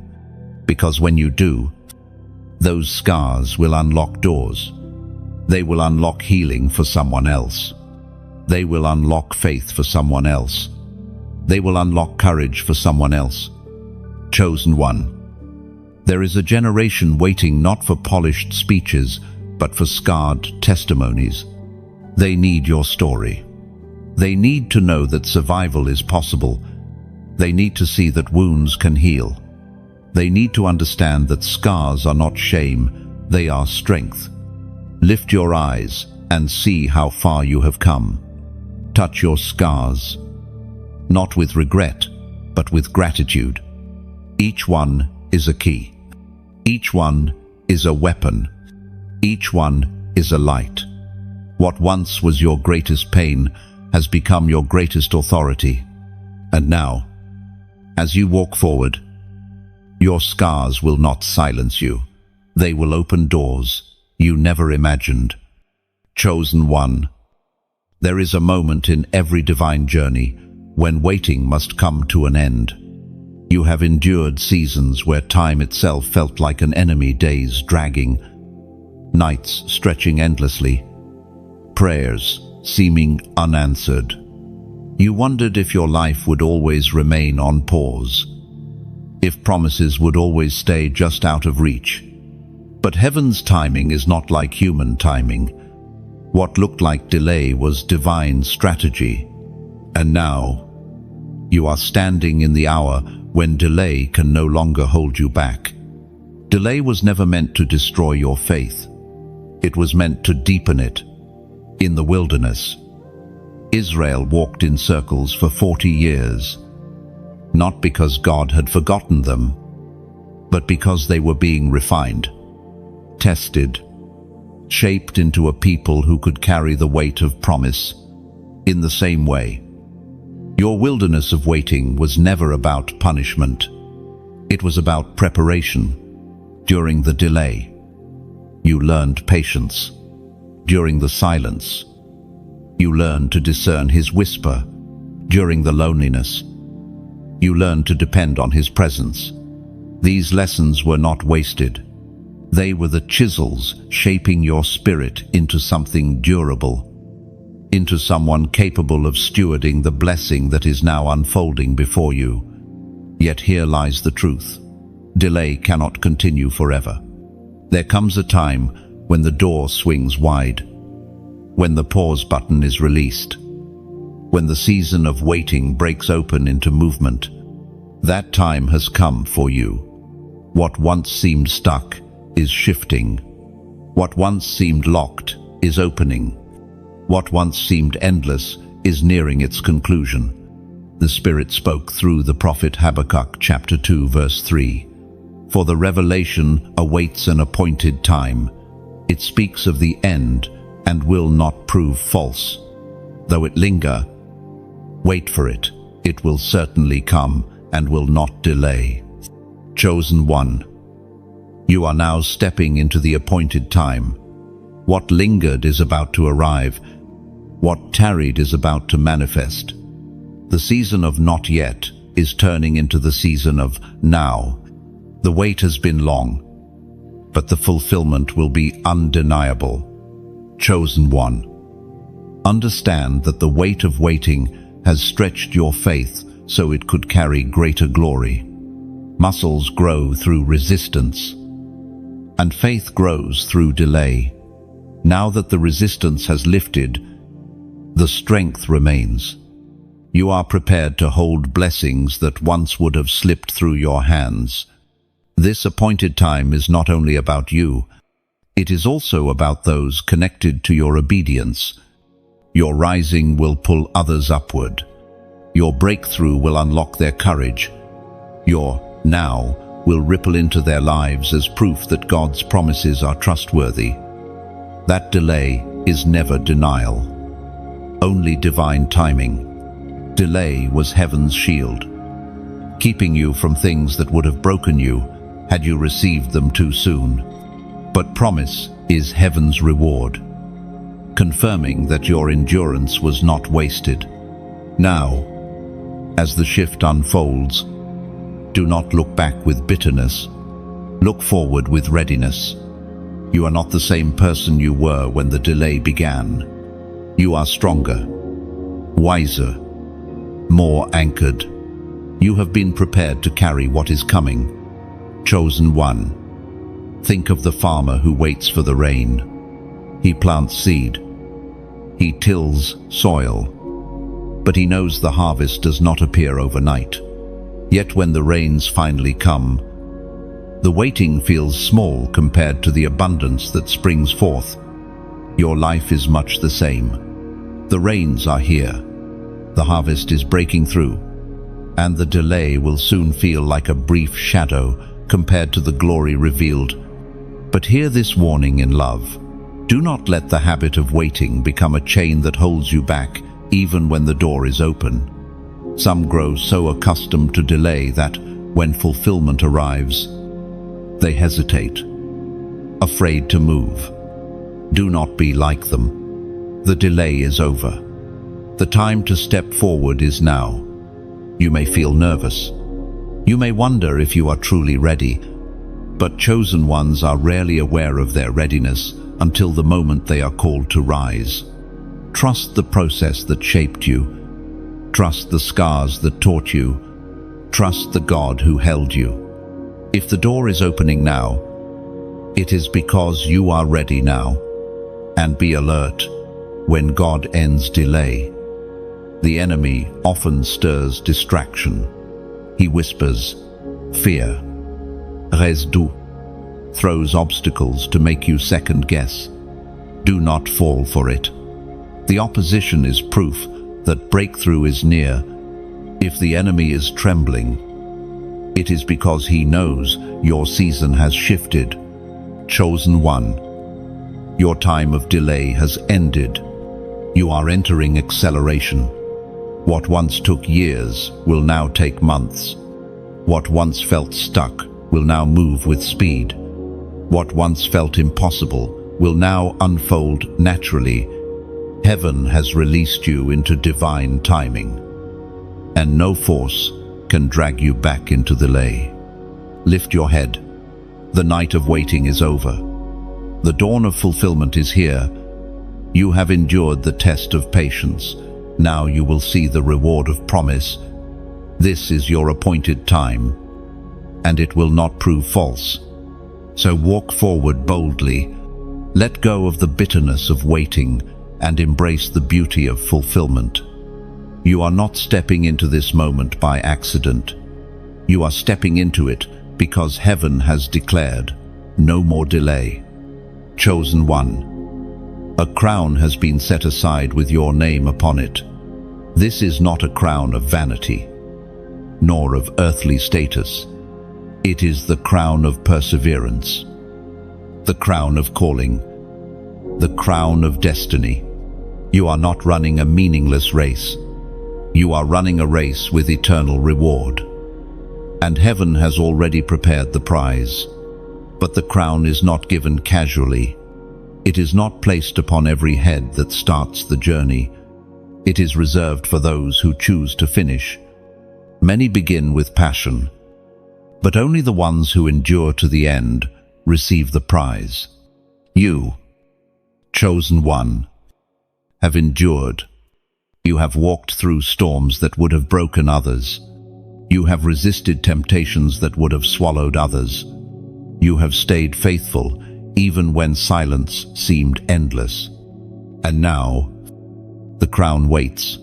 Because when you do, those scars will unlock doors. They will unlock healing for someone else. They will unlock faith for someone else. They will unlock courage for someone else. Chosen one. There is a generation waiting not for polished speeches, but for scarred testimonies. They need your story. They need to know that survival is possible. They need to see that wounds can heal. They need to understand that scars are not shame, they are strength. Lift your eyes and see how far you have come. Touch your scars, not with regret, but with gratitude. Each one is a key. Each one is a weapon. Each one is a light. What once was your greatest pain has become your greatest authority. And now, as you walk forward, your scars will not silence you. They will open doors you never imagined. Chosen one. There is a moment in every divine journey when waiting must come to an end. You have endured seasons where time itself felt like an enemy, days dragging, nights stretching endlessly, prayers seeming unanswered. You wondered if your life would always remain on pause, if promises would always stay just out of reach. But heaven's timing is not like human timing. What looked like delay was divine strategy. And now, you are standing in the hour when delay can no longer hold you back. Delay was never meant to destroy your faith. It was meant to deepen it. In the wilderness, Israel walked in circles for 40 years, not because God had forgotten them, but because they were being refined, tested, shaped into a people who could carry the weight of promise. In the same way, your wilderness of waiting was never about punishment. It was about preparation. During the delay, you learned patience. During the silence, you learned to discern His whisper. During the loneliness, you learned to depend on His presence. These lessons were not wasted. They were the chisels shaping your spirit into something durable, into someone capable of stewarding the blessing that is now unfolding before you. Yet here lies the truth. Delay cannot continue forever. There comes a time when the door swings wide, when the pause button is released, when the season of waiting breaks open into movement. That time has come for you. What once seemed stuck is shifting. What once seemed locked is opening. What once seemed endless is nearing its conclusion. The Spirit spoke through the prophet Habakkuk chapter 2 verse 3. For the revelation awaits an appointed time. It speaks of the end and will not prove false. Though it linger, wait for it. It will certainly come and will not delay. Chosen one. You are now stepping into the appointed time. What lingered is about to arrive. What tarried is about to manifest. The season of not yet is turning into the season of now. The wait has been long, but the fulfillment will be undeniable. Chosen one. Understand that the weight of waiting has stretched your faith so it could carry greater glory. Muscles grow through resistance. and faith grows through delay. Now that the resistance has lifted, the strength remains. You are prepared to hold blessings that once would have slipped through your hands. This appointed time is not only about you, it is also about those connected to your obedience. Your rising will pull others upward. Your breakthrough will unlock their courage. Your now will ripple into their lives as proof that God's promises are trustworthy. That delay is never denial, only divine timing. Delay was heaven's shield, keeping you from things that would have broken you had you received them too soon. But promise is heaven's reward, confirming that your endurance was not wasted. Now, as the shift unfolds, do not look back with bitterness. Look forward with readiness. You are not the same person you were when the delay began. You are stronger, wiser, more anchored. You have been prepared to carry what is coming. Chosen one. Think of the farmer who waits for the rain. He plants seed. He tills soil. But he knows the harvest does not appear overnight. Yet when the rains finally come, the waiting feels small compared to the abundance that springs forth. Your life is much the same. The rains are here. The harvest is breaking through, and the delay will soon feel like a brief shadow compared to the glory revealed. But hear this warning in love. Do not let the habit of waiting become a chain that holds you back even when the door is open. Some grow so accustomed to delay that, when fulfillment arrives, they hesitate, afraid to move. Do not be like them. The delay is over. The time to step forward is now. You may feel nervous. You may wonder if you are truly ready, but chosen ones are rarely aware of their readiness until the moment they are called to rise. Trust the process that shaped you. Trust the scars that taught you. Trust the God who held you. If the door is opening now, it is because you are ready now. And be alert when God ends delay. The enemy often stirs distraction. He whispers, fear. Reste doux. Throws obstacles to make you second guess. Do not fall for it. The opposition is proof that breakthrough is near. If the enemy is trembling, it is because he knows your season has shifted. Chosen one, your time of delay has ended. You are entering acceleration. What once took years will now take months. What once felt stuck will now move with speed. What once felt impossible will now unfold naturally. Heaven has released you into divine timing, and no force can drag you back into delay. Lift your head. The night of waiting is over. The dawn of fulfillment is here. You have endured the test of patience. Now you will see the reward of promise. This is your appointed time, and it will not prove false. So walk forward boldly. Let go of the bitterness of waiting and embrace the beauty of fulfillment. You are not stepping into this moment by accident. You are stepping into it because heaven has declared, no more delay. Chosen one, a crown has been set aside with your name upon it. This is not a crown of vanity, nor of earthly status. It is the crown of perseverance, the crown of calling, the crown of destiny. You are not running a meaningless race. You are running a race with eternal reward. And heaven has already prepared the prize. But the crown is not given casually. It is not placed upon every head that starts the journey. It is reserved for those who choose to finish. Many begin with passion, but only the ones who endure to the end receive the prize. You, chosen one, have endured. You have walked through storms that would have broken others. You have resisted temptations that would have swallowed others. You have stayed faithful, even when silence seemed endless. And now, the crown waits.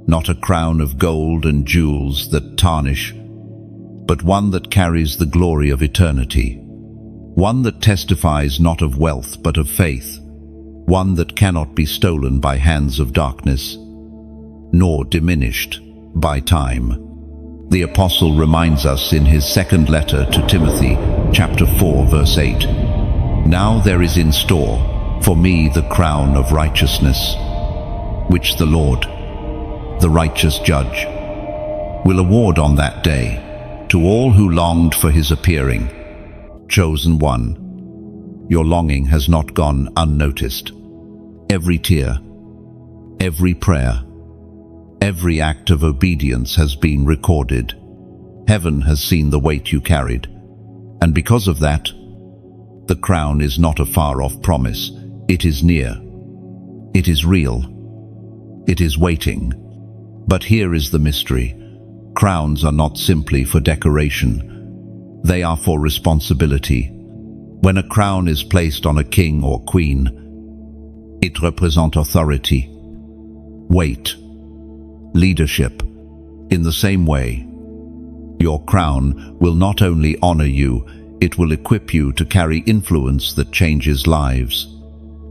Not a crown of gold and jewels that tarnish, but one that carries the glory of eternity. One that testifies not of wealth but of faith. One that cannot be stolen by hands of darkness, nor diminished by time. The apostle reminds us in his second letter to Timothy, chapter 4, verse 8, "Now there is in store for me the crown of righteousness, which the Lord, the righteous judge, will award on that day to all who longed for his appearing." Chosen one, your longing has not gone unnoticed. Every tear, every prayer, every act of obedience has been recorded. Heaven has seen the weight you carried, and because of that, the crown is not a far-off promise. It is near. It is real. It is waiting. But here is the mystery. Crowns are not simply for decoration. They are for responsibility. When a crown is placed on a king or queen, it represents authority, weight, leadership. In the same way, your crown will not only honor you, it will equip you to carry influence that changes lives.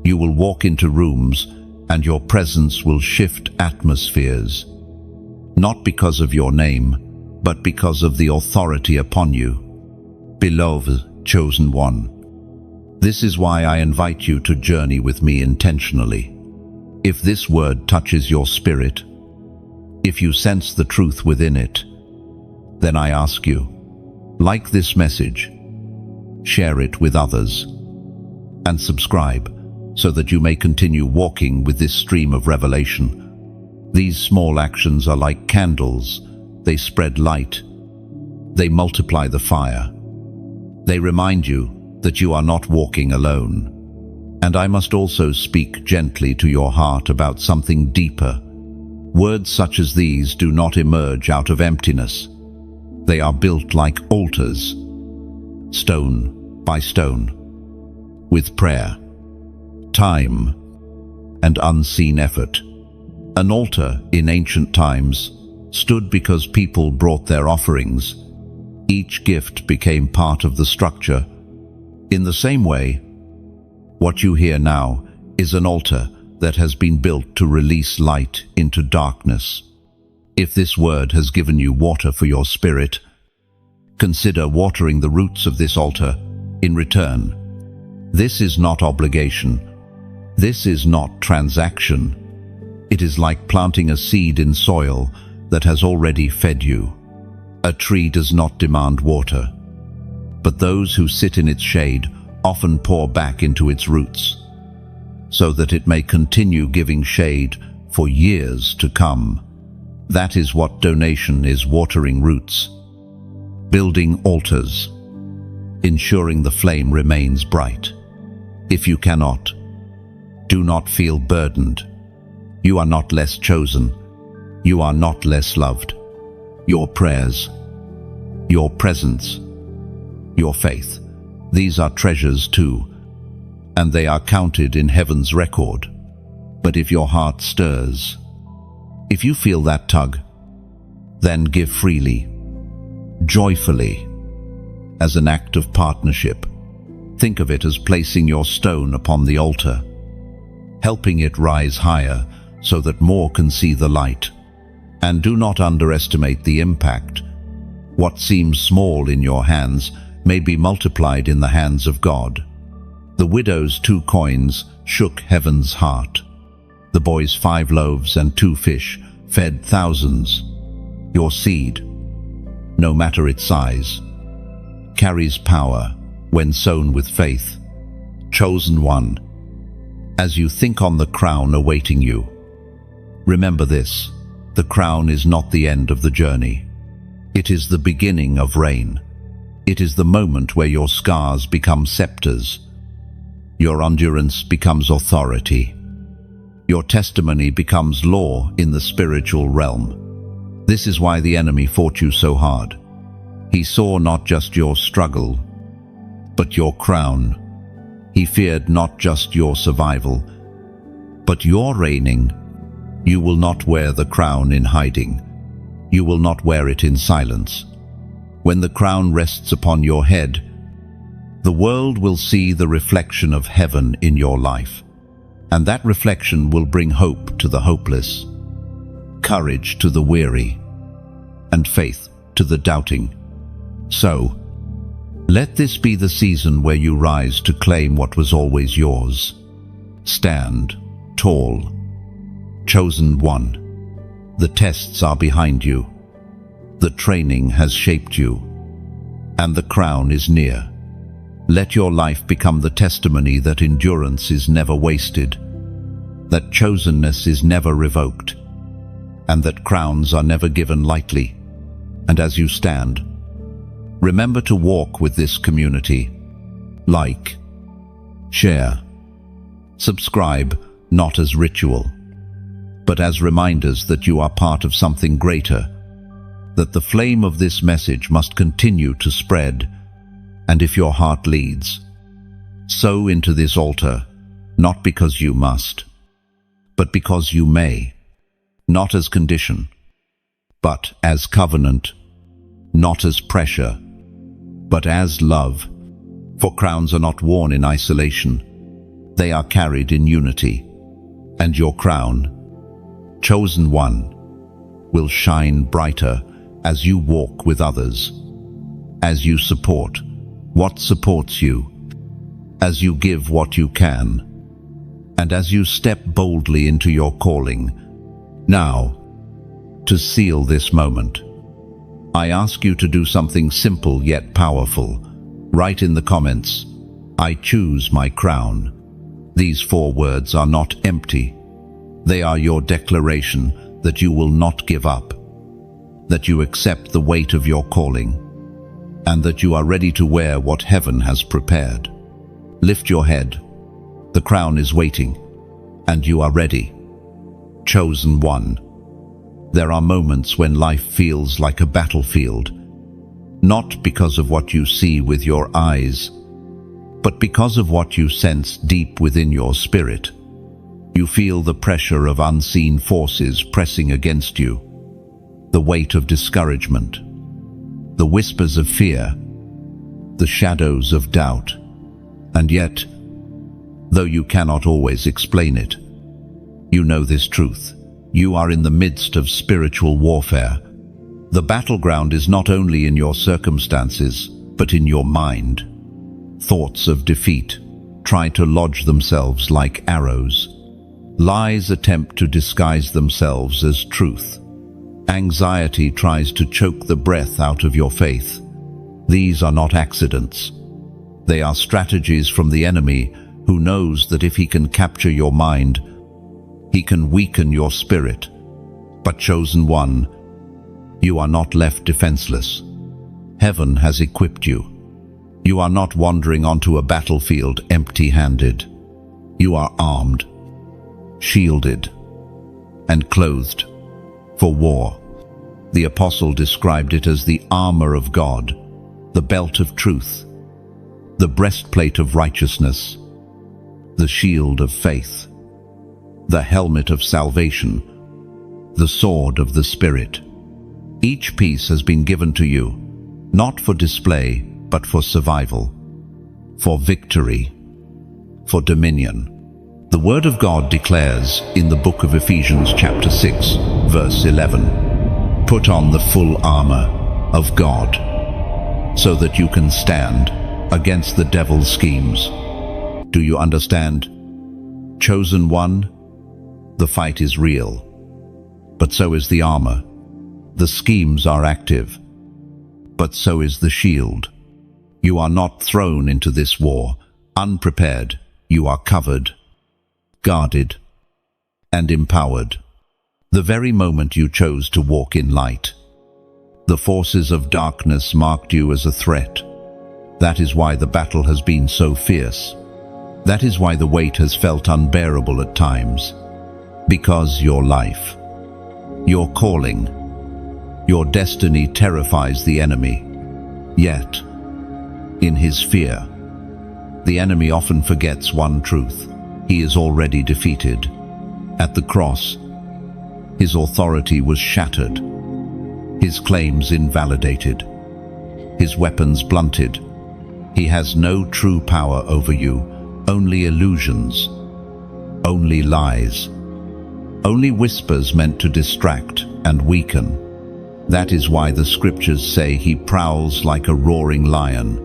You will walk into rooms, and your presence will shift atmospheres. Not because of your name, but because of the authority upon you. Beloved, chosen one, this is why I invite you to journey with me intentionally. If this word touches your spirit, if you sense the truth within it, then I ask you, like this message, share it with others, and subscribe so that you may continue walking with this stream of revelation. These small actions are like candles. They spread light. They multiply the fire. They remind you that you are not walking alone. And I must also speak gently to your heart about something deeper. Words such as these do not emerge out of emptiness. They are built like altars, stone by stone, with prayer, time, and unseen effort. An altar in ancient times stood because people brought their offerings. Each gift became part of the structure. In the same way, what you hear now is an altar that has been built to release light into darkness. If this word has given you water for your spirit, consider watering the roots of this altar in return. This is not obligation. This is not transaction. It is like planting a seed in soil that has already fed you. A tree does not demand water, but those who sit in its shade often pour back into its roots, so that it may continue giving shade for years to come. That is what donation is: watering roots, building altars, ensuring the flame remains bright. If you cannot, do not feel burdened. You are not less chosen. You are not less loved. Your prayers, your presence, your faith, these are treasures too, and they are counted in heaven's record. But if your heart stirs, if you feel that tug, then give freely, joyfully, as an act of partnership. Think of it as placing your stone upon the altar, helping it rise higher so that more can see the light. And do not underestimate the impact. What seems small in your hands may be multiplied in the hands of God. The widow's 2 coins shook heaven's heart. The boy's 5 loaves and 2 fish fed thousands. Your seed, no matter its size, carries power when sown with faith. Chosen one, as you think on the crown awaiting you, remember this: the crown is not the end of the journey. It is the beginning of reign. It is the moment where your scars become scepters. Your endurance becomes authority. Your testimony becomes law in the spiritual realm. This is why the enemy fought you so hard. He saw not just your struggle, but but your crown. He feared not just your survival, but your reigning. You will not wear the crown in hiding. You will not wear it in silence. When the crown rests upon your head, the world will see the reflection of heaven in your life, and that reflection will bring hope to the hopeless, courage to the weary, and faith to the doubting. So, let this be the season where you rise to claim what was always yours. Stand tall, chosen one. The tests are behind you. The training has shaped you, and the crown is near. Let your life become the testimony that endurance is never wasted, that chosenness is never revoked, and that crowns are never given lightly. And as you stand, remember to walk with this community. Like, share, subscribe, not as ritual, but as reminders that you are part of something greater, that the flame of this message must continue to spread. And if your heart leads, sow into this altar, not because you must, but because you may, not as condition, but as covenant, not as pressure, but as love. For crowns are not worn in isolation, they are carried in unity. And your crown, chosen one, will shine brighter as you walk with others, as you support what supports you, as you give what you can, and as you step boldly into your calling. Now, to seal this moment, I ask you to do something simple yet powerful. Write in the comments, "I choose my crown." These 4 words are not empty. They are your declaration that you will not give up, that you accept the weight of your calling, and that you are ready to wear what heaven has prepared. Lift your head. The crown is waiting, and you are ready. Chosen one. There are moments when life feels like a battlefield, not because of what you see with your eyes, but because of what you sense deep within your spirit. You feel the pressure of unseen forces pressing against you, the weight of discouragement, the whispers of fear, the shadows of doubt. And yet, though you cannot always explain it, you know this truth. You are in the midst of spiritual warfare. The battleground is not only in your circumstances, but in your mind. Thoughts of defeat try to lodge themselves like arrows. Lies attempt to disguise themselves as truth. Anxiety tries to choke the breath out of your faith. These are not accidents. They are strategies from the enemy, who knows that if he can capture your mind, he can weaken your spirit. But chosen one, you are not left defenseless. Heaven has equipped you. You are not wandering onto a battlefield empty-handed. You are armed, shielded, and clothed for war. The apostle described it as the armor of God, the belt of truth, the breastplate of righteousness, the shield of faith, the helmet of salvation, the sword of the Spirit. Each piece has been given to you, not for display, but for survival, for victory, for dominion. The Word of God declares in the book of Ephesians chapter 6, verse 11, "Put on the full armor of God, so that you can stand against the devil's schemes." Do you understand? Chosen one, the fight is real, but so is the armor. The schemes are active, but so is the shield. You are not thrown into this war unprepared. You are covered, guarded, and empowered. The very moment you chose to walk in light, the forces of darkness marked you as a threat. That is why the battle has been so fierce. That is why the weight has felt unbearable at times. Because your life, your calling, your destiny terrifies the enemy. Yet, in his fear, The enemy often forgets one truth: he is already defeated. At the cross, his authority was shattered, his claims invalidated, his weapons blunted. He has no true power over you, only illusions, only lies, only whispers meant to distract and weaken. That is why the scriptures say he prowls like a roaring lion,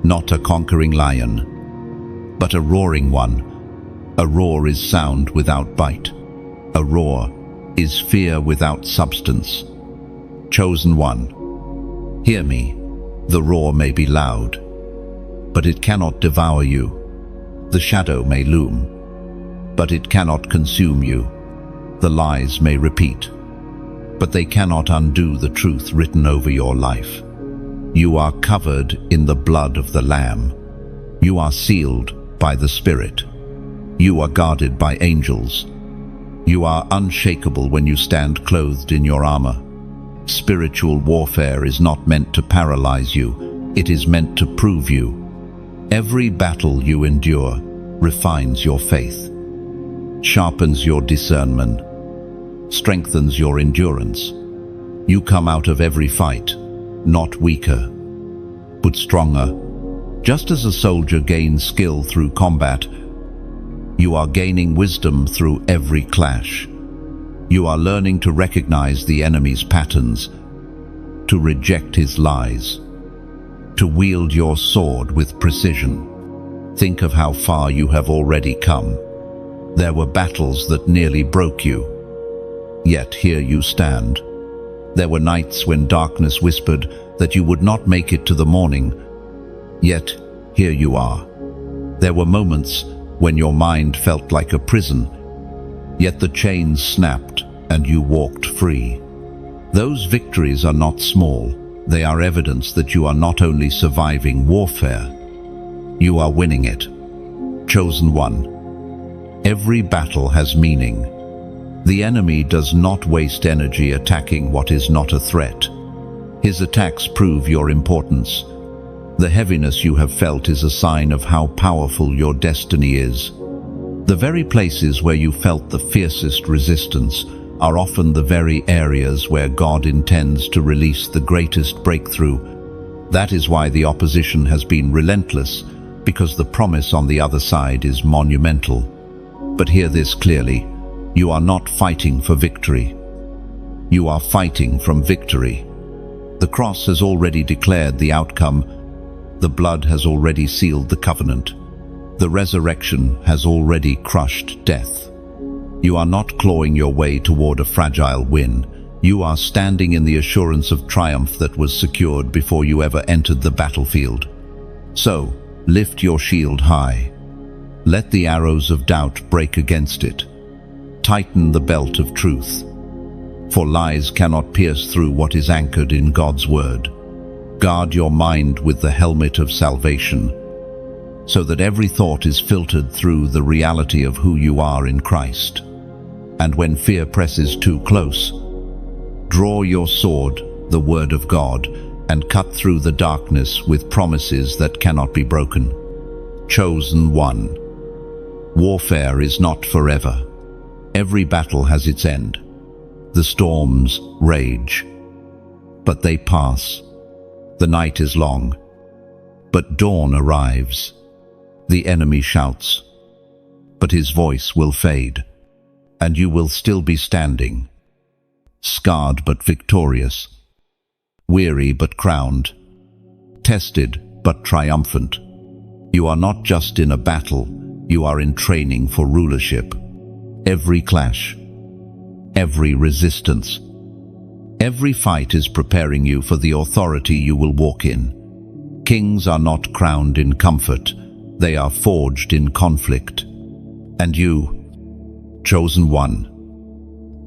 not a conquering lion, but a roaring one. A roar is sound without bite. A roar is fear without substance. Chosen one, hear me. The roar may be loud, but it cannot devour you. The shadow may loom, but it cannot consume you. The lies may repeat, but they cannot undo the truth written over your life. You are covered in the blood of the Lamb. You are sealed by the Spirit. You are guarded by angels. You are unshakable when you stand clothed in your armor. Spiritual warfare is not meant to paralyze you. It is meant to prove you. Every battle you endure refines your faith, sharpens your discernment, strengthens your endurance. You come out of every fight, not weaker, but stronger. Just as a soldier gains skill through combat, you are gaining wisdom through every clash. You are learning to recognize the enemy's patterns, to reject his lies, to wield your sword with precision. Think of how far you have already come. There were battles that nearly broke you, yet here you stand. There were nights when darkness whispered that you would not make it to the morning, yet here you are. There were moments when your mind felt like a prison, yet the chains snapped and you walked free. Those victories are not small. They are evidence that you are not only surviving warfare, you are winning it. Chosen one, every battle has meaning. The enemy does not waste energy attacking what is not a threat. His attacks prove your importance. The heaviness you have felt is a sign of how powerful your destiny is. The very places where you felt the fiercest resistance are often the very areas where God intends to release the greatest breakthrough. That is why the opposition has been relentless, because the promise on the other side is monumental. But hear this clearly: you are not fighting for victory. You are fighting from victory. The cross has already declared the outcome. The blood has already sealed the covenant. The resurrection has already crushed death. You are not clawing your way toward a fragile win. You are standing in the assurance of triumph that was secured before you ever entered the battlefield. So, lift your shield high. Let the arrows of doubt break against it. Tighten the belt of truth, for lies cannot pierce through what is anchored in God's word. Guard your mind with the helmet of salvation, so that every thought is filtered through the reality of who you are in Christ. And when fear presses too close, draw your sword, the word of God, and cut through the darkness with promises that cannot be broken. Chosen one, warfare is not forever. Every battle has its end. The storms rage, but they pass. The night is long, but dawn arrives. The enemy shouts, but his voice will fade, and you will still be standing, scarred but victorious, weary but crowned, tested but triumphant. You are not just in a battle, you are in training for rulership. Every clash, every resistance, every fight is preparing you for the authority you will walk in. Kings are not crowned in comfort, they are forged in conflict. And you, chosen one,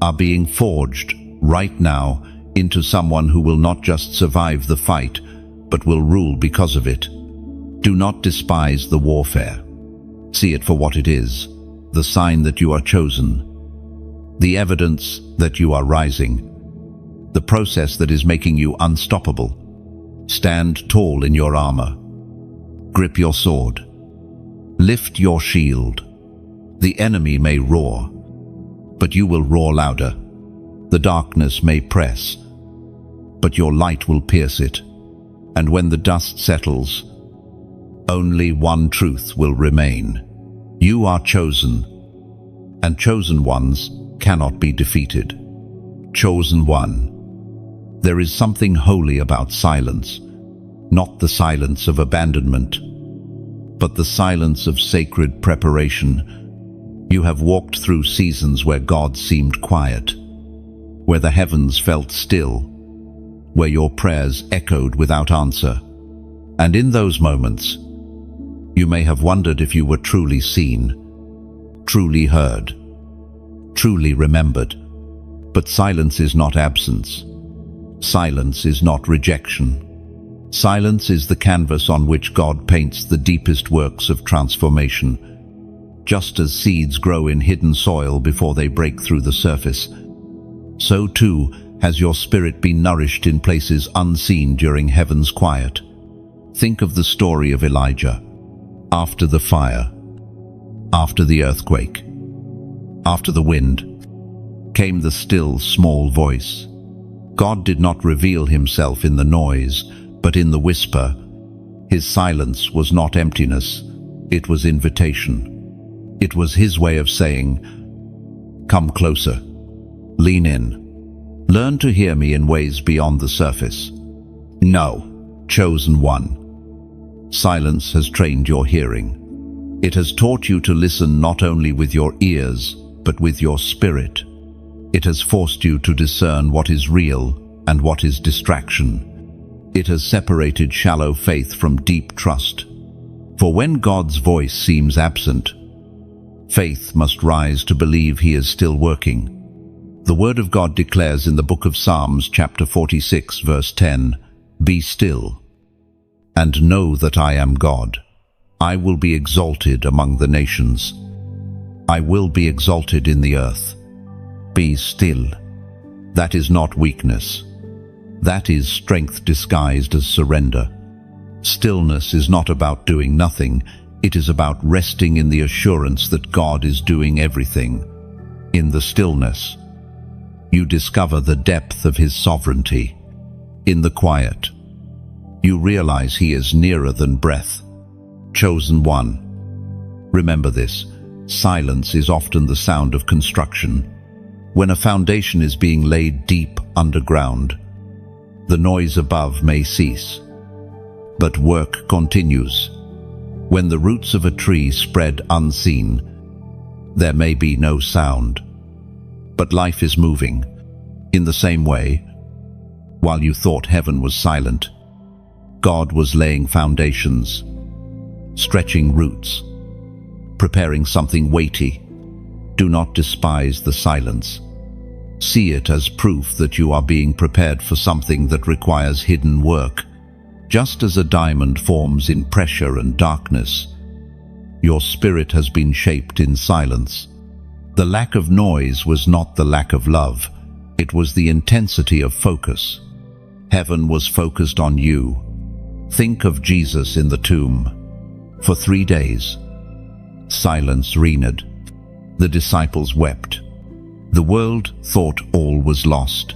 are being forged right now into someone who will not just survive the fight, but will rule because of it. Do not despise the warfare. See it for what it is, the sign that you are chosen, the evidence that you are rising, the process that is making you unstoppable. Stand tall in your armor. Grip your sword. Lift your shield. The enemy may roar, but you will roar louder. The darkness may press, but your light will pierce it. And when the dust settles, only one truth will remain. You are chosen, and chosen ones cannot be defeated. Chosen one. There is something holy about silence, not the silence of abandonment, but the silence of sacred preparation. You have walked through seasons where God seemed quiet, where the heavens felt still, where your prayers echoed without answer. And in those moments, you may have wondered if you were truly seen, truly heard, truly remembered. But silence is not absence. Silence is not rejection. Silence is the canvas on which God paints the deepest works of transformation. Just as seeds grow in hidden soil before they break through the surface, so too has your spirit been nourished in places unseen during heaven's quiet. Think of the story of Elijah. After the fire, after the earthquake, after the wind, came the still, small voice. God did not reveal himself in the noise, but in the whisper. His silence was not emptiness, it was invitation. It was his way of saying, "Come closer, lean in, learn to hear me in ways beyond the surface." No, chosen one. Silence has trained your hearing. It has taught you to listen not only with your ears, but with your spirit. It has forced you to discern what is real and what is distraction. It has separated shallow faith from deep trust. For when God's voice seems absent, faith must rise to believe he is still working. The Word of God declares in the book of Psalms, chapter 46, verse 10, "Be still, and know that I am God. I will be exalted among the nations. I will be exalted in the earth." Be still. That is not weakness. That is strength disguised as surrender. Stillness is not about doing nothing. It is about resting in the assurance that God is doing everything. In the stillness, you discover the depth of his sovereignty. In the quiet, you realize he is nearer than breath. Chosen one. Remember this. Silence is often the sound of construction. When a foundation is being laid deep underground, the noise above may cease, but work continues. When the roots of a tree spread unseen, there may be no sound, but life is moving. In the same way, while you thought heaven was silent, God was laying foundations, stretching roots, preparing something weighty. Do not despise the silence. See it as proof that you are being prepared for something that requires hidden work. Just as a diamond forms in pressure and darkness, your spirit has been shaped in silence. The lack of noise was not the lack of love, it was the intensity of focus. Heaven was focused on you. Think of Jesus in the tomb. For 3 days, silence reigned. The disciples wept. The world thought all was lost.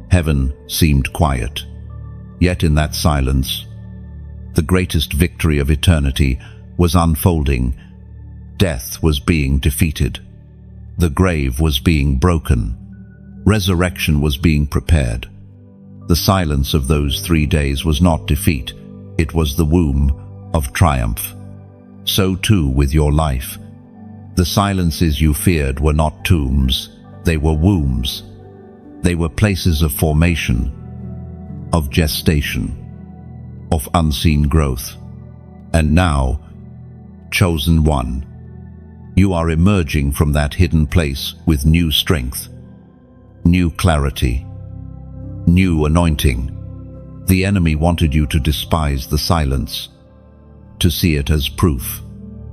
Heaven seemed quiet. Yet in that silence, the greatest victory of eternity was unfolding. Death was being defeated. The grave was being broken. Resurrection was being prepared. The silence of those 3 days was not defeat. It was the womb of triumph. So too with your life. The silences you feared were not tombs. They were wombs. They were places of formation, of gestation, of unseen growth. And now, chosen one, you are emerging from that hidden place with new strength, new clarity, new anointing. The enemy wanted you to despise the silence, to see it as proof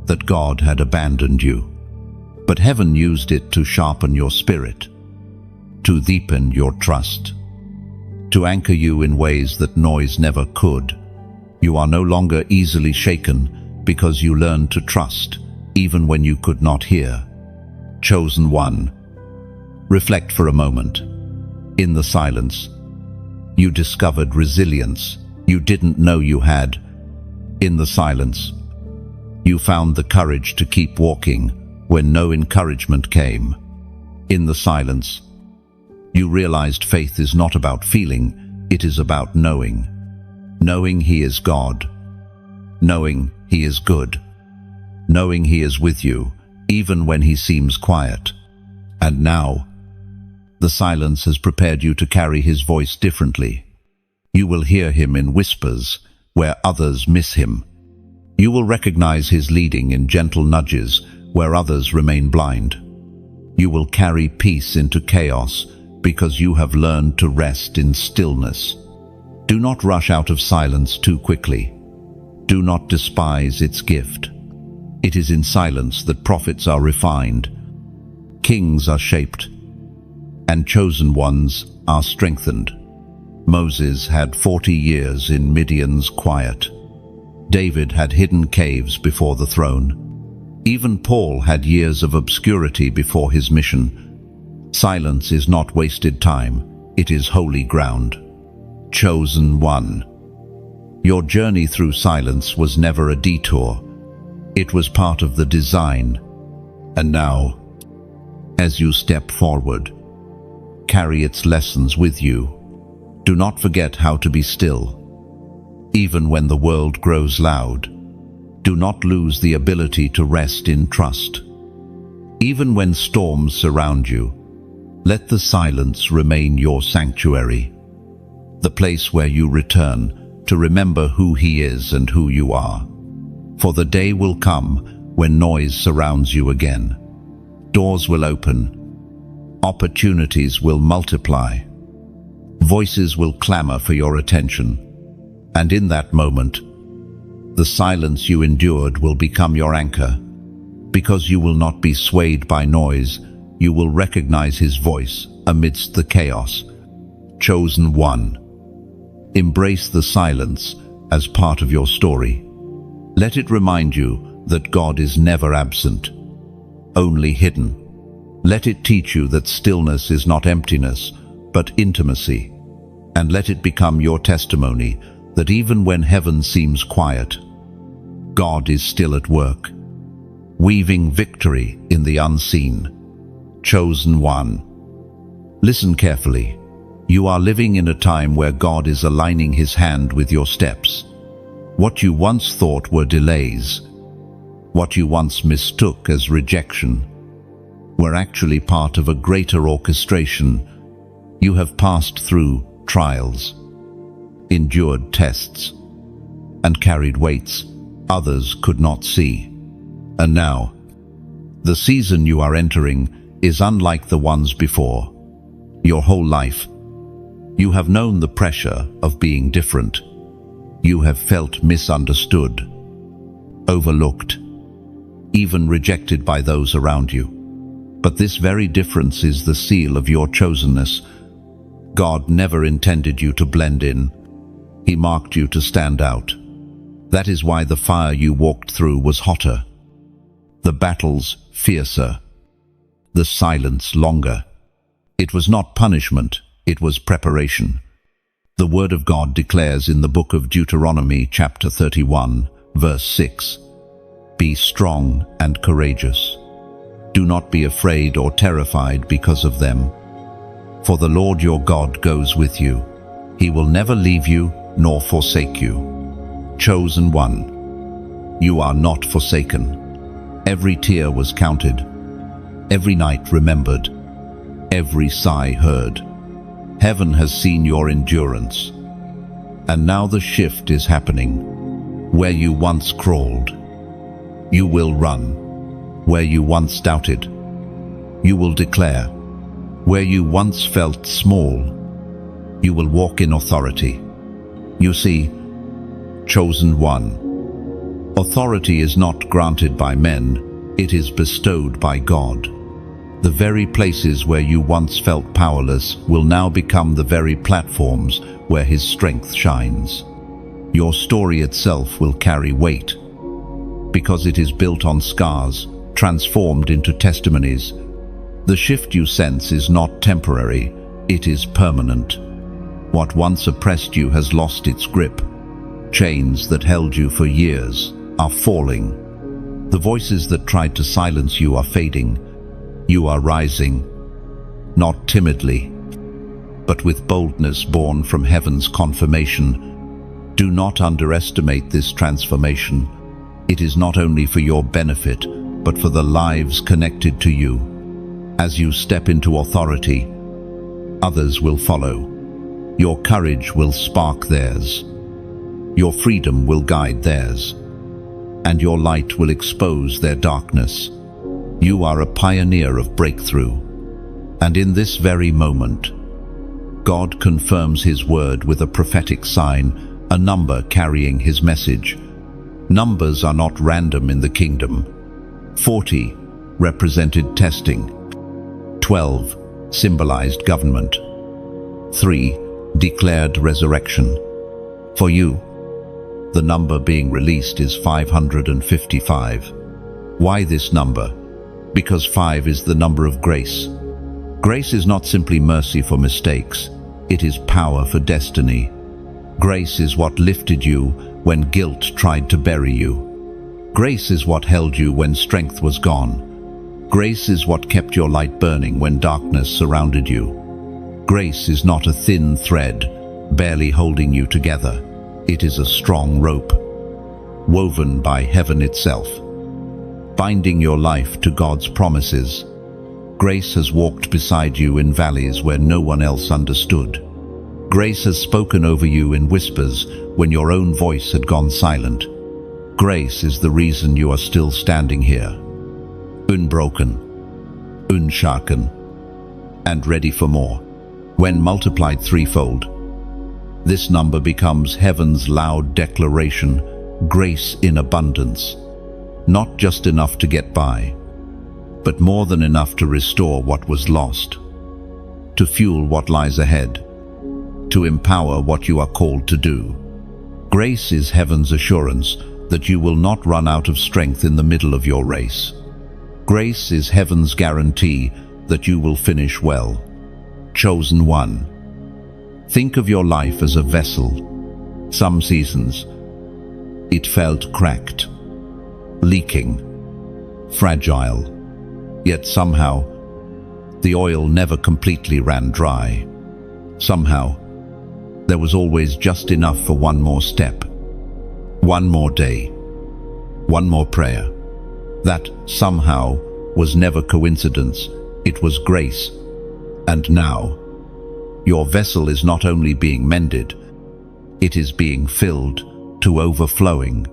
that God had abandoned you. But heaven used it to sharpen your spirit, to deepen your trust, to anchor you in ways that noise never could. You are no longer easily shaken because you learned to trust, even when you could not hear. Chosen one. Reflect for a moment. In the silence, you discovered resilience you didn't know you had. In the silence, you found the courage to keep walking when no encouragement came. In the silence, you realized faith is not about feeling, it is about knowing. Knowing He is God. Knowing He is good. Knowing He is with you, even when He seems quiet. And now, the silence has prepared you to carry His voice differently. You will hear Him in whispers where others miss Him. You will recognize His leading in gentle nudges where others remain blind. You will carry peace into chaos because you have learned to rest in stillness. Do not rush out of silence too quickly. Do not despise its gift. It is in silence that prophets are refined, kings are shaped, and chosen ones are strengthened. Moses had 40 years in Midian's quiet. David had hidden caves before the throne. Even Paul had years of obscurity before his mission. Silence is not wasted time, it is holy ground. Chosen one. Your journey through silence was never a detour. It was part of the design. And now, as you step forward, carry its lessons with you. Do not forget how to be still. Even when the world grows loud, do not lose the ability to rest in trust. Even when storms surround you, let the silence remain your sanctuary, the place where you return to remember who He is and who you are. For the day will come when noise surrounds you again. Doors will open. Opportunities will multiply. Voices will clamor for your attention. And in that moment, the silence you endured will become your anchor. Because you will not be swayed by noise, you will recognize His voice amidst the chaos. Chosen one. Embrace the silence as part of your story. Let it remind you that God is never absent, only hidden. Let it teach you that stillness is not emptiness, but intimacy. And let it become your testimony that even when heaven seems quiet, God is still at work, weaving victory in the unseen. Chosen one. Listen carefully. You are living in a time where God is aligning His hand with your steps. What you once thought were delays, what you once mistook as rejection, were actually part of a greater orchestration. You have passed through trials, endured tests, and carried weights others could not see. And now, the season you are entering is unlike the ones before. Your whole life, you have known the pressure of being different. You have felt misunderstood, overlooked, even rejected by those around you. But this very difference is the seal of your chosenness. God never intended you to blend in. He marked you to stand out. That is why the fire you walked through was hotter, the battles fiercer, the silence longer. It was not punishment, it was preparation. The Word of God declares in the book of Deuteronomy chapter 31, verse 6, "Be strong and courageous. Do not be afraid or terrified because of them. For the Lord your God goes with you. He will never leave you nor forsake you." Chosen one. You are not forsaken. Every tear was counted, every night remembered, every sigh heard. Heaven has seen your endurance. And now the shift is happening. Where you once crawled, you will run. Where you once doubted, you will declare. Where you once felt small, you will walk in authority. You see, chosen one. Authority is not granted by men, it is bestowed by God. The very places where you once felt powerless will now become the very platforms where His strength shines. Your story itself will carry weight. because it is built on scars, transformed into testimonies. The shift you sense is not temporary, it is permanent. What once oppressed you has lost its grip. Chains that held you for years are falling. The voices that tried to silence you are fading. You are rising, not timidly, but with boldness born from heaven's confirmation. Do not underestimate this transformation. It is not only for your benefit, but for the lives connected to you. As you step into authority, others will follow. Your courage will spark theirs. Your freedom will guide theirs. And your light will expose their darkness. You are a pioneer of breakthrough. And in this very moment, God confirms His word with a prophetic sign, a number carrying His message. Numbers are not random in the kingdom. 40 represented testing. 12 symbolized government. 3 declared resurrection. For you, the number being released is 555. Why this number? Because 5 is the number of grace. Grace is not simply mercy for mistakes, it is power for destiny. Grace is what lifted you when guilt tried to bury you. Grace is what held you when strength was gone. Grace is what kept your light burning when darkness surrounded you. Grace is not a thin thread, barely holding you together. It is a strong rope, woven by heaven itself, binding your life to God's promises. Grace has walked beside you in valleys where no one else understood. Grace has spoken over you in whispers when your own voice had gone silent. Grace is the reason you are still standing here, unbroken, unshaken, and ready for more. When multiplied threefold, this number becomes heaven's loud declaration, grace in abundance. Not just enough to get by, but more than enough to restore what was lost, to fuel what lies ahead, to empower what you are called to do. Grace is heaven's assurance that you will not run out of strength in the middle of your race. Grace is heaven's guarantee that you will finish well. Chosen one. Think of your life as a vessel. Some seasons, it felt cracked, leaking, fragile. Yet somehow, the oil never completely ran dry. Somehow, there was always just enough for one more step, one more day, one more prayer. That somehow was never coincidence, it was grace. And now, your vessel is not only being mended, it is being filled to overflowing.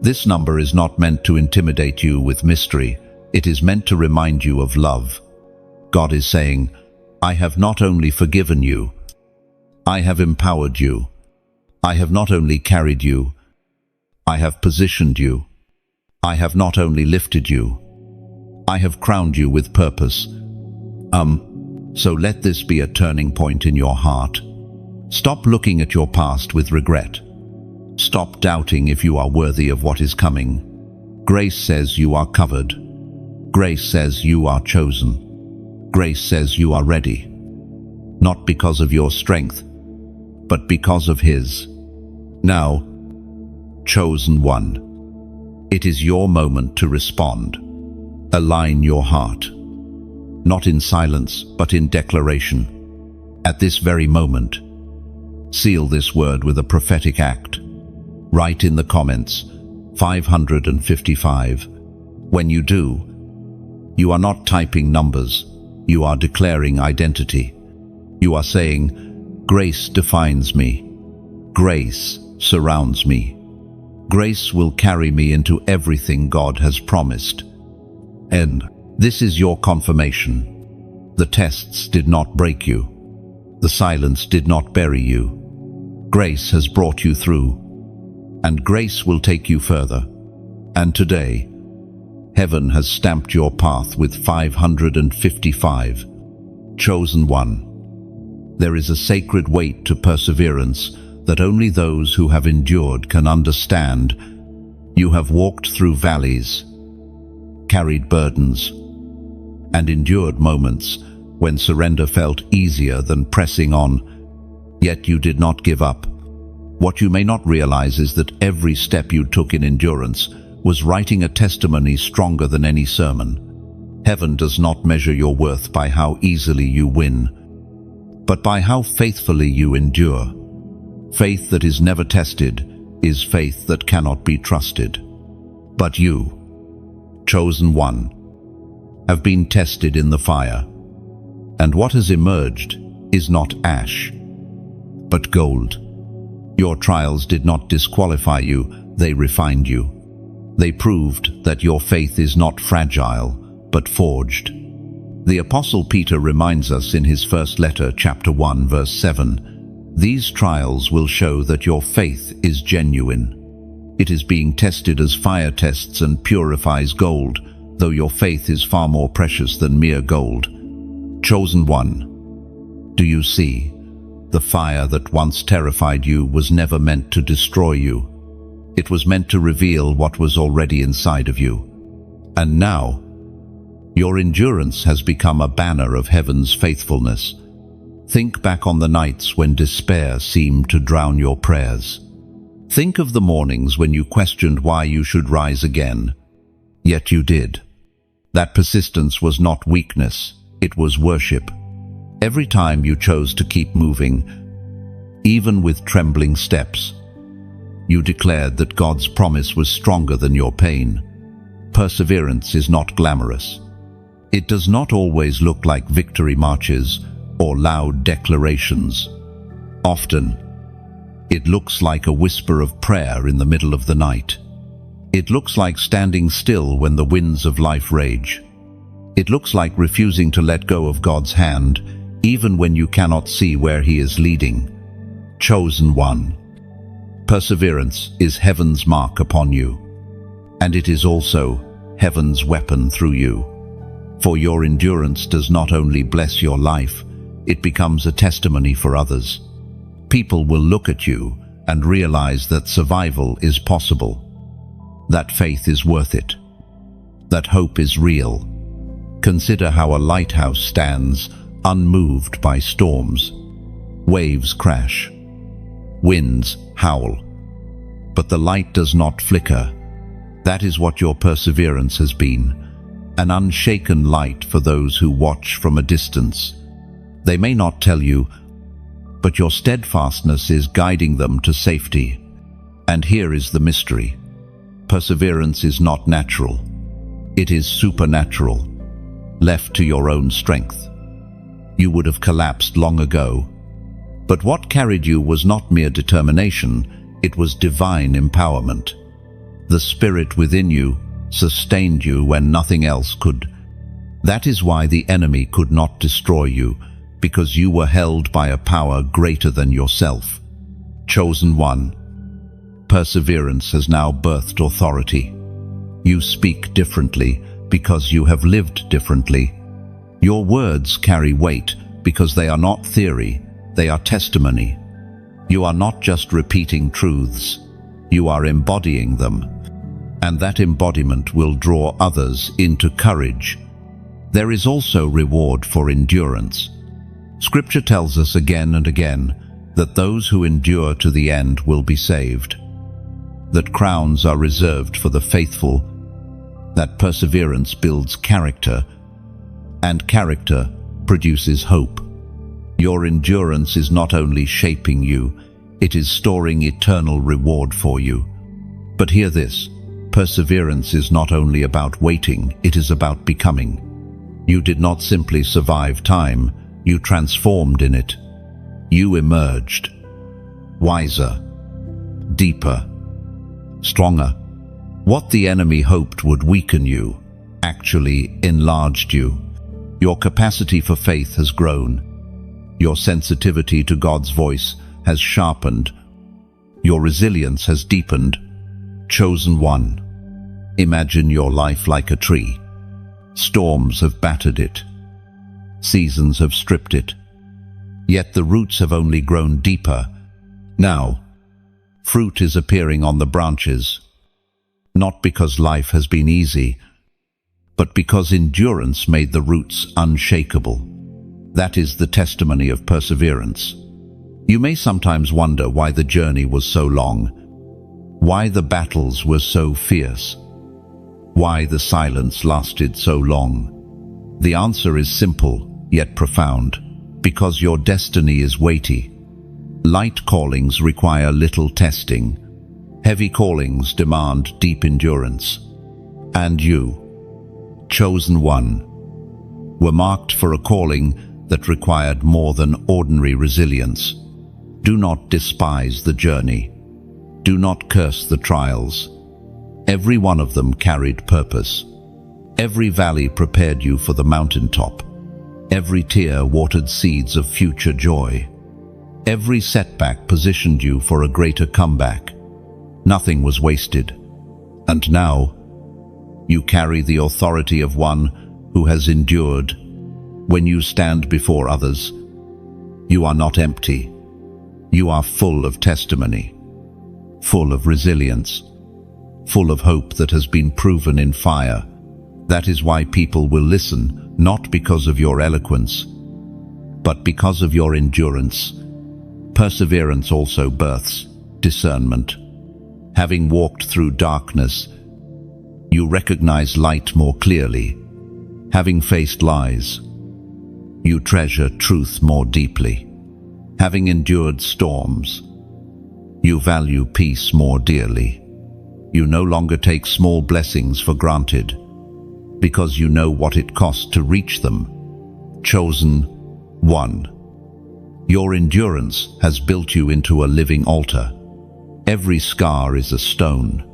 This number is not meant to intimidate you with mystery, it is meant to remind you of love. God is saying, I have not only forgiven you, I have empowered you. I have not only carried you, I have positioned you. I have not only lifted you, I have crowned you with purpose. So let this be a turning point in your heart. Stop looking at your past with regret. Stop doubting if you are worthy of what is coming. Grace says you are covered. Grace says you are chosen. Grace says you are ready. Not because of your strength, but because of His. Now, chosen one, it is your moment to respond. Align your heart. Not in silence, but in declaration. At this very moment, seal this word with a prophetic act. Write in the comments, 555. When you do, you are not typing numbers, you are declaring identity. You are saying, grace defines me. Grace surrounds me. Grace will carry me into everything God has promised. And this is your confirmation. The tests did not break you. The silence did not bury you. Grace has brought you through, and grace will take you further. And today, heaven has stamped your path with 555. Chosen one. There is a sacred weight to perseverance that only those who have endured can understand. You have walked through valleys, carried burdens, and endured moments when surrender felt easier than pressing on, yet you did not give up. What you may not realize is that every step you took in endurance was writing a testimony stronger than any sermon. Heaven does not measure your worth by how easily you win, but by how faithfully you endure. Faith that is never tested is faith that cannot be trusted. But you, chosen one, have been tested in the fire, and what has emerged is not ash, but gold. Your trials did not disqualify you, they refined you. They proved that your faith is not fragile, but forged. The Apostle Peter reminds us in his first letter, chapter 1, verse 7, "These trials will show that your faith is genuine. It is being tested as fire tests and purifies gold, though your faith is far more precious than mere gold." Chosen one, do you see? The fire that once terrified you was never meant to destroy you. It was meant to reveal what was already inside of you. And now, your endurance has become a banner of heaven's faithfulness. Think back on the nights when despair seemed to drown your prayers. Think of the mornings when you questioned why you should rise again, yet you did. That persistence was not weakness, it was worship. Every time you chose to keep moving, even with trembling steps, you declared that God's promise was stronger than your pain. Perseverance is not glamorous. It does not always look like victory marches or loud declarations. Often, it looks like a whisper of prayer in the middle of the night. It looks like standing still when the winds of life rage. It looks like refusing to let go of God's hand, even when you cannot see where He is leading. Chosen one, perseverance is heaven's mark upon you, and it is also heaven's weapon through you. For your endurance does not only bless your life, it becomes a testimony for others. People will look at you and realize that survival is possible, that faith is worth it, that hope is real. Consider how a lighthouse stands unmoved by storms. Waves crash, winds howl, but the light does not flicker. That is what your perseverance has been, an unshaken light for those who watch from a distance. They may not tell you, but your steadfastness is guiding them to safety. And here is the mystery. Perseverance is not natural. It is supernatural. Left to your own strength, you would have collapsed long ago. But what carried you was not mere determination, it was divine empowerment. The Spirit within you sustained you when nothing else could. That is why the enemy could not destroy you, because you were held by a power greater than yourself. Chosen one, perseverance has now birthed authority. You speak differently because you have lived differently. Your words carry weight because they are not theory, they are testimony. You are not just repeating truths, you are embodying them. And that embodiment will draw others into courage. There is also reward for endurance. Scripture tells us again and again that those who endure to the end will be saved, that crowns are reserved for the faithful, that perseverance builds character, and character produces hope. Your endurance is not only shaping you, it is storing eternal reward for you. But hear this, perseverance is not only about waiting, it is about becoming. You did not simply survive time, you transformed in it. You emerged, wiser, deeper, stronger. What the enemy hoped would weaken you actually enlarged you. Your capacity for faith has grown. Your sensitivity to God's voice has sharpened. Your resilience has deepened. Chosen one, imagine your life like a tree. Storms have battered it. Seasons have stripped it. Yet the roots have only grown deeper. Now, fruit is appearing on the branches. not because life has been easy, but because endurance made the roots unshakable. That is the testimony of perseverance. You may sometimes wonder why the journey was so long, why the battles were so fierce, why the silence lasted so long. The answer is simple, yet profound. Because your destiny is weighty. Light callings require little testing. Heavy callings demand deep endurance. And you, chosen one, were marked for a calling that required more than ordinary resilience. Do not despise the journey. Do not curse the trials. Every one of them carried purpose. Every valley prepared you for the mountaintop. Every tear watered seeds of future joy. Every setback positioned you for a greater comeback. Nothing was wasted. And now, you carry the authority of one who has endured. When you stand before others, you are not empty. You are full of testimony, full of resilience, full of hope that has been proven in fire. That is why people will listen, not because of your eloquence, but because of your endurance. Perseverance also births discernment. Having walked through darkness, you recognize light more clearly. Having faced lies, you treasure truth more deeply. Having endured storms, you value peace more dearly. You no longer take small blessings for granted, because you know what it costs to reach them. Chosen one. Your endurance has built you into a living altar. Every scar is a stone.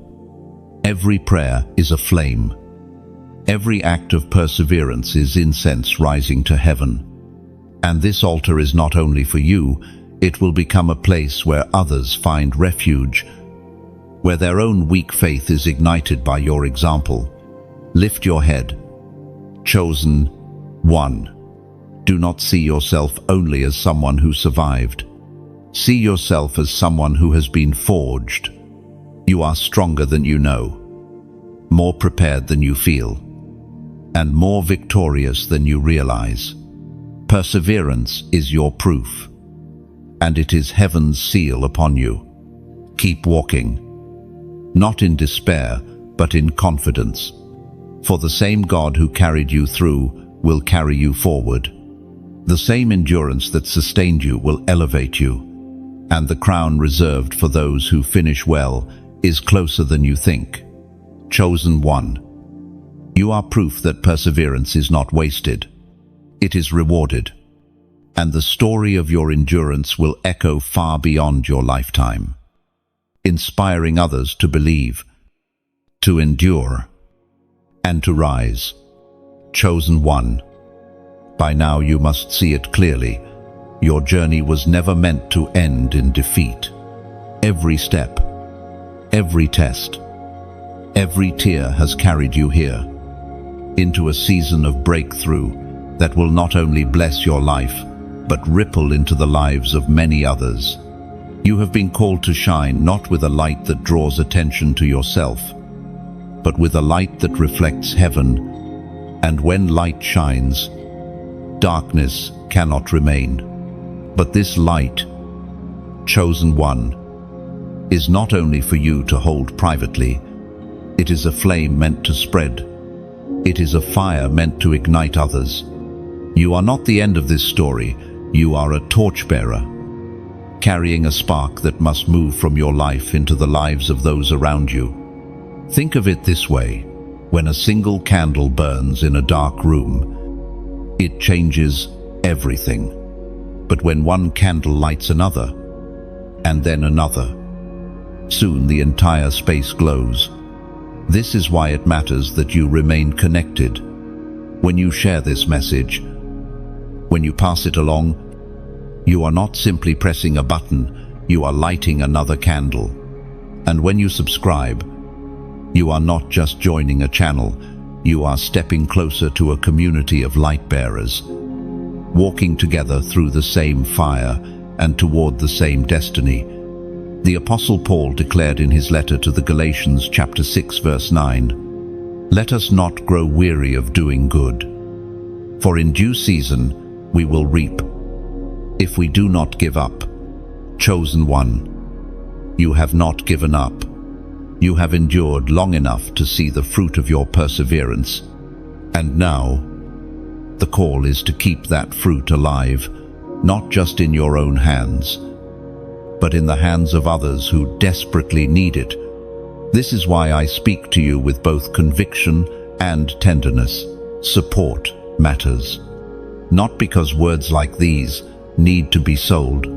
Every prayer is a flame. Every act of perseverance is incense rising to heaven. And this altar is not only for you, it will become a place where others find refuge, where their own weak faith is ignited by your example. Lift your head. Chosen one. Do not see yourself only as someone who survived. See yourself as someone who has been forged. You are stronger than you know, more prepared than you feel, and more victorious than you realize. Perseverance is your proof, and it is heaven's seal upon you. Keep walking, not in despair, but in confidence. For the same God who carried you through will carry you forward. The same endurance that sustained you will elevate you, and the crown reserved for those who finish well is closer than you think. Chosen one. You are proof that perseverance is not wasted. It is rewarded, and the story of your endurance will echo far beyond your lifetime, inspiring others to believe, to endure, and to rise. Chosen one. By now you must see it clearly. Your journey was never meant to end in defeat. Every step, every test, every tear has carried you here, into a season of breakthrough that will not only bless your life, but ripple into the lives of many others. You have been called to shine not with a light that draws attention to yourself, but with a light that reflects heaven. And when light shines, darkness cannot remain. But this light, chosen one, is not only for you to hold privately. It is a flame meant to spread. It is a fire meant to ignite others. You are not the end of this story. You are a torchbearer, carrying a spark that must move from your life into the lives of those around you. Think of it this way. When a single candle burns in a dark room, it changes everything. But when one candle lights another, and then another, soon the entire space glows. This is why it matters that you remain connected. When you share this message, when you pass it along, you are not simply pressing a button, you are lighting another candle. And when you subscribe, you are not just joining a channel, you are stepping closer to a community of light bearers, walking together through the same fire and toward the same destiny. The Apostle Paul declared in his letter to the Galatians chapter 6 verse 9, "Let us not grow weary of doing good, for in due season we will reap, if we do not give up." Chosen one, you have not given up. You have endured long enough to see the fruit of your perseverance. And now, the call is to keep that fruit alive, not just in your own hands, but in the hands of others who desperately need it. This is why I speak to you with both conviction and tenderness. Support matters, not because words like these need to be sold,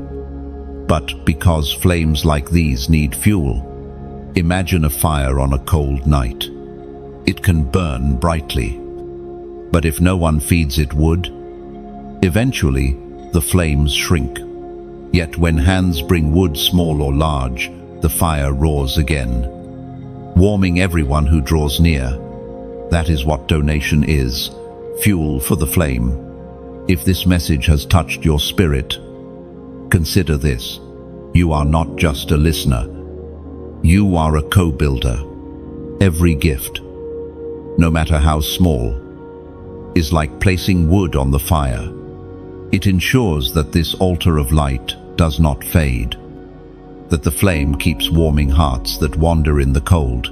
but because flames like these need fuel. Imagine a fire on a cold night. It can burn brightly, but if no one feeds it wood, eventually the flames shrink. Yet when hands bring wood small or large, the fire roars again, warming everyone who draws near. That is what donation is, fuel for the flame. If this message has touched your spirit, consider this. You are not just a listener. You are a co-builder. Every gift, no matter how small, is like placing wood on the fire. It ensures that this altar of light does not fade, that the flame keeps warming hearts that wander in the cold.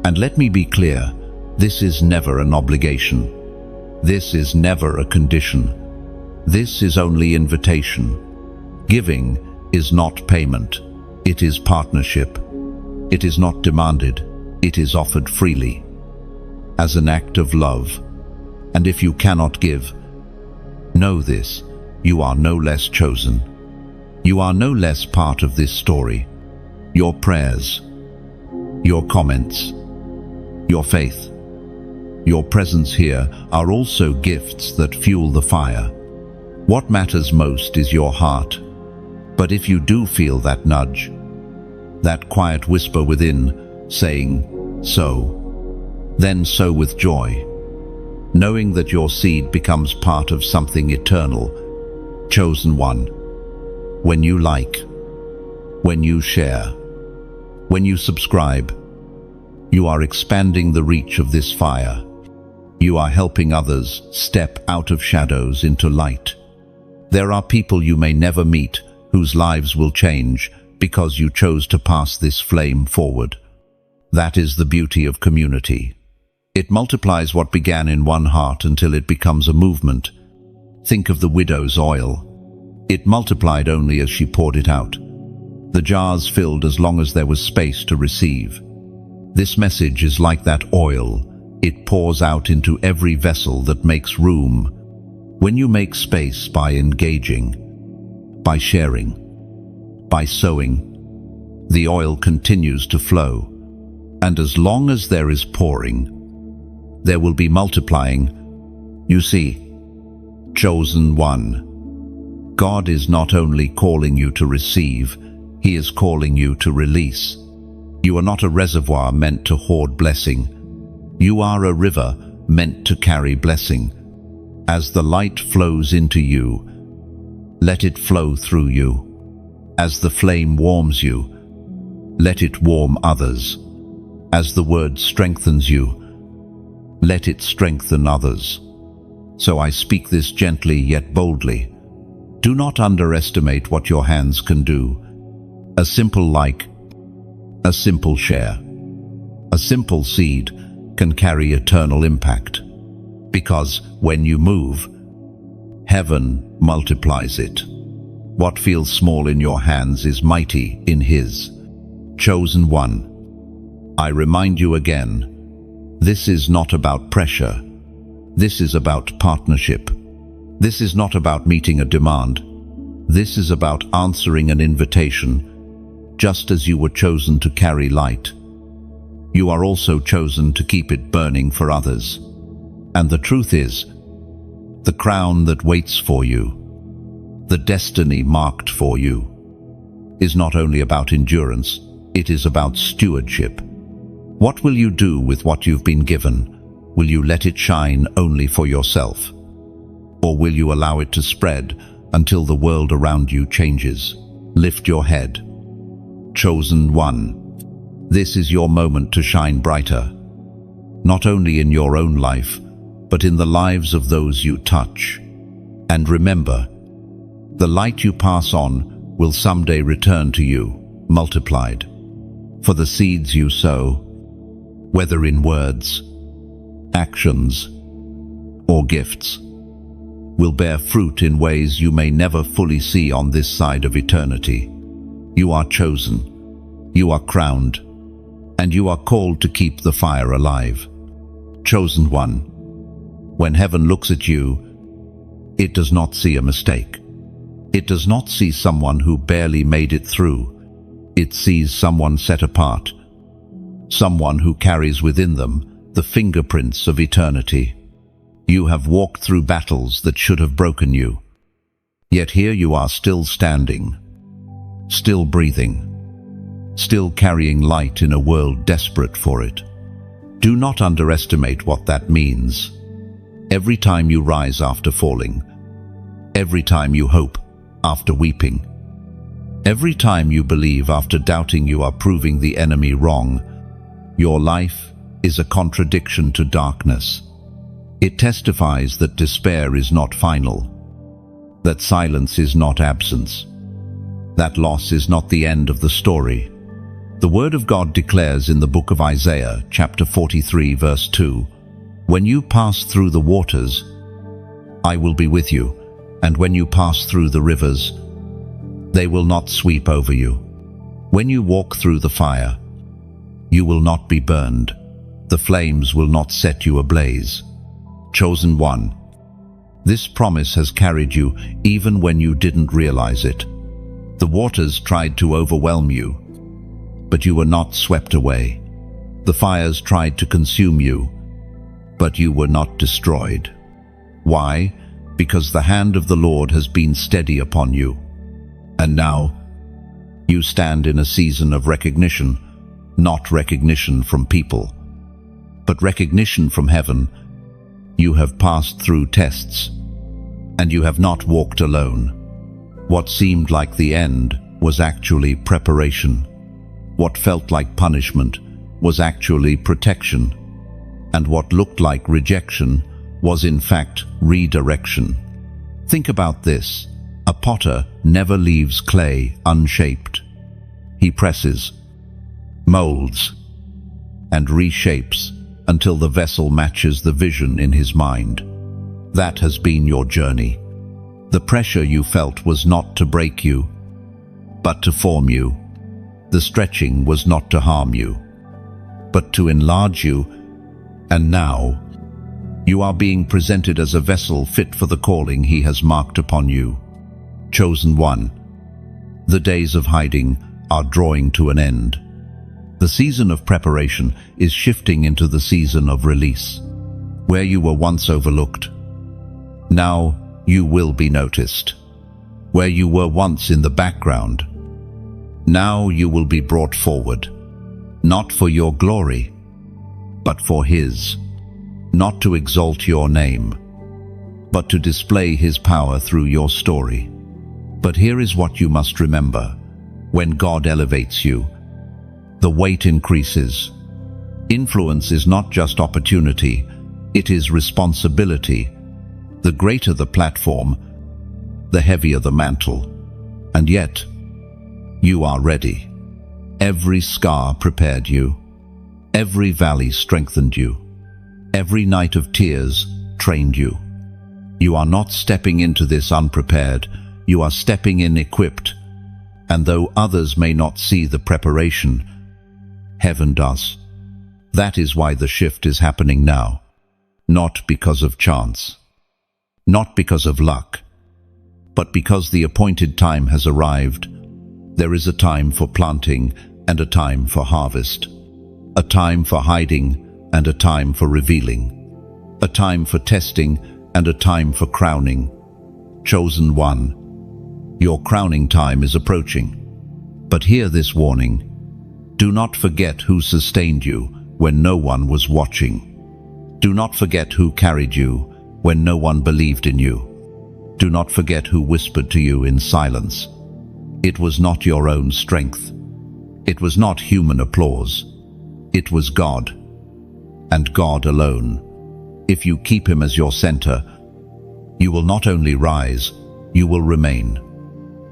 And let me be clear, this is never an obligation. This is never a condition. This is only invitation. Giving is not payment. It is partnership. It is not demanded. It is offered freely, as an act of love. And if you cannot give, know this: you are no less chosen. You are no less part of this story. Your prayers, your comments, your faith, your presence here are also gifts that fuel the fire. What matters most is your heart. But if you do feel that nudge, that quiet whisper within saying, "Sow," then sow with joy, knowing that your seed becomes part of something eternal. Chosen one, when you like, when you share, when you subscribe, you are expanding the reach of this fire. You are helping others step out of shadows into light. There are people you may never meet whose lives will change because you chose to pass this flame forward. That is the beauty of community. It multiplies what began in one heart until it becomes a movement. Think of the widow's oil. It multiplied only as she poured it out. The jars filled as long as there was space to receive. This message is like that oil. It pours out into every vessel that makes room. When you make space by engaging, by sharing, by sowing, the oil continues to flow. And as long as there is pouring, there will be multiplying. You see, chosen one, God is not only calling you to receive, He is calling you to release. You are not a reservoir meant to hoard blessing. You are a river meant to carry blessing. As the light flows into you, let it flow through you. As the flame warms you, let it warm others. As the word strengthens you, let it strengthen others. So I speak this gently yet boldly. Do not underestimate what your hands can do. A simple like, a simple share, a simple seed can carry eternal impact. Because when you move, heaven multiplies it. What feels small in your hands is mighty in His. Chosen one, I remind you again, this is not about pressure. This is about partnership. This is not about meeting a demand. This is about answering an invitation. Just as you were chosen to carry light, you are also chosen to keep it burning for others. And the truth is, the crown that waits for you, the destiny marked for you, is not only about endurance, it is about stewardship. What will you do with what you've been given? Will you let it shine only for yourself? Or will you allow it to spread until the world around you changes? Lift your head. Chosen one, this is your moment to shine brighter, not only in your own life, but in the lives of those you touch. And remember, the light you pass on will someday return to you, multiplied. For the seeds you sow, whether in words, actions, or gifts, will bear fruit in ways you may never fully see on this side of eternity. You are chosen, you are crowned, and you are called to keep the fire alive. Chosen one, when heaven looks at you, it does not see a mistake. It does not see someone who barely made it through. It sees someone set apart, someone who carries within them the fingerprints of eternity. You have walked through battles that should have broken you, yet here you are still standing, still breathing, still carrying light in a world desperate for it. Do not underestimate what that means. Every time you rise after falling, every time you hope after weeping, every time you believe after doubting, you are proving the enemy wrong. Your life is a contradiction to darkness. It testifies that despair is not final, that silence is not absence, that loss is not the end of the story. The Word of God declares in the book of Isaiah, chapter 43, verse 2, "When you pass through the waters, I will be with you, and when you pass through the rivers, they will not sweep over you. When you walk through the fire, you will not be burned. The flames will not set you ablaze." Chosen one, this promise has carried you even when you didn't realize it. The waters tried to overwhelm you, but you were not swept away. The fires tried to consume you, but you were not destroyed. Why? Because the hand of the Lord has been steady upon you. And now, you stand in a season of recognition, not recognition from people, but recognition from heaven. You have passed through tests, and you have not walked alone. What seemed like the end was actually preparation. What felt like punishment was actually protection. And what looked like rejection was in fact redirection. Think about this. A potter never leaves clay unshaped. He presses, molds, and reshapes until the vessel matches the vision in his mind. That has been your journey. The pressure you felt was not to break you, but to form you. The stretching was not to harm you, but to enlarge you. And now, you are being presented as a vessel fit for the calling he has marked upon you. Chosen one, the days of hiding are drawing to an end. The season of preparation is shifting into the season of release. Where you were once overlooked, now you will be noticed. Where you were once in the background, now you will be brought forward, not for your glory, but for his, not to exalt your name, but to display his power through your story. But here is what you must remember. When God elevates you, the weight increases. Influence is not just opportunity, it is responsibility. The greater the platform, the heavier the mantle. And yet, you are ready. Every scar prepared you. Every valley strengthened you. Every night of tears trained you. You are not stepping into this unprepared, you are stepping in equipped. And though others may not see the preparation, heaven does. That is why the shift is happening now. Not because of chance, not because of luck, but because the appointed time has arrived. There is a time for planting and a time for harvest, a time for hiding and a time for revealing, a time for testing and a time for crowning. Chosen one, your crowning time is approaching. But hear this warning. Do not forget who sustained you when no one was watching. Do not forget who carried you when no one believed in you. Do not forget who whispered to you in silence. It was not your own strength. It was not human applause. It was God, and God alone. If you keep him as your center, you will not only rise, you will remain.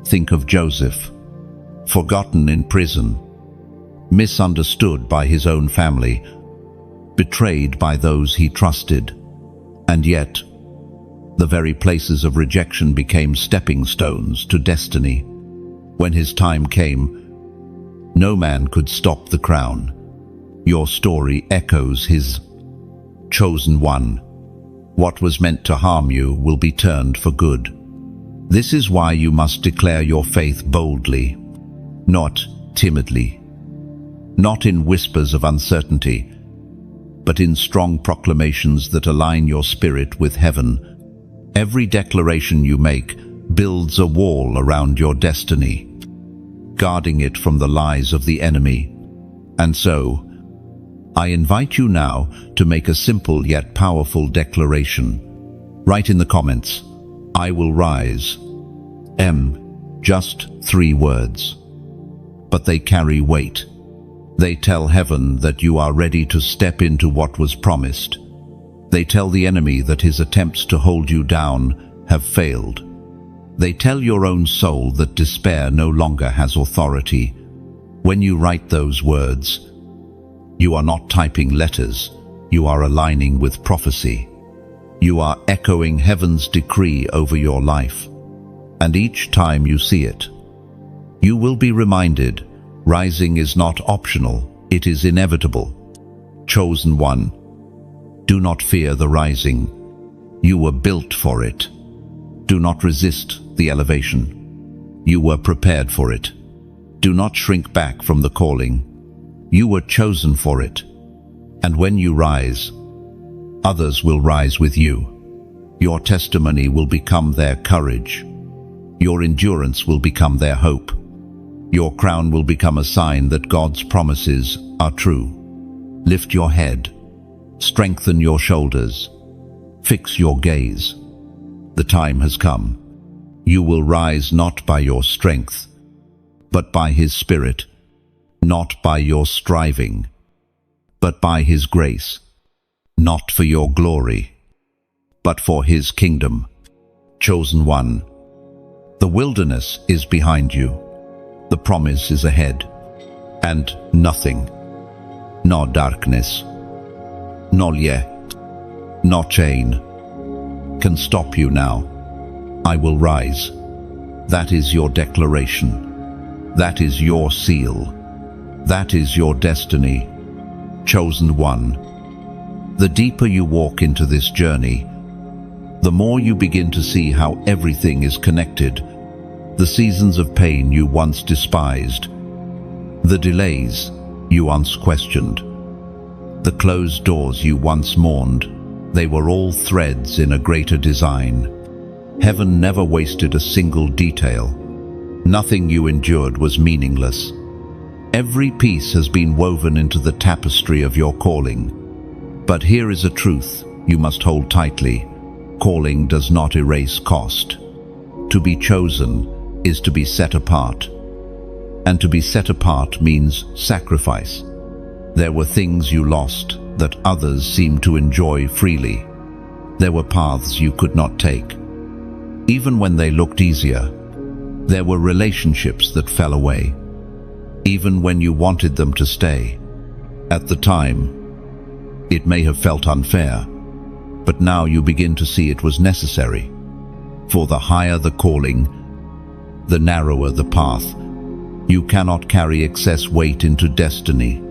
Think of Joseph, forgotten in prison, misunderstood by his own family, betrayed by those he trusted, and yet the very places of rejection became stepping stones to destiny. When his time came, no man could stop the crown. Your story echoes his. Chosen one, what was meant to harm you will be turned for good. This is why you must declare your faith boldly, not timidly, not in whispers of uncertainty, but in strong proclamations that align your spirit with heaven. Every declaration you make builds a wall around your destiny, guarding it from the lies of the enemy. And so, I invite you now to make a simple yet powerful declaration. Write in the comments, "I will rise." Just 3 words. But they carry weight. They tell heaven that you are ready to step into what was promised. They tell the enemy that his attempts to hold you down have failed. They tell your own soul that despair no longer has authority. When you write those words, you are not typing letters, you are aligning with prophecy. You are echoing heaven's decree over your life. And each time you see it, you will be reminded, rising is not optional, it is inevitable. Chosen one, do not fear the rising. You were built for it. Do not resist the elevation. You were prepared for it. Do not shrink back from the calling. You were chosen for it. And when you rise, others will rise with you. Your testimony will become their courage. Your endurance will become their hope. Your crown will become a sign that God's promises are true. Lift your head. Strengthen your shoulders. Fix your gaze. The time has come. You will rise not by your strength, but by His Spirit, not by your striving, but by His grace, not for your glory, but for His kingdom. Chosen one, the wilderness is behind you, the promise is ahead, and nothing, no darkness, no lie, no chain, can stop you now. I will rise. That is your declaration. That is your seal. That is your destiny. Chosen one. The deeper you walk into this journey, the more you begin to see how everything is connected. The seasons of pain you once despised, the delays you once questioned, the closed doors you once mourned, they were all threads in a greater design. Heaven never wasted a single detail. Nothing you endured was meaningless. Every piece has been woven into the tapestry of your calling. But here is a truth you must hold tightly. Calling does not erase cost. To be chosen is to be set apart. And to be set apart means sacrifice. There were things you lost that others seemed to enjoy freely. There were paths you could not take. Even when they looked easier, there were relationships that fell away. Even when you wanted them to stay. At the time, it may have felt unfair, but now you begin to see it was necessary. For the higher the calling, the narrower the path. You cannot carry excess weight into destiny.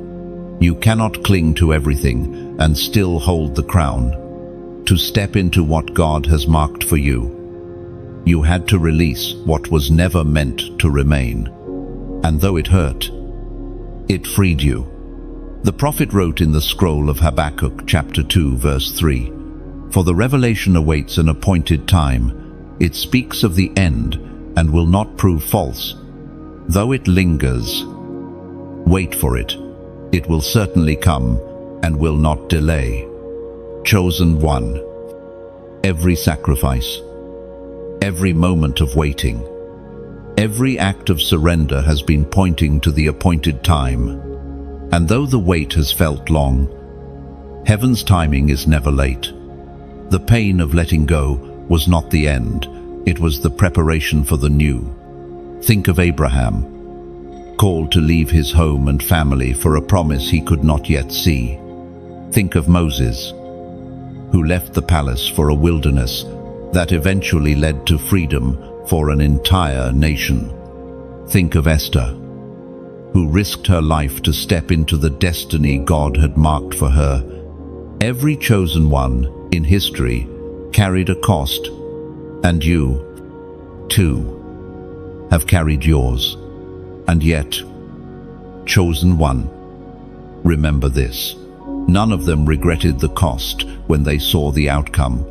You cannot cling to everything and still hold the crown. To step into what God has marked for you, you had to release what was never meant to remain. And though it hurt, it freed you. The prophet wrote in the scroll of Habakkuk chapter 2 verse 3, "For the revelation awaits an appointed time. It speaks of the end and will not prove false. Though it lingers, wait for it. It will certainly come and will not delay." Chosen one. Every sacrifice, every moment of waiting, Every act of surrender has been pointing to the appointed time. And though the wait has felt long, heaven's timing is never late. The pain of letting go was not the end, it was the preparation for the new. Think of Abraham, called to leave his home and family for a promise he could not yet see. Think of Moses, who left the palace for a wilderness that eventually led to freedom for an entire nation. Think of Esther, who risked her life to step into the destiny God had marked for her. Every chosen one in history carried a cost, and you, too, have carried yours. And yet, chosen one, remember this: none of them regretted the cost when they saw the outcome.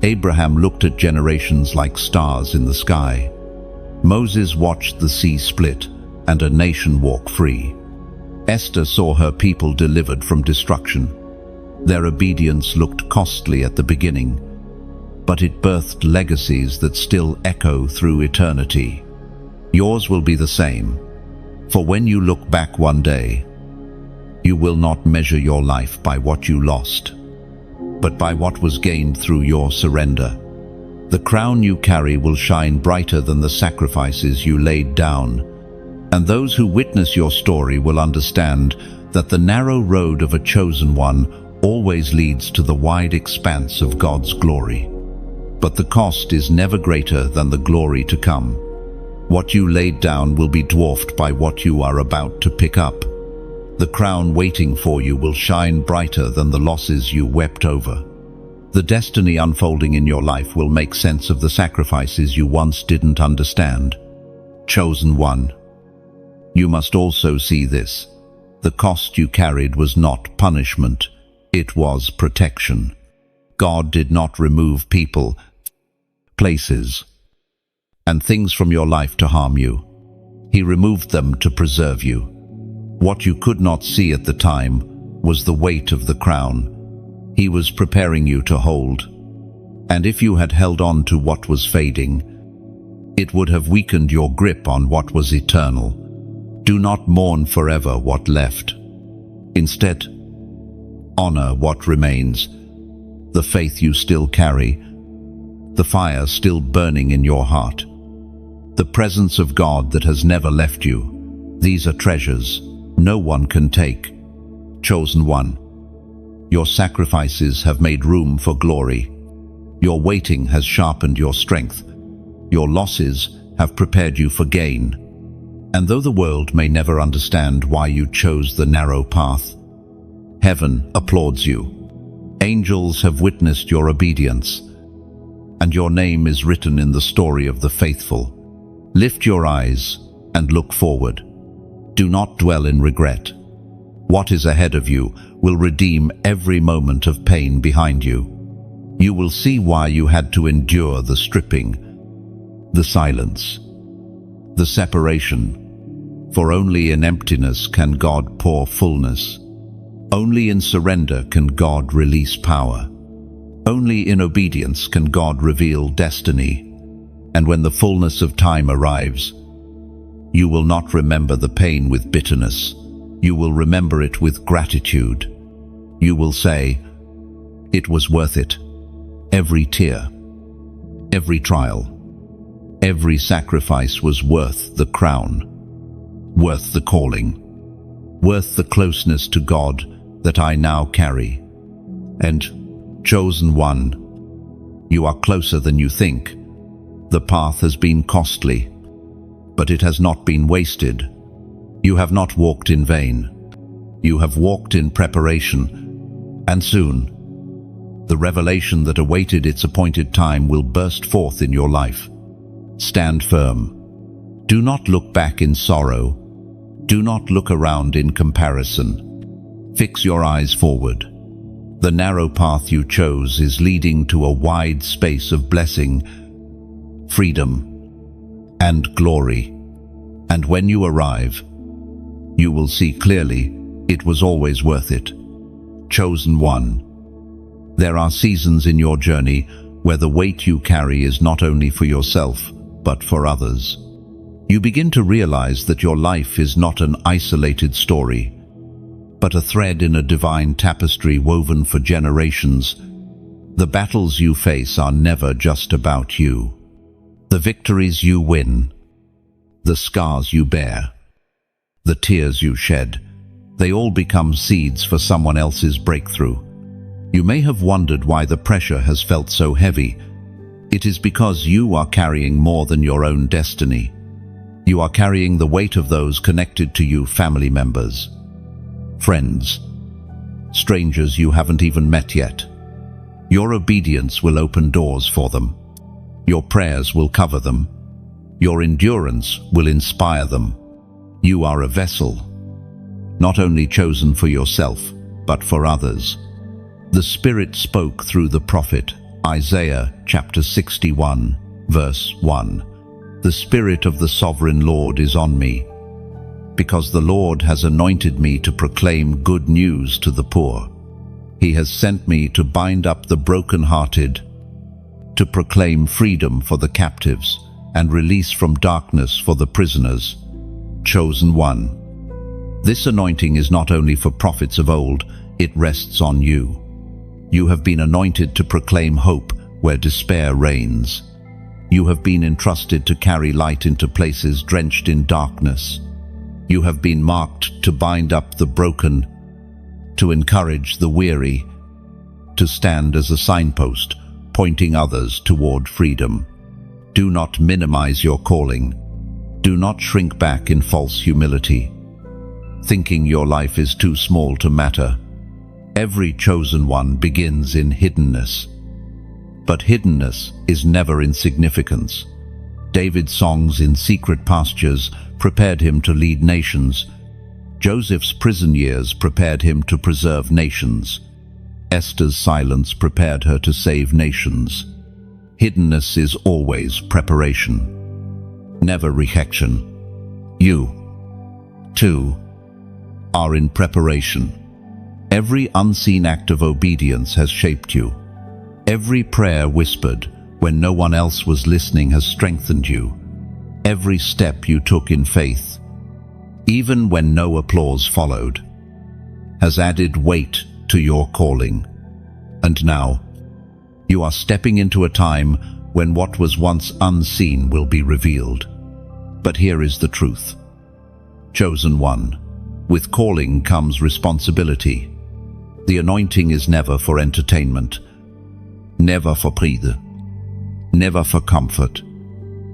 Abraham looked at generations like stars in the sky. Moses watched the sea split and a nation walk free. Esther saw her people delivered from destruction. Their obedience looked costly at the beginning, but it birthed legacies that still echo through eternity. Yours will be the same, for when you look back one day, you will not measure your life by what you lost, but by what was gained through your surrender. The crown you carry will shine brighter than the sacrifices you laid down, and those who witness your story will understand that the narrow road of a chosen one always leads to the wide expanse of God's glory. But the cost is never greater than the glory to come. What you laid down will be dwarfed by what you are about to pick up. The crown waiting for you will shine brighter than the losses you wept over. The destiny unfolding in your life will make sense of the sacrifices you once didn't understand. Chosen one, you must also see this. The cost you carried was not punishment, it was protection. God did not remove people, places, and things from your life to harm you. He removed them to preserve you. What you could not see at the time was the weight of the crown He was preparing you to hold. And if you had held on to what was fading, it would have weakened your grip on what was eternal. Do not mourn forever what left. Instead, honor what remains, the faith you still carry, the fire still burning in your heart, the presence of God that has never left you. These are treasures no one can take. Chosen one, your sacrifices have made room for glory. Your waiting has sharpened your strength. Your losses have prepared you for gain. And though the world may never understand why you chose the narrow path, heaven applauds you. Angels have witnessed your obedience, and your name is written in the story of the faithful. Lift your eyes and look forward. Do not dwell in regret. What is ahead of you will redeem every moment of pain behind you. You will see why you had to endure the stripping, the silence, the separation. For only in emptiness can God pour fullness. Only in surrender can God release power. Only in obedience can God reveal destiny. And when the fullness of time arrives, you will not remember the pain with bitterness. You will remember it with gratitude. You will say, "It was worth it." Every tear, every trial, every sacrifice was worth the crown, worth the calling, worth the closeness to God that I now carry. And, chosen one, you are closer than you think. The path has been costly, but it has not been wasted. You have not walked in vain. You have walked in preparation, and soon, the revelation that awaited its appointed time will burst forth in your life. Stand firm. Do not look back in sorrow. Do not look around in comparison. Fix your eyes forward. The narrow path you chose is leading to a wide space of blessing, freedom, and glory. And when you arrive, you will see clearly it was always worth it. Chosen one, there are seasons in your journey where the weight you carry is not only for yourself, but for others. You begin to realize that your life is not an isolated story, but a thread in a divine tapestry woven for generations. The battles you face are never just about you. The victories you win, the scars you bear, the tears you shed, they all become seeds for someone else's breakthrough. You may have wondered why the pressure has felt so heavy. It is because you are carrying more than your own destiny. You are carrying the weight of those connected to you, family members, friends, strangers you haven't even met yet. Your obedience will open doors for them. Your prayers will cover them. Your endurance will inspire them. You are a vessel, not only chosen for yourself, but for others. The Spirit spoke through the prophet Isaiah chapter 61, verse 1. The Spirit of the Sovereign Lord is on me, because the Lord has anointed me to proclaim good news to the poor. He has sent me to bind up the brokenhearted, to proclaim freedom for the captives, and release from darkness for the prisoners. Chosen one. This anointing is not only for prophets of old, it rests on you. You have been anointed to proclaim hope where despair reigns. You have been entrusted to carry light into places drenched in darkness. You have been marked to bind up the broken, to encourage the weary, to stand as a signpost, pointing others toward freedom. Do not minimize your calling. Do not shrink back in false humility, thinking your life is too small to matter. Every chosen one begins in hiddenness. But hiddenness is never insignificance. David's songs in secret pastures prepared him to lead nations. Joseph's prison years prepared him to preserve nations. Esther's silence prepared her to save nations. Hiddenness is always preparation, never rejection. You, too, are in preparation. Every unseen act of obedience has shaped you. Every prayer whispered when no one else was listening has strengthened you. Every step you took in faith, even when no applause followed, has added weight to your calling. And now, you are stepping into a time when what was once unseen will be revealed. But here is the truth. Chosen one, with calling comes responsibility. The anointing is never for entertainment, never for pride, never for comfort.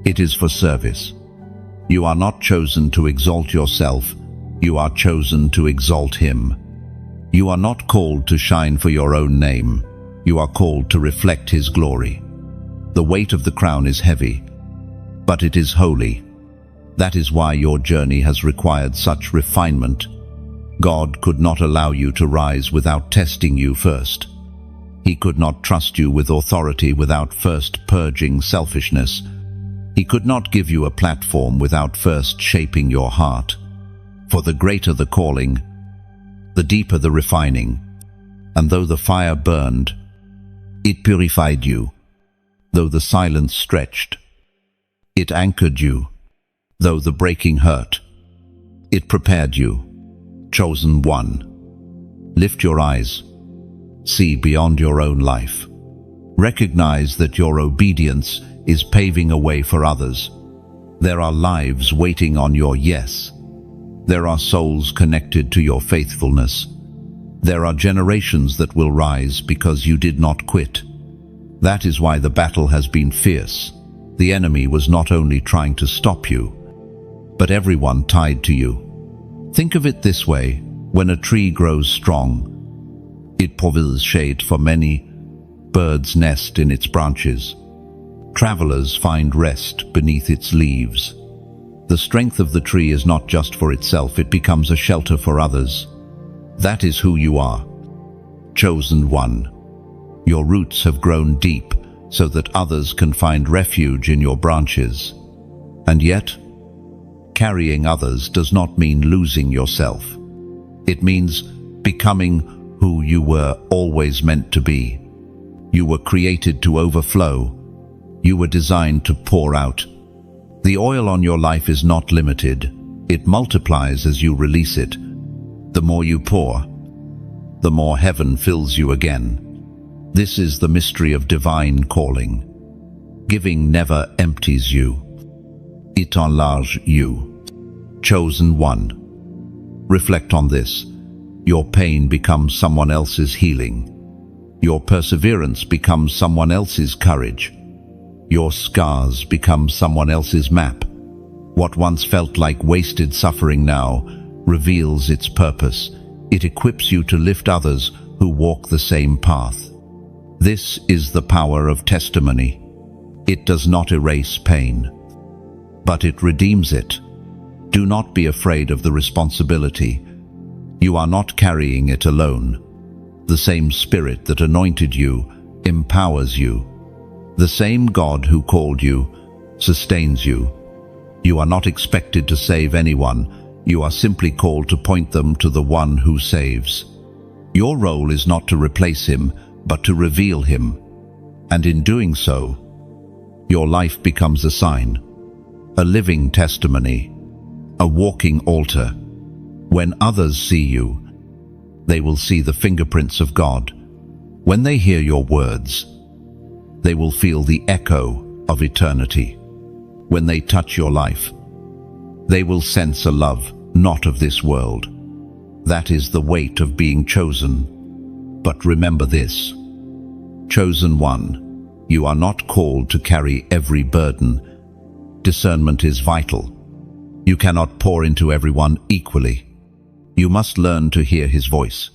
It is for service. You are not chosen to exalt yourself, you are chosen to exalt Him. You are not called to shine for your own name, you are called to reflect His glory. The weight of the crown is heavy, but it is holy. That is why your journey has required such refinement. God could not allow you to rise without testing you first. He could not trust you with authority without first purging selfishness. He could not give you a platform without first shaping your heart. For the greater the calling, the deeper the refining. And though the fire burned, it purified you. Though the silence stretched, it anchored you. Though the breaking hurt, it prepared you. Chosen one. Lift your eyes. See beyond your own life. Recognize that your obedience is paving a way for others. There are lives waiting on your yes. There are souls connected to your faithfulness. There are generations that will rise because you did not quit. That is why the battle has been fierce. The enemy was not only trying to stop you, but everyone tied to you. Think of it this way: when a tree grows strong, it provides shade for many. Birds nest in its branches. Travelers find rest beneath its leaves. The strength of the tree is not just for itself, it becomes a shelter for others. That is who you are. Chosen one. Your roots have grown deep so that others can find refuge in your branches. And yet, carrying others does not mean losing yourself. It means becoming who you were always meant to be. You were created to overflow. You were designed to pour out. The oil on your life is not limited. It multiplies as you release it. The more you pour, the more heaven fills you again. This is the mystery of divine calling. Giving never empties you. It enlarges you. Chosen one. Reflect on this. Your pain becomes someone else's healing. Your perseverance becomes someone else's courage. Your scars become someone else's map. What once felt like wasted suffering now reveals its purpose. It equips you to lift others who walk the same path. This is the power of testimony. It does not erase pain, but it redeems it. Do not be afraid of the responsibility. You are not carrying it alone. The same Spirit that anointed you empowers you. The same God who called you sustains you. You are not expected to save anyone. You are simply called to point them to the one who saves. Your role is not to replace him, but to reveal him. And in doing so, your life becomes a sign, a living testimony, a walking altar. When others see you, they will see the fingerprints of God. When they hear your words, they will feel the echo of eternity. When they touch your life, they will sense a love not of this world. That is the weight of being chosen. But remember this, chosen one, you are not called to carry every burden. Discernment is vital. You cannot pour into everyone equally. You must learn to hear his voice,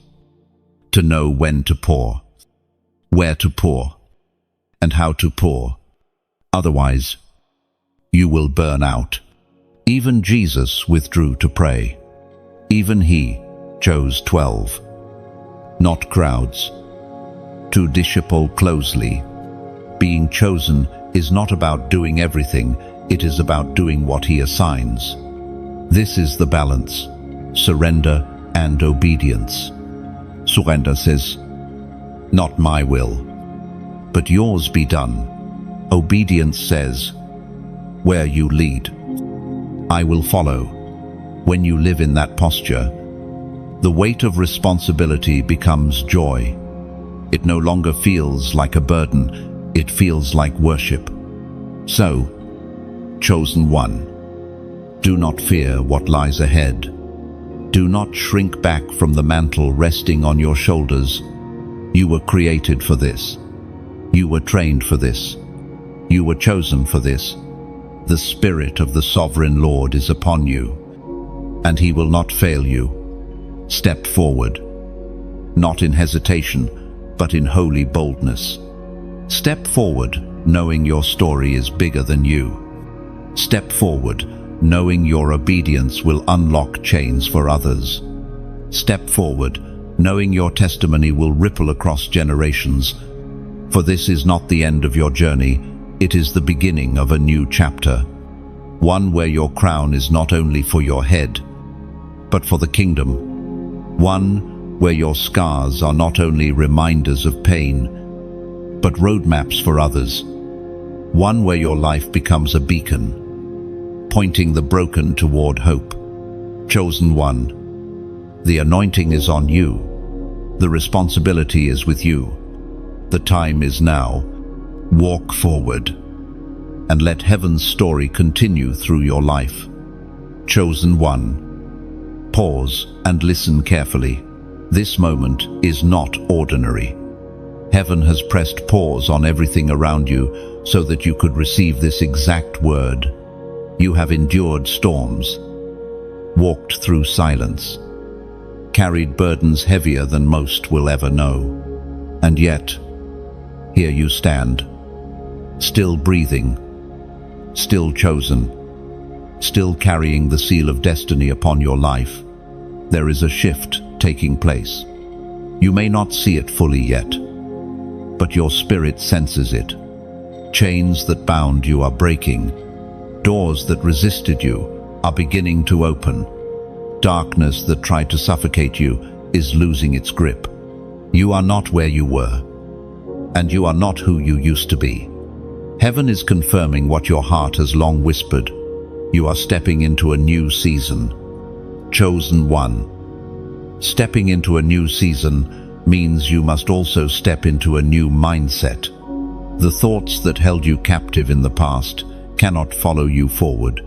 to know when to pour, where to pour, and how to pour. Otherwise, you will burn out. Even Jesus withdrew to pray. Even he chose 12, not crowds, to disciple closely. Being chosen is not about doing everything, it is about doing what he assigns. This is the balance, surrender and obedience. Surrender says, not my will, but yours be done. Obedience says, where you lead, I will follow. When you live in that posture, the weight of responsibility becomes joy. It no longer feels like a burden, it feels like worship. So, chosen one, do not fear what lies ahead. Do not shrink back from the mantle resting on your shoulders. You were created for this. You were trained for this. You were chosen for this. The Spirit of the Sovereign Lord is upon you, and he will not fail you. Step forward, not in hesitation, but in holy boldness. Step forward, knowing your story is bigger than you. Step forward, knowing your obedience will unlock chains for others. Step forward, knowing your testimony will ripple across generations. For this is not the end of your journey, it is the beginning of a new chapter. One where your crown is not only for your head, but for the kingdom. One where your scars are not only reminders of pain, but roadmaps for others. One where your life becomes a beacon, pointing the broken toward hope. Chosen one, the anointing is on you. The responsibility is with you. The time is now. Walk forward, and let heaven's story continue through your life. Chosen one, pause and listen carefully. This moment is not ordinary. Heaven has pressed pause on everything around you so that you could receive this exact word. You have endured storms, walked through silence, carried burdens heavier than most will ever know. And yet, here you stand, still breathing, still chosen, still carrying the seal of destiny upon your life. There is a shift taking place. You may not see it fully yet, but your spirit senses it. Chains that bound you are breaking. Doors that resisted you are beginning to open. Darkness that tried to suffocate you is losing its grip. You are not where you were, and you are not who you used to be. Heaven is confirming what your heart has long whispered. You are stepping into a new season. Chosen one. Stepping into a new season means you must also step into a new mindset. The thoughts that held you captive in the past cannot follow you forward.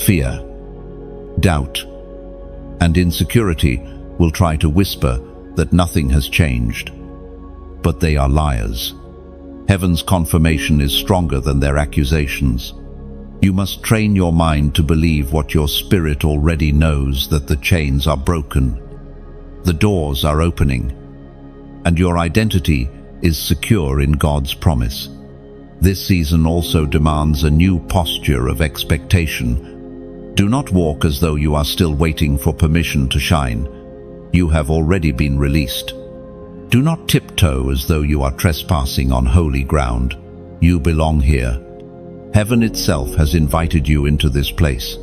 Fear, doubt, and insecurity will try to whisper that nothing has changed. But they are liars. Heaven's confirmation is stronger than their accusations. You must train your mind to believe what your spirit already knows, that the chains are broken, the doors are opening, and your identity is secure in God's promise. This season also demands a new posture of expectation. Do not walk as though you are still waiting for permission to shine. You have already been released. Do not tiptoe as though you are trespassing on holy ground. You belong here. Heaven itself has invited you into this place.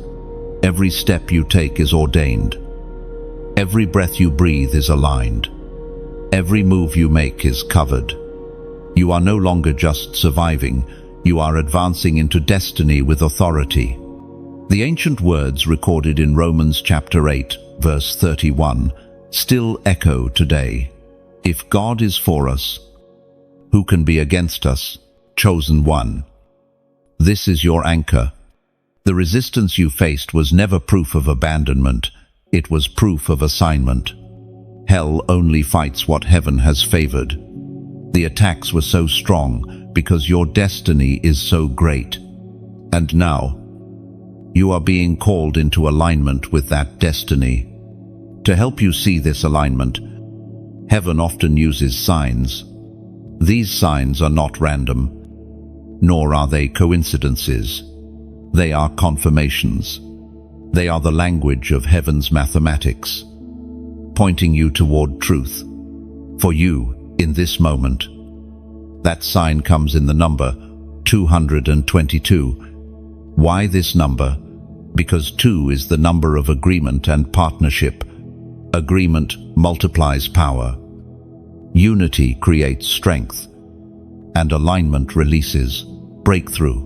Every step you take is ordained. Every breath you breathe is aligned. Every move you make is covered. You are no longer just surviving. You are advancing into destiny with authority. The ancient words recorded in Romans chapter 8, verse 31, still echo today. If God is for us, who can be against us? Chosen one. This is your anchor. The resistance you faced was never proof of abandonment. It was proof of assignment. Hell only fights what heaven has favored. The attacks were so strong because your destiny is so great. And now, you are being called into alignment with that destiny. To help you see this alignment, Heaven often uses signs. These signs are not random, nor are they coincidences. They are confirmations. They are the language of heaven's mathematics, pointing you toward truth. For you, in this moment, that sign comes in the number 222. Why this number? Because 2 is the number of agreement and partnership. Agreement multiplies power. Unity creates strength, and alignment releases breakthrough.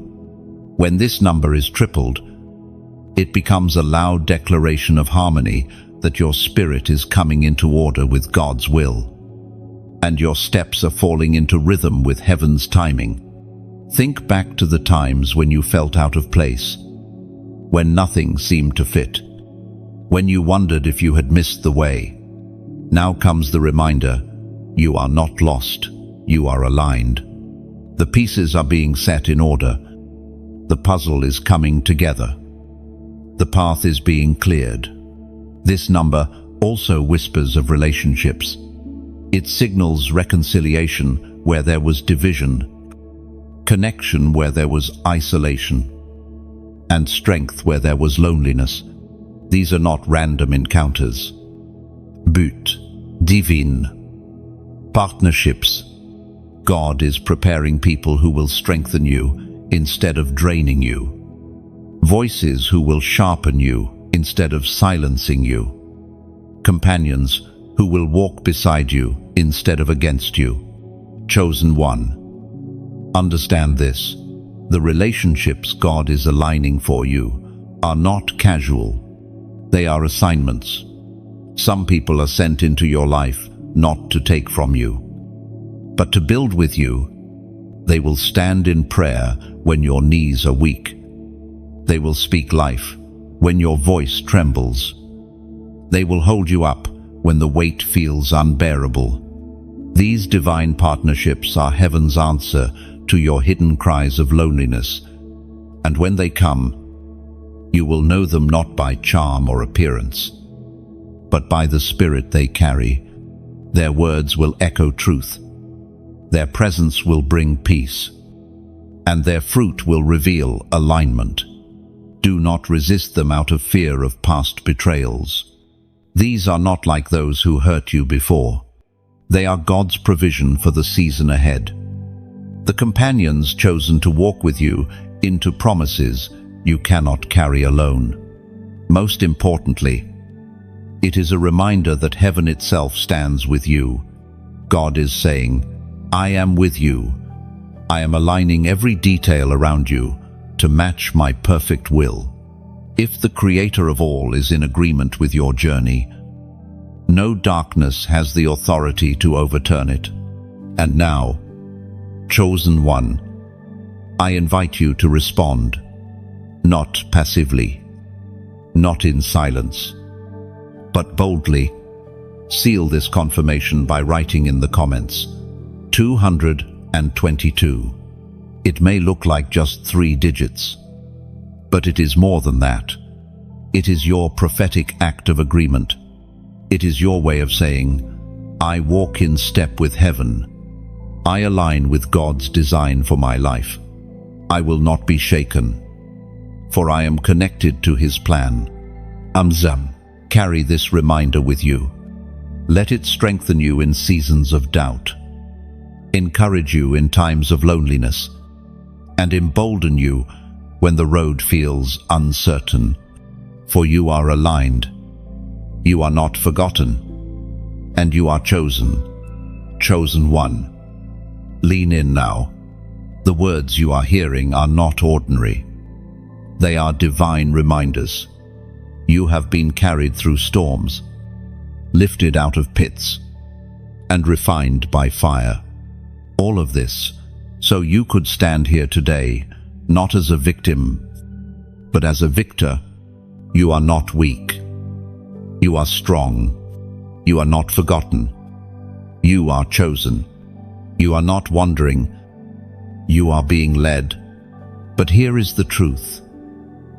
When this number is tripled, it becomes a loud declaration of harmony that your spirit is coming into order with God's will, and your steps are falling into rhythm with heaven's timing. Think back to the times when you felt out of place, when nothing seemed to fit, when you wondered if you had missed the way. Now comes the reminder: you are not lost, you are aligned. The pieces are being set in order. The puzzle is coming together. The path is being cleared. This number also whispers of relationships. It signals reconciliation where there was division, connection where there was isolation, and strength where there was loneliness. These are not random encounters. But divine. Partnerships. God is preparing people who will strengthen you instead of draining you. Voices who will sharpen you instead of silencing you. Companions who will walk beside you instead of against you. Chosen one. Understand this: the relationships God is aligning for you are not casual. They are assignments. Some people are sent into your life not to take from you, but to build with you. They will stand in prayer when your knees are weak. They will speak life when your voice trembles. They will hold you up when the weight feels unbearable. These divine partnerships are heaven's answer to your hidden cries of loneliness. And when they come, you will know them not by charm or appearance, but by the spirit they carry. Their words will echo truth. Their presence will bring peace, and their fruit will reveal alignment. Do not resist them out of fear of past betrayals. These are not like those who hurt you before. They are God's provision for the season ahead. The companions chosen to walk with you into promises you cannot carry alone. Most importantly, it is a reminder that heaven itself stands with you. God is saying, "I am with you. I am aligning every detail around you to match my perfect will. If the Creator of all is in agreement with your journey, no darkness has the authority to overturn it. And now, Chosen One, I invite you to respond, not passively, not in silence, but boldly. Seal this confirmation by writing in the comments, 222. It may look like just 3 digits, but it is more than that. It is your prophetic act of agreement. It is your way of saying, I walk in step with heaven. I align with God's design for my life. I will not be shaken, for I am connected to His plan. Carry this reminder with you. Let it strengthen you in seasons of doubt, encourage you in times of loneliness, and embolden you when the road feels uncertain. For you are aligned, you are not forgotten, and you are chosen. Chosen One. Lean in now. The words you are hearing are not ordinary. They are divine reminders. You have been carried through storms, lifted out of pits, and refined by fire. All of this so you could stand here today, not as a victim, but as a victor. You are not weak. You are strong. You are not forgotten. You are chosen. You are not wandering. You are being led. But here is the truth.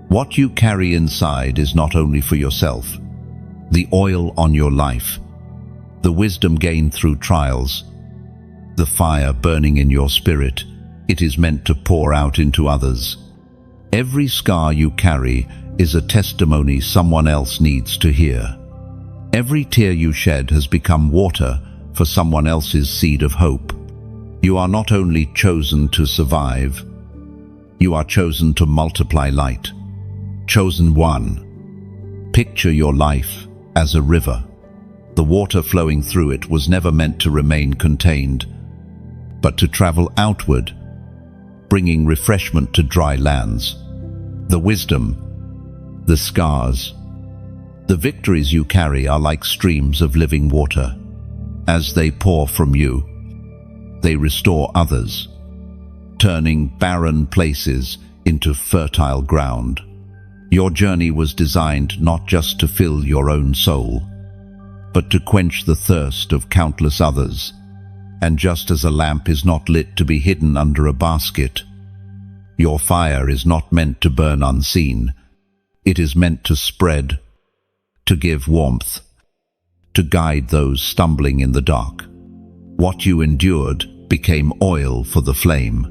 What you carry inside is not only for yourself. The oil on your life, the wisdom gained through trials, the fire burning in your spirit, it is meant to pour out into others. Every scar you carry is a testimony someone else needs to hear. Every tear you shed has become water for someone else's seed of hope. You are not only chosen to survive, you are chosen to multiply light. Chosen One. Picture your life as a river. The water flowing through it was never meant to remain contained, but to travel outward, bringing refreshment to dry lands. The wisdom, the scars, the victories you carry are like streams of living water. As they pour from you, they restore others, turning barren places into fertile ground. Your journey was designed not just to fill your own soul, but to quench the thirst of countless others. And just as a lamp is not lit to be hidden under a basket, your fire is not meant to burn unseen. It is meant to spread, to give warmth, to guide those stumbling in the dark. What you endured became oil for the flame,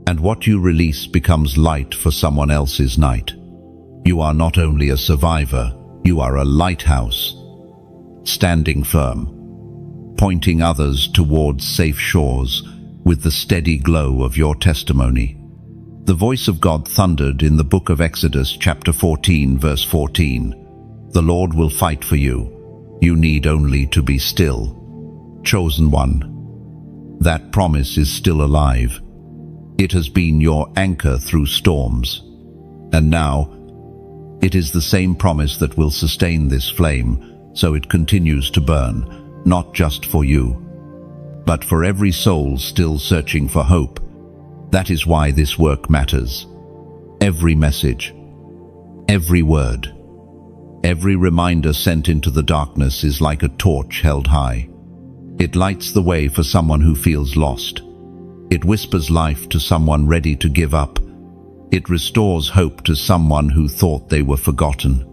and what you release becomes light for someone else's night. You are not only a survivor, you are a lighthouse, standing firm, pointing others towards safe shores with the steady glow of your testimony. The voice of God thundered in the book of Exodus, chapter 14, verse 14. The Lord will fight for you. You need only to be still. Chosen One. That promise is still alive. It has been your anchor through storms. And now, it is the same promise that will sustain this flame, so it continues to burn, not just for you, but for every soul still searching for hope. That is why this work matters. Every message, every word, every reminder sent into the darkness is like a torch held high. It lights the way for someone who feels lost. It whispers life to someone ready to give up. It restores hope to someone who thought they were forgotten.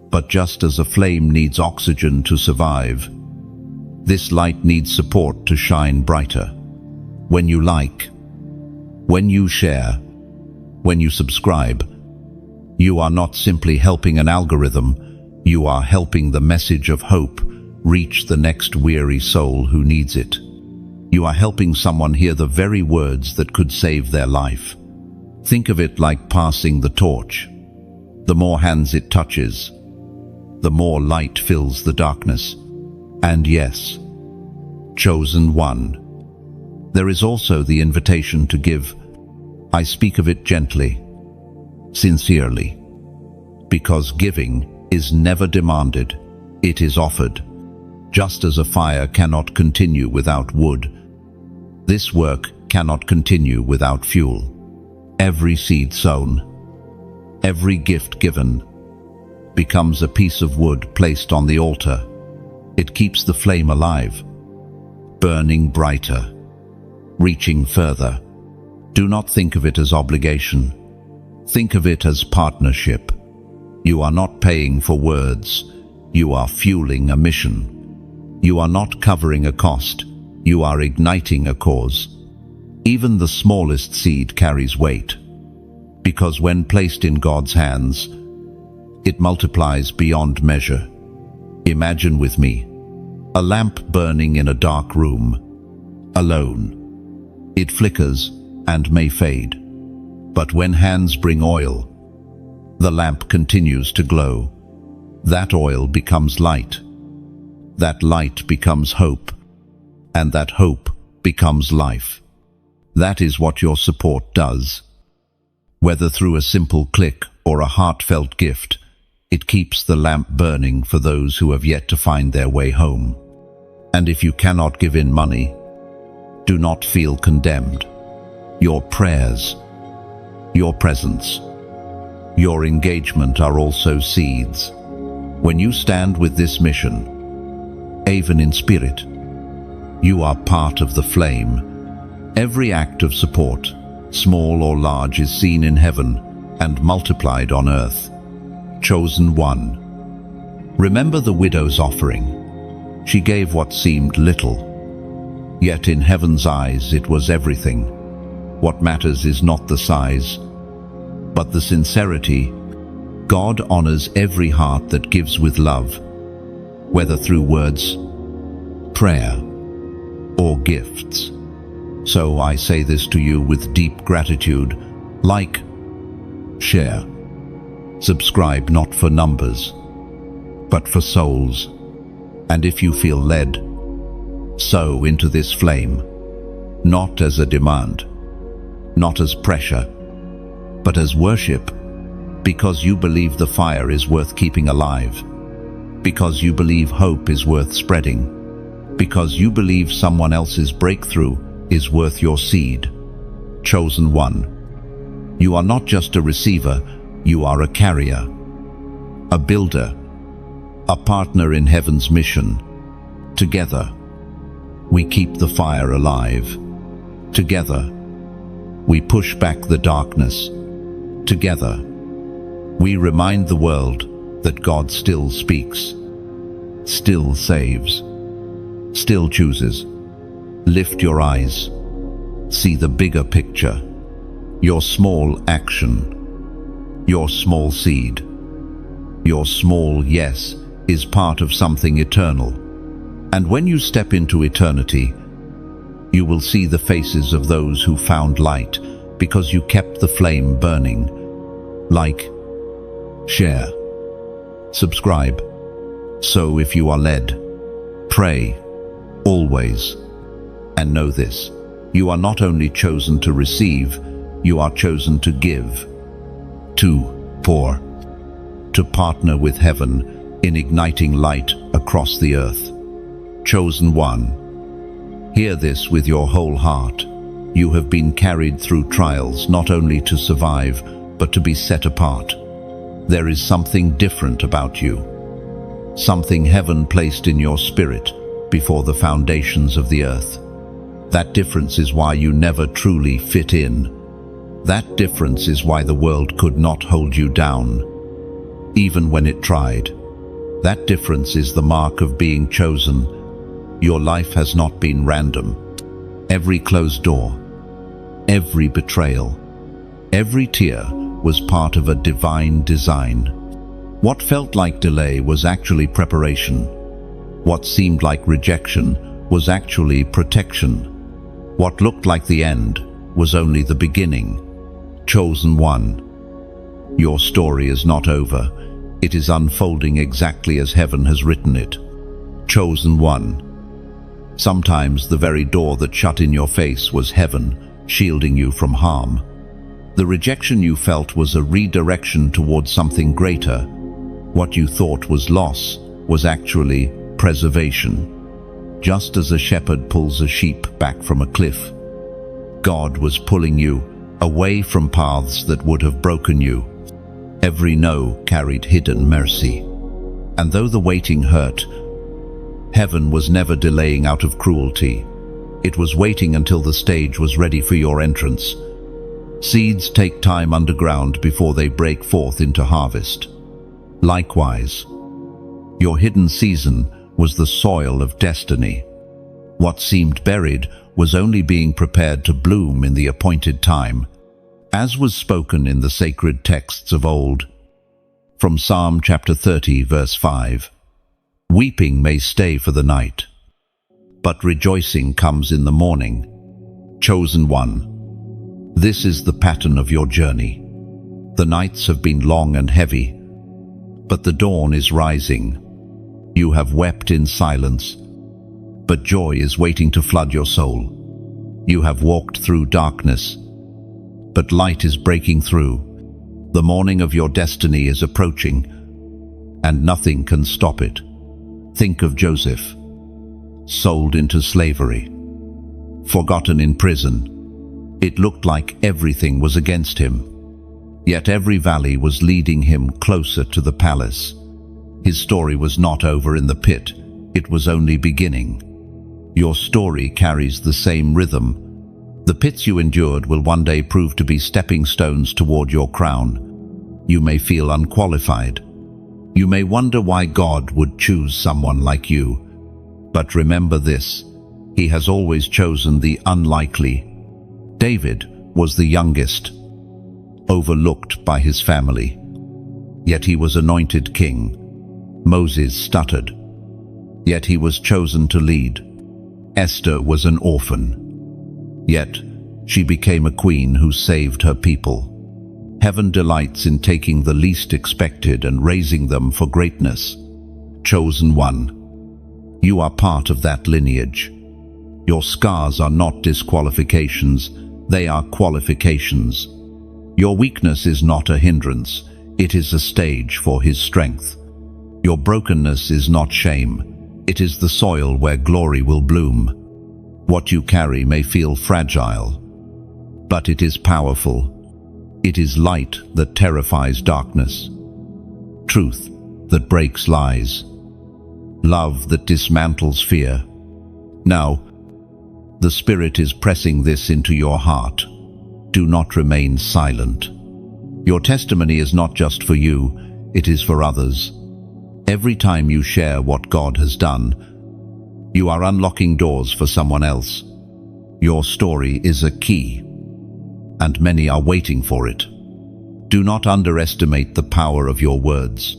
But just as a flame needs oxygen to survive, this light needs support to shine brighter. When you like, when you share, when you subscribe, you are not simply helping an algorithm, you are helping the message of hope reach the next weary soul who needs it. You are helping someone hear the very words that could save their life. Think of it like passing the torch. The more hands it touches, the more light fills the darkness. And yes, Chosen One, There is also the invitation to give. I speak of it gently, sincerely, because giving is never demanded, it is offered. Just as a fire cannot continue without wood, this work cannot continue without fuel. Every seed sown, every gift given, becomes a piece of wood placed on the altar. It keeps the flame alive, burning brighter, reaching further. Do not think of it as obligation. Think of it as partnership. You are not paying for words. You are fueling a mission. You are not covering a cost. You are igniting a cause. Even the smallest seed carries weight, because when placed in God's hands, it multiplies beyond measure. Imagine with me a lamp burning in a dark room, alone. It flickers and may fade, but when hands bring oil, the lamp continues to glow. That oil becomes light. That light becomes hope, and that hope becomes life. That is what your support does. Whether through a simple click or a heartfelt gift, it keeps the lamp burning for those who have yet to find their way home. And if you cannot give in money, do not feel condemned. Your prayers, your presence, your engagement are also seeds. When you stand with this mission, even in spirit, you are part of the flame. Every act of support, small or large, is seen in heaven and multiplied on earth. Chosen one. Remember the widow's offering. She gave what seemed little, yet in heaven's eyes it was everything. What matters is not the size, but the sincerity. God honors every heart that gives with love, whether through words, prayer, or gifts. So I say this to you with deep gratitude. Like, share, subscribe, not for numbers, but for souls. And if you feel led, sow into this flame, not as a demand, not as pressure, but as worship, because you believe the fire is worth keeping alive, because you believe hope is worth spreading, because you believe someone else's breakthrough is worth your seed. Chosen one. You are not just a receiver, you are a carrier, a builder, a partner in heaven's mission. Together, we keep the fire alive. Together, we push back the darkness. Together, we remind the world that God still speaks, still saves, still chooses. Lift your eyes. See the bigger picture. Your small action, your small seed, your small yes is part of something eternal. And when you step into eternity, you will see the faces of those who found light because you kept the flame burning. Like, share, subscribe. So if you are led, pray, always. And know this, you are not only chosen to receive, you are chosen to give, to pour, to partner with heaven in igniting light across the earth. Chosen one. Hear this with your whole heart. You have been carried through trials not only to survive, but to be set apart. There is something different about you, something heaven placed in your spirit before the foundations of the earth. That difference is why you never truly fit in. That difference is why the world could not hold you down, even when it tried. That difference is the mark of being chosen. Your life has not been random. Every closed door, every betrayal, every tear was part of a divine design. What felt like delay was actually preparation. What seemed like rejection was actually protection. What looked like the end was only the beginning. Chosen one. Your story is not over. It is unfolding exactly as heaven has written it. Chosen one. Sometimes the very door that shut in your face was heaven, shielding you from harm. The rejection you felt was a redirection towards something greater. What you thought was loss was actually preservation. Just as a shepherd pulls a sheep back from a cliff, God was pulling you away from paths that would have broken you. Every no carried hidden mercy. And though the waiting hurt, heaven was never delaying out of cruelty. It was waiting until the stage was ready for your entrance. Seeds take time underground before they break forth into harvest. Likewise, your hidden season was the soil of destiny. What seemed buried was only being prepared to bloom in the appointed time, as was spoken in the sacred texts of old. From Psalm chapter 30, verse 5, "Weeping may stay for the night, but rejoicing comes in the morning." Chosen one, this is the pattern of your journey. The nights have been long and heavy, but the dawn is rising. You have wept in silence, but joy is waiting to flood your soul. You have walked through darkness, but light is breaking through. The morning of your destiny is approaching, and nothing can stop it. Think of Joseph, sold into slavery, forgotten in prison. It looked like everything was against him, yet every valley was leading him closer to the palace. His story was not over in the pit, it was only beginning. Your story carries the same rhythm. The pits you endured will one day prove to be stepping stones toward your crown. You may feel unqualified. You may wonder why God would choose someone like you. But remember this, He has always chosen the unlikely. David was the youngest, overlooked by his family, yet he was anointed king. Moses stuttered, yet he was chosen to lead. Esther was an orphan, yet she became a queen who saved her people. Heaven delights in taking the least expected and raising them for greatness. Chosen one, you are part of that lineage. Your scars are not disqualifications, they are qualifications. Your weakness is not a hindrance, it is a stage for His strength. Your brokenness is not shame, it is the soil where glory will bloom. What you carry may feel fragile, but it is powerful. It is light that terrifies darkness, truth that breaks lies, love that dismantles fear. Now, the Spirit is pressing this into your heart. Do not remain silent. Your testimony is not just for you, it is for others. Every time you share what God has done, you are unlocking doors for someone else. Your story is a key, and many are waiting for it. Do not underestimate the power of your words.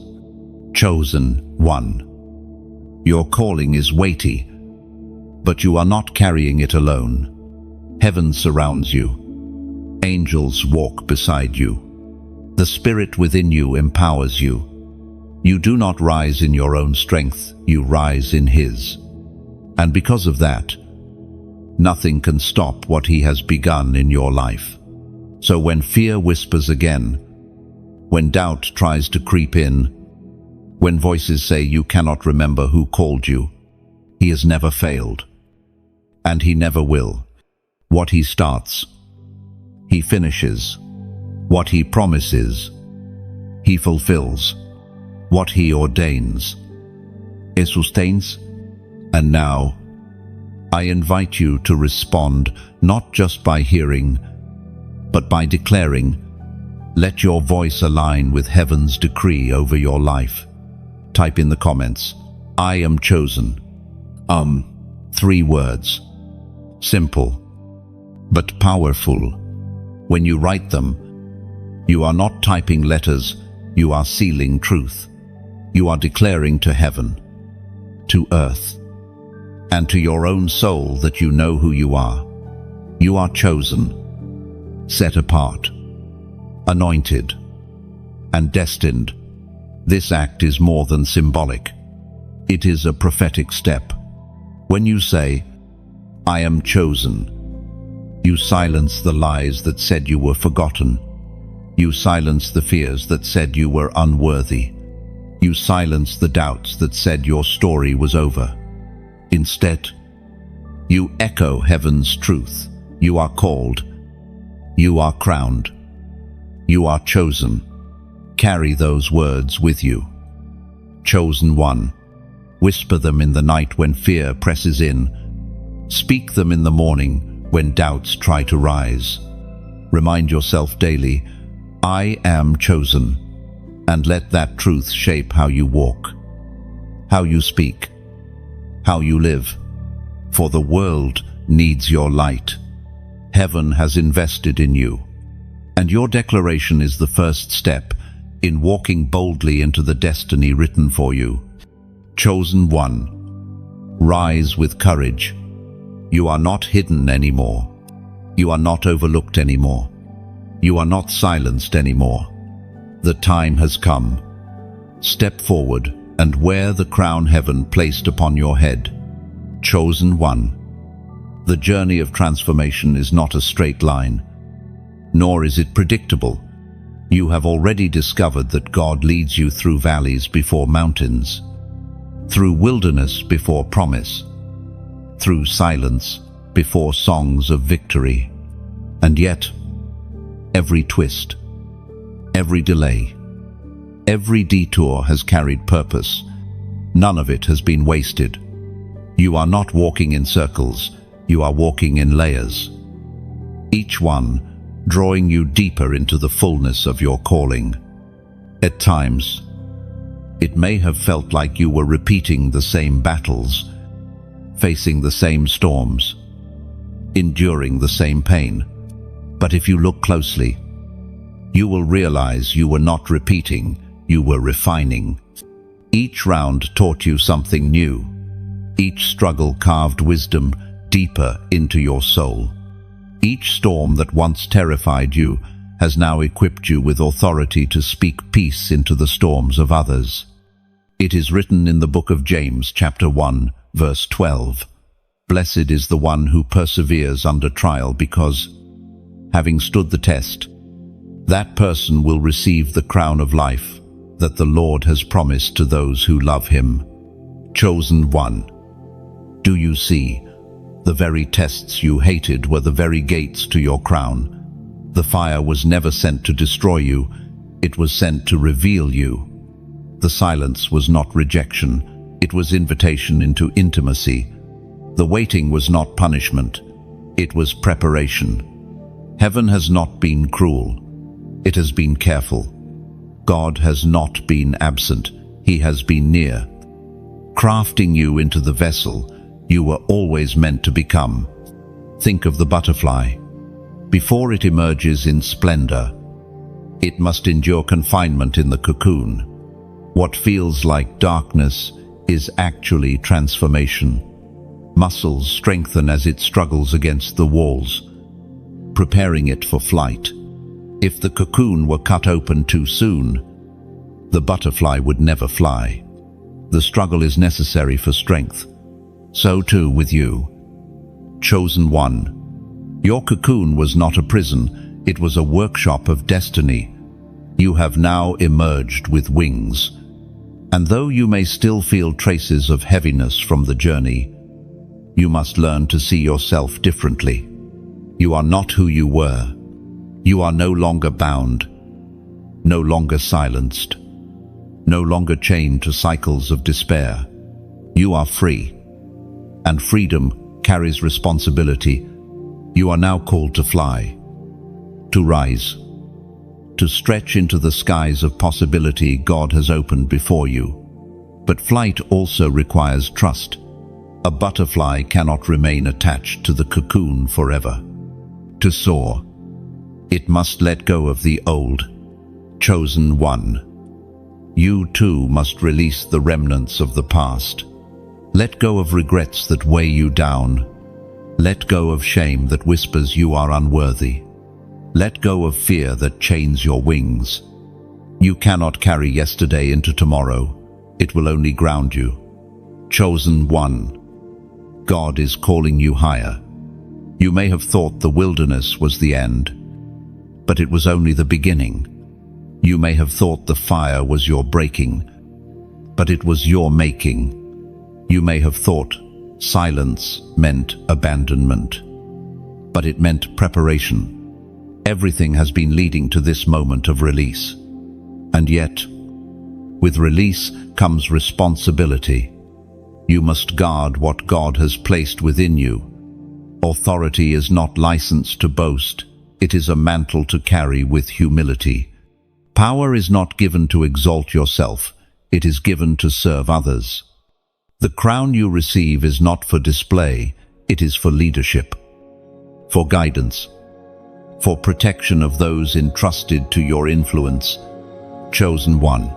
Chosen one, your calling is weighty, but you are not carrying it alone. Heaven surrounds you. Angels walk beside you. The Spirit within you empowers you. You do not rise in your own strength, you rise in His. And because of that, nothing can stop what He has begun in your life. So when fear whispers again, when doubt tries to creep in, when voices say you cannot remember who called you, He has never failed. And He never will. What He starts, He finishes. What He promises, He fulfills. What He ordains, He sustains. And now, I invite you to respond not just by hearing, but by declaring. Let your voice align with heaven's decree over your life. Type in the comments, I am chosen. 3 words. Simple, but powerful. When you write them, you are not typing letters, you are sealing truth. You are declaring to heaven, to earth, and to your own soul that you know who you are. You are chosen, set apart, anointed, and destined. This act is more than symbolic. It is a prophetic step. When you say, I am chosen. You silence the lies that said you were forgotten. You silence the fears that said you were unworthy. You silence the doubts that said your story was over. Instead, you echo heaven's truth. You are called. You are crowned. You are chosen. Carry those words with you. Chosen one. Whisper them in the night when fear presses in. Speak them in the morning when doubts try to rise. Remind yourself daily, I am chosen, and let that truth shape how you walk, how you speak, how you live. For the world needs your light. Heaven has invested in you, and your declaration is the first step in walking boldly into the destiny written for you. Chosen one, rise with courage. You are not hidden anymore. You are not overlooked anymore. You are not silenced anymore. The time has come. Step forward and wear the crown heaven placed upon your head. Chosen one. The journey of transformation is not a straight line, nor is it predictable. You have already discovered that God leads you through valleys before mountains, through wilderness before promise, through silence before songs of victory. And yet, every twist, every delay, every detour has carried purpose. None of it has been wasted. You are not walking in circles, you are walking in layers. Each one drawing you deeper into the fullness of your calling. At times, it may have felt like you were repeating the same battles, facing the same storms, enduring the same pain. But if you look closely, you will realize you were not repeating, you were refining. Each round taught you something new. Each struggle carved wisdom deeper into your soul. Each storm that once terrified you has now equipped you with authority to speak peace into the storms of others. It is written in the book of James, chapter 1, verse 12, "Blessed is the one who perseveres under trial, because, having stood the test, that person will receive the crown of life that the Lord has promised to those who love him." Chosen one. Do you see? The very tests you hated were the very gates to your crown. The fire was never sent to destroy you, it was sent to reveal you. The silence was not rejection, it was invitation into intimacy. The waiting was not punishment, it was preparation. Heaven has not been cruel, it has been careful. God has not been absent, he has been near, crafting you into the vessel you were always meant to become. Think of the butterfly. Before it emerges in splendor, it must endure confinement in the cocoon. What feels like darkness is actually transformation. Muscles strengthen as it struggles against the walls, preparing it for flight. If the cocoon were cut open too soon, the butterfly would never fly. The struggle is necessary for strength. So too with you. Chosen one. Your cocoon was not a prison, it was a workshop of destiny. You have now emerged with wings. And though you may still feel traces of heaviness from the journey, you must learn to see yourself differently. You are not who you were. You are no longer bound, no longer silenced, no longer chained to cycles of despair. You are free. And freedom carries responsibility. You are now called to fly, to rise, to stretch into the skies of possibility God has opened before you. But flight also requires trust. A butterfly cannot remain attached to the cocoon forever. To soar, it must let go of the old. Chosen one. You too must release the remnants of the past. Let go of regrets that weigh you down. Let go of shame that whispers you are unworthy. Let go of fear that chains your wings. You cannot carry yesterday into tomorrow. It will only ground you. Chosen one. God is calling you higher. You may have thought the wilderness was the end, but it was only the beginning. You may have thought the fire was your breaking, but it was your making. You may have thought silence meant abandonment, but it meant preparation. Everything has been leading to this moment of release. And yet, with release comes responsibility. You must guard what God has placed within you. Authority is not licensed to boast. It is a mantle to carry with humility. Power is not given to exalt yourself. It is given to serve others. The crown you receive is not for display. It is for leadership, for guidance, for protection of those entrusted to your influence. Chosen one.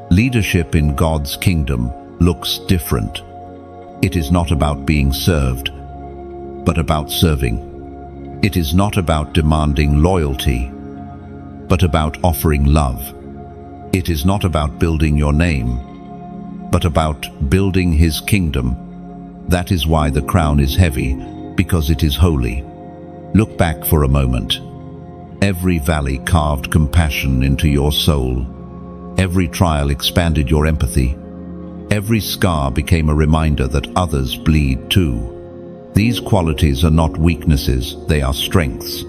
Leadership in God's kingdom looks different. It is not about being served, but about serving. It is not about demanding loyalty, but about offering love. It is not about building your name, but about building His kingdom. That is why the crown is heavy, because it is holy. Look back for a moment. Every valley carved compassion into your soul. Every trial expanded your empathy. Every scar became a reminder that others bleed too. These qualities are not weaknesses, they are strengths.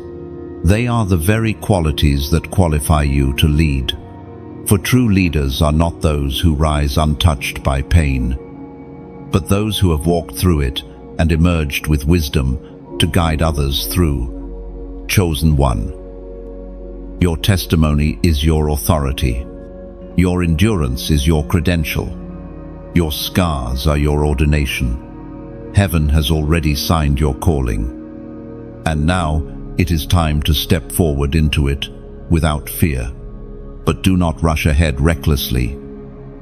They are the very qualities that qualify you to lead. For true leaders are not those who rise untouched by pain, but those who have walked through it and emerged with wisdom to guide others through. Chosen one. Your testimony is your authority. Your endurance is your credential. Your scars are your ordination. Heaven has already signed your calling. And now it is time to step forward into it without fear. But do not rush ahead recklessly.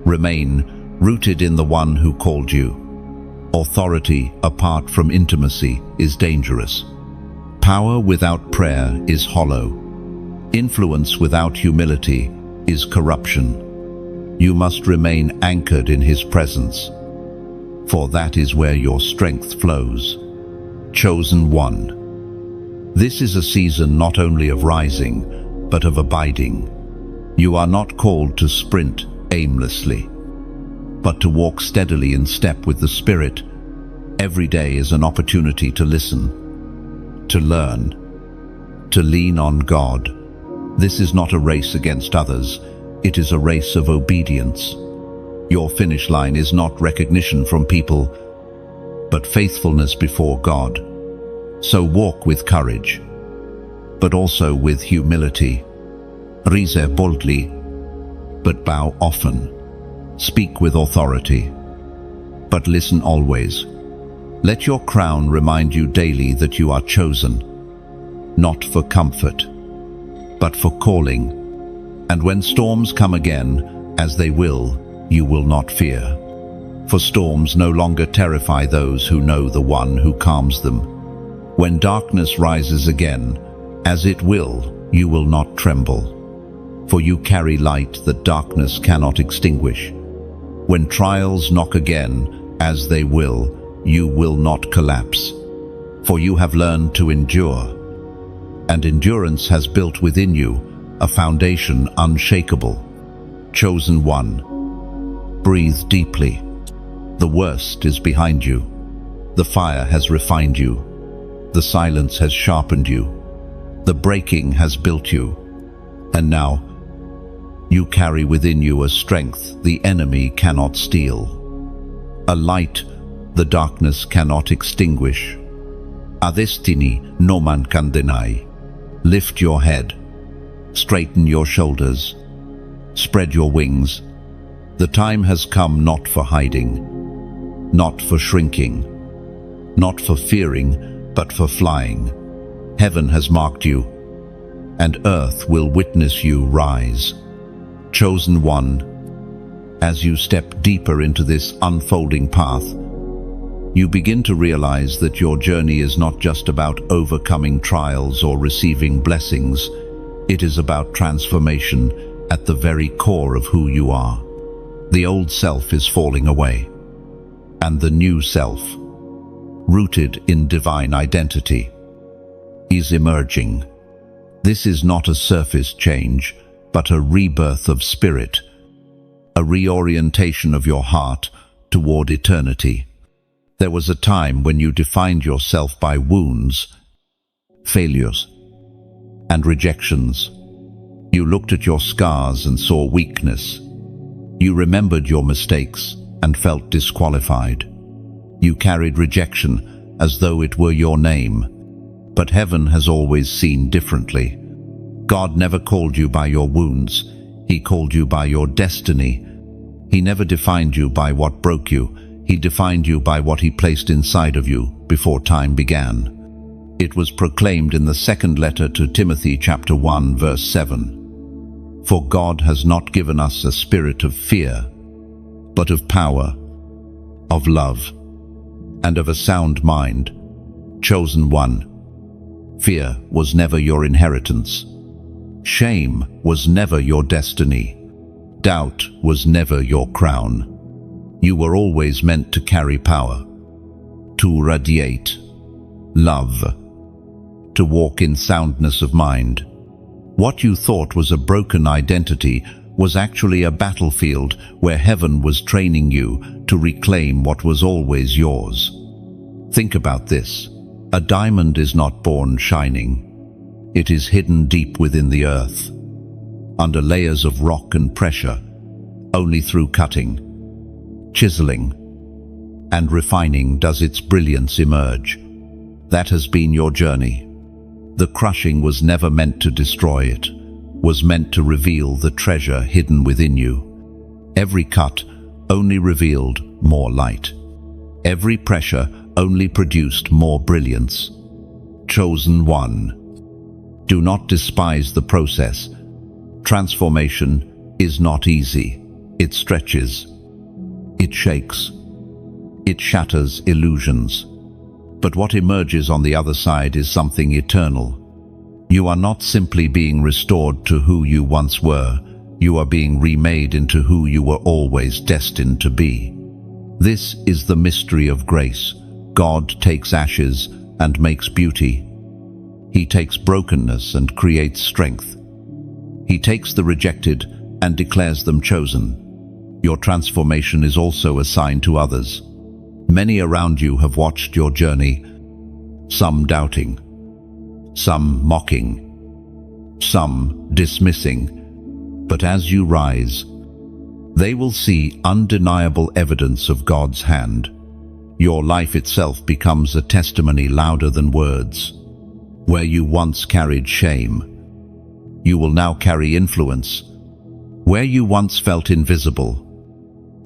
Remain rooted in the one who called you. Authority apart from intimacy is dangerous. Power without prayer is hollow. Influence without humility is corruption. You must remain anchored in His presence, for that is where your strength flows. Chosen one. This is a season not only of rising, but of abiding. You are not called to sprint aimlessly, but to walk steadily in step with the Spirit. Every day is an opportunity to listen, to learn, to lean on God. This is not a race against others. It is a race of obedience. Your finish line is not recognition from people, but faithfulness before God. So walk with courage, but also with humility. Rise boldly, but bow often. Speak with authority, but listen always. Let your crown remind you daily that you are chosen, not for comfort, but for calling. And when storms come again, as they will, you will not fear. For storms no longer terrify those who know the one who calms them. When darkness rises again, as it will, you will not tremble. For you carry light that darkness cannot extinguish. When trials knock again, as they will, you will not collapse. For you have learned to endure, and endurance has built within you a foundation unshakable. Chosen one. Breathe deeply. The worst is behind you. The fire has refined you. The silence has sharpened you. The breaking has built you. And now, you carry within you a strength the enemy cannot steal. A light the darkness cannot extinguish. A destiny no man can deny. Lift your head. Straighten your shoulders. Spread your wings. The time has come not for hiding, not for shrinking, not for fearing, but for flying. Heaven has marked you, and earth will witness you rise. Chosen one, as you step deeper into this unfolding path, you begin to realize that your journey is not just about overcoming trials or receiving blessings. It is about transformation at the very core of who you are. The old self is falling away, and the new self, rooted in divine identity, is emerging. This is not a surface change, but a rebirth of spirit, a reorientation of your heart toward eternity. There was a time when you defined yourself by wounds, failures, and rejections. You looked at your scars and saw weakness. You remembered your mistakes and felt disqualified. You carried rejection as though it were your name. But heaven has always seen differently. God never called you by your wounds. He called you by your destiny. He never defined you by what broke you. He defined you by what He placed inside of you before time began. It was proclaimed in the second letter to Timothy, chapter 1, verse 7. For God has not given us a spirit of fear, but of power, of love, and of a sound mind. Chosen one. Fear was never your inheritance. Shame was never your destiny. Doubt was never your crown. You were always meant to carry power, to radiate love, to walk in soundness of mind. What you thought was a broken identity was actually a battlefield where heaven was training you to reclaim what was always yours. Think about this. A diamond is not born shining. It is hidden deep within the earth, under layers of rock and pressure. Only through cutting, chiseling, and refining does its brilliance emerge. That has been your journey. The crushing was never meant to destroy it, was meant to reveal the treasure hidden within you. Every cut only revealed more light. Every pressure only produced more brilliance. Chosen one. Do not despise the process. Transformation is not easy. It stretches. It shakes. It shatters illusions. But what emerges on the other side is something eternal. You are not simply being restored to who you once were. You are being remade into who you were always destined to be. This is the mystery of grace. God takes ashes and makes beauty. He takes brokenness and creates strength. He takes the rejected and declares them chosen. Your transformation is also a sign to others. Many around you have watched your journey, some doubting, some mocking, some dismissing. But as you rise, they will see undeniable evidence of God's hand. Your life itself becomes a testimony louder than words. Where you once carried shame, you will now carry influence. Where you once felt invisible,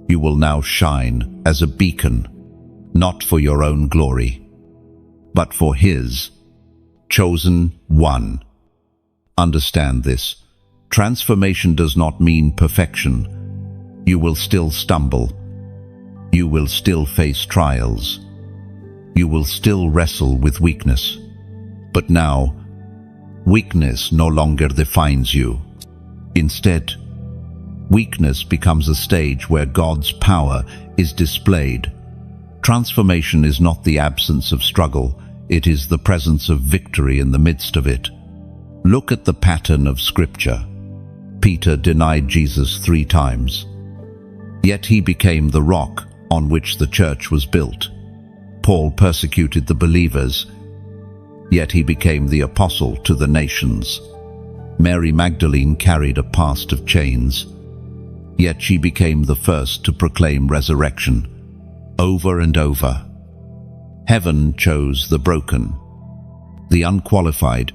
you will now shine as a beacon, not for your own glory, but for His. Chosen one. Understand this. Transformation does not mean perfection. You will still stumble. You will still face trials. You will still wrestle with weakness. But now, weakness no longer defines you. Instead, weakness becomes a stage where God's power is displayed. Transformation is not the absence of struggle, it is the presence of victory in the midst of it. Look at the pattern of Scripture. Peter denied Jesus 3 times. Yet he became the rock on which the church was built. Paul persecuted the believers, yet he became the apostle to the nations. Mary Magdalene carried a past of chains, yet she became the first to proclaim resurrection. Over and over, heaven chose the broken, the unqualified,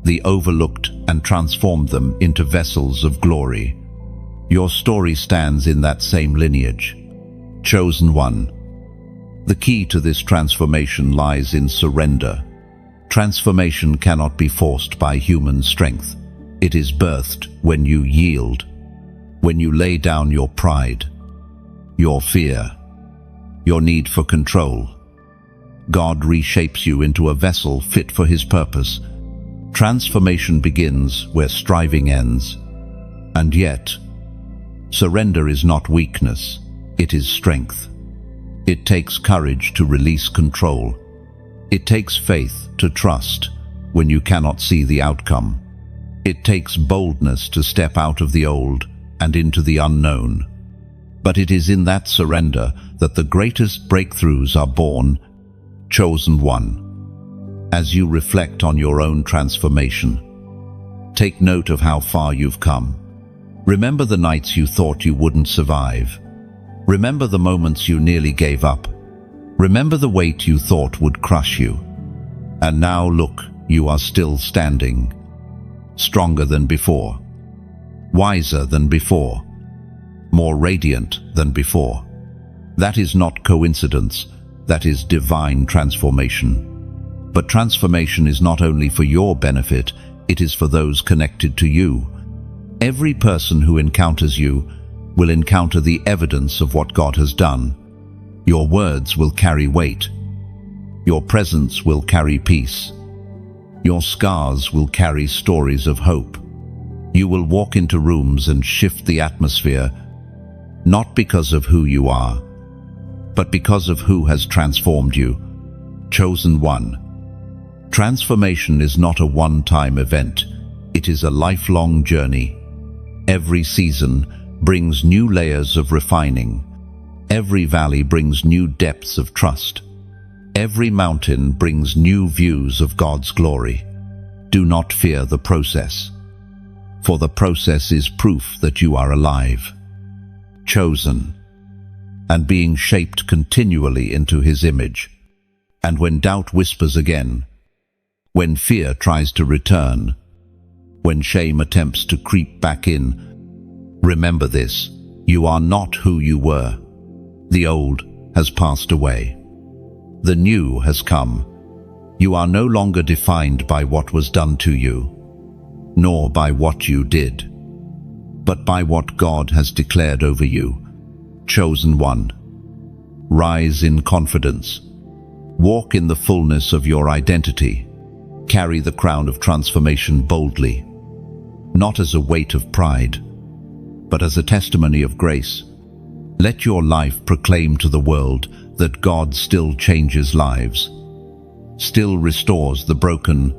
the overlooked, and transformed them into vessels of glory. Your story stands in that same lineage. Chosen one. The key to this transformation lies in surrender. Transformation cannot be forced by human strength. It is birthed when you yield, when you lay down your pride, your fear, your need for control. God reshapes you into a vessel fit for His purpose. Transformation begins where striving ends. And yet, surrender is not weakness, it is strength. It takes courage to release control. It takes faith to trust when you cannot see the outcome. It takes boldness to step out of the old and into the unknown. But it is in that surrender that the greatest breakthroughs are born. Chosen one. As you reflect on your own transformation, take note of how far you've come. Remember the nights you thought you wouldn't survive. Remember the moments you nearly gave up. Remember the weight you thought would crush you. And now look, you are still standing. Stronger than before. Wiser than before. More radiant than before. That is not coincidence. That is divine transformation. But transformation is not only for your benefit, it is for those connected to you. Every person who encounters you will encounter the evidence of what God has done. Your words will carry weight. Your presence will carry peace. Your scars will carry stories of hope. You will walk into rooms and shift the atmosphere, not because of who you are, but because of who has transformed you. Chosen one. Transformation is not a one-time event. It is a lifelong journey. Every season brings new layers of refining. Every valley brings new depths of trust. Every mountain brings new views of God's glory. Do not fear the process, for the process is proof that you are alive, chosen, and being shaped continually into His image. And when doubt whispers again, when fear tries to return, when shame attempts to creep back in, remember this: you are not who you were. The old has passed away. The new has come. You are no longer defined by what was done to you, nor by what you did, but by what God has declared over you. Chosen one. Rise in confidence. Walk in the fullness of your identity. Carry the crown of transformation boldly, not as a weight of pride, but as a testimony of grace. Let your life proclaim to the world that God still changes lives, still restores the broken,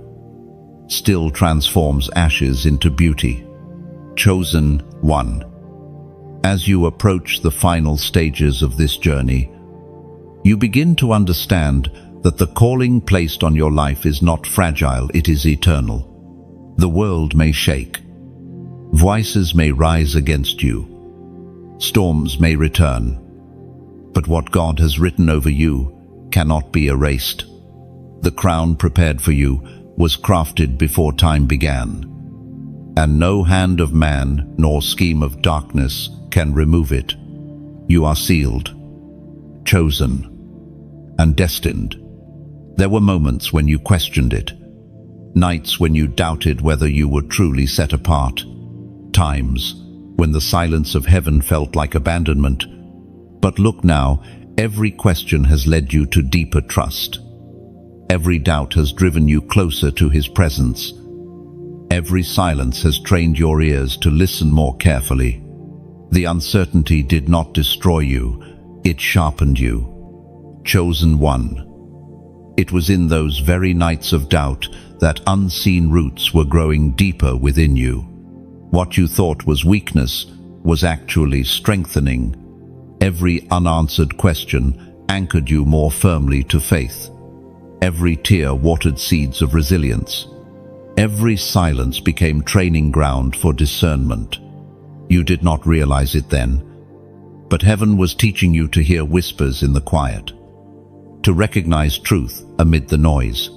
still transforms ashes into beauty. Chosen one. As you approach the final stages of this journey, you begin to understand that the calling placed on your life is not fragile, it is eternal. The world may shake. Voices may rise against you. Storms may return. But what God has written over you cannot be erased. The crown prepared for you was crafted before time began, and no hand of man nor scheme of darkness can remove it. You are sealed, chosen, and destined. There were moments when you questioned it, nights when you doubted whether you were truly set apart, times when the silence of heaven felt like abandonment. But look now, every question has led you to deeper trust. Every doubt has driven you closer to His presence. Every silence has trained your ears to listen more carefully. The uncertainty did not destroy you, it sharpened you. Chosen one. It was in those very nights of doubt that unseen roots were growing deeper within you. What you thought was weakness was actually strengthening. Every unanswered question anchored you more firmly to faith. Every tear watered seeds of resilience. Every silence became training ground for discernment. You did not realize it then, but heaven was teaching you to hear whispers in the quiet, to recognize truth amid the noise,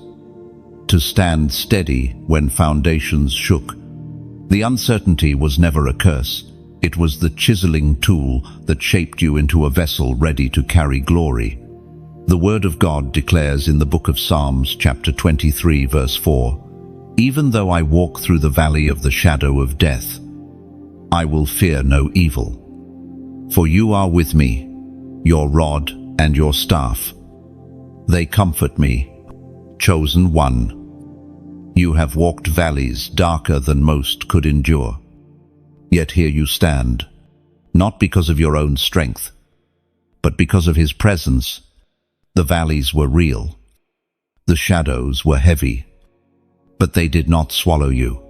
to stand steady when foundations shook. The uncertainty was never a curse. It was the chiseling tool that shaped you into a vessel ready to carry glory. The Word of God declares in the book of Psalms, chapter 23, verse 4, "Even though I walk through the valley of the shadow of death, I will fear no evil. For you are with me, your rod and your staff. They comfort me." Chosen one. You have walked valleys darker than most could endure. Yet here you stand, not because of your own strength, but because of his presence. The valleys were real. The shadows were heavy, but they did not swallow you.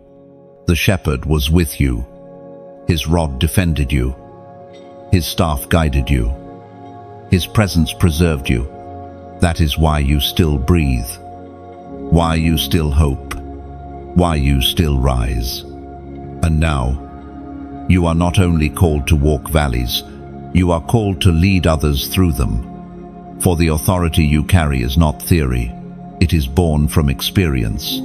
The shepherd was with you. His rod defended you. His staff guided you. His presence preserved you. That is why you still breathe, why you still hope, why you still rise. And now, you are not only called to walk valleys, you are called to lead others through them. For the authority you carry is not theory, it is born from experience.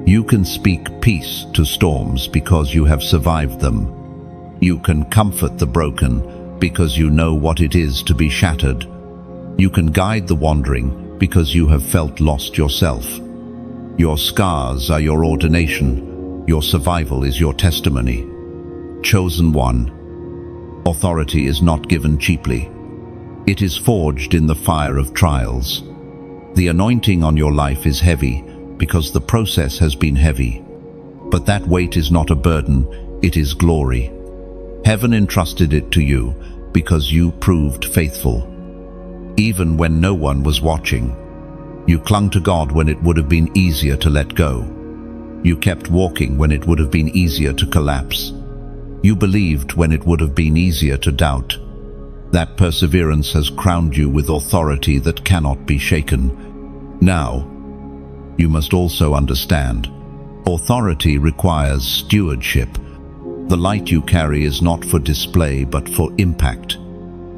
You can speak peace to storms because you have survived them. You can comfort the broken because you know what it is to be shattered. You can guide the wandering because you have felt lost yourself. Your scars are your ordination. Your survival is your testimony. Chosen one. Authority is not given cheaply. It is forged in the fire of trials. The anointing on your life is heavy because the process has been heavy. But that weight is not a burden, it is glory. Heaven entrusted it to you because you proved faithful. Even when no one was watching, you clung to God when it would have been easier to let go. You kept walking when it would have been easier to collapse. You believed when it would have been easier to doubt. That perseverance has crowned you with authority that cannot be shaken. Now, you must also understand, authority requires stewardship. The light you carry is not for display but for impact.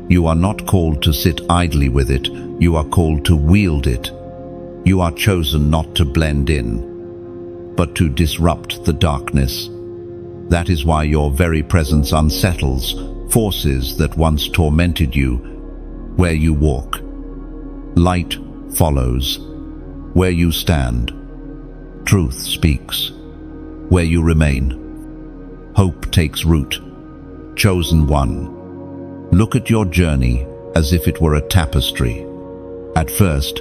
You are not called to sit idly with it, you are called to wield it. You are chosen not to blend in, but to disrupt the darkness. That is why your very presence unsettles forces that once tormented you. Where you walk, light follows. Where you stand, truth speaks. Where you remain, hope takes root. Chosen one. Look at your journey as if it were a tapestry. At first,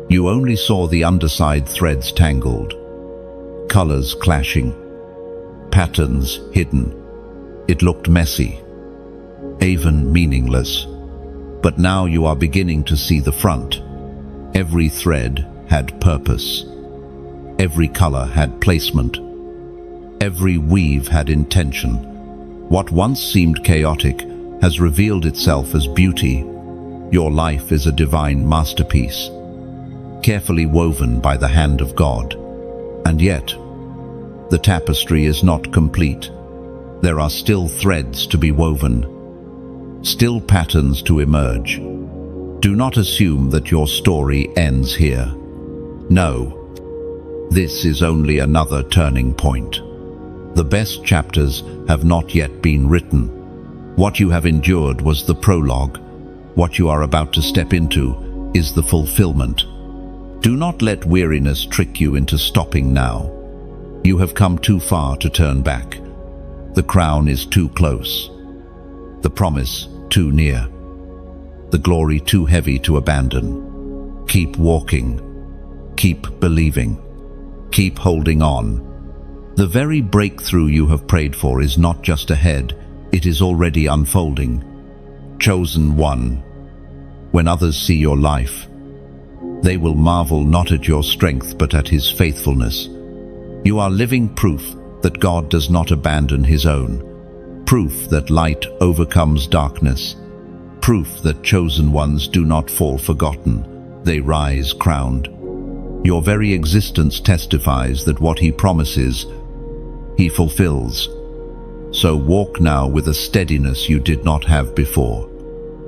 you only saw the underside threads tangled, colors clashing, patterns hidden. It looked messy, even meaningless. But now you are beginning to see the front. Every thread had purpose. Every color had placement. Every weave had intention. What once seemed chaotic has revealed itself as beauty. Your life is a divine masterpiece, carefully woven by the hand of God. And yet, the tapestry is not complete. There are still threads to be woven, still patterns to emerge. Do not assume that your story ends here. No, this is only another turning point. The best chapters have not yet been written. What you have endured was the prologue. What you are about to step into is the fulfillment. Do not let weariness trick you into stopping now. You have come too far to turn back. The crown is too close. The promise too near. The glory too heavy to abandon. Keep walking. Keep believing. Keep holding on. The very breakthrough you have prayed for is not just ahead, it is already unfolding. Chosen one. When others see your life, they will marvel not at your strength but at His faithfulness. You are living proof that God does not abandon His own. Proof that light overcomes darkness. Proof that chosen ones do not fall forgotten. They rise crowned. Your very existence testifies that what He promises, He fulfills. So walk now with a steadiness you did not have before.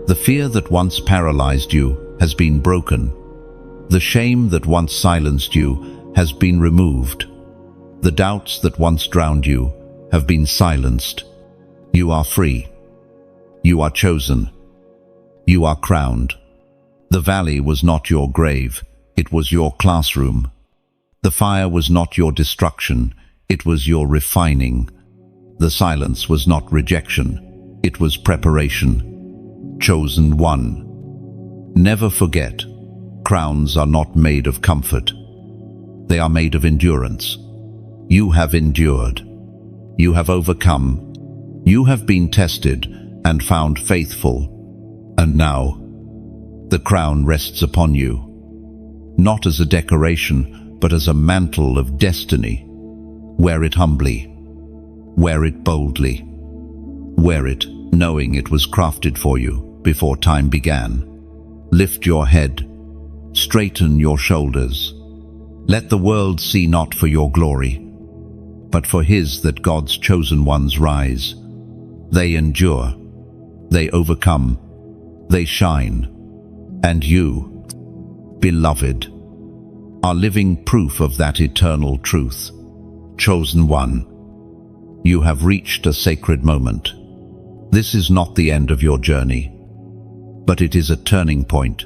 The fear that once paralyzed you has been broken. The shame that once silenced you has been removed. The doubts that once drowned you have been silenced. You are free. You are chosen. You are crowned. The valley was not your grave, it was your classroom. The fire was not your destruction, it was your refining. The silence was not rejection, it was preparation. Chosen one. Never forget, crowns are not made of comfort. They are made of endurance. You have endured. You have overcome. You have been tested and found faithful. And now, the crown rests upon you, not as a decoration, but as a mantle of destiny. Wear it humbly. Wear it boldly. Wear it knowing it was crafted for you before time began. Lift your head. Straighten your shoulders. Let the world see not for your glory, but for his that God's chosen ones rise. They endure. They overcome. They shine. And you, beloved, are living proof of that eternal truth. Chosen one, you have reached a sacred moment. This is not the end of your journey, but it is a turning point,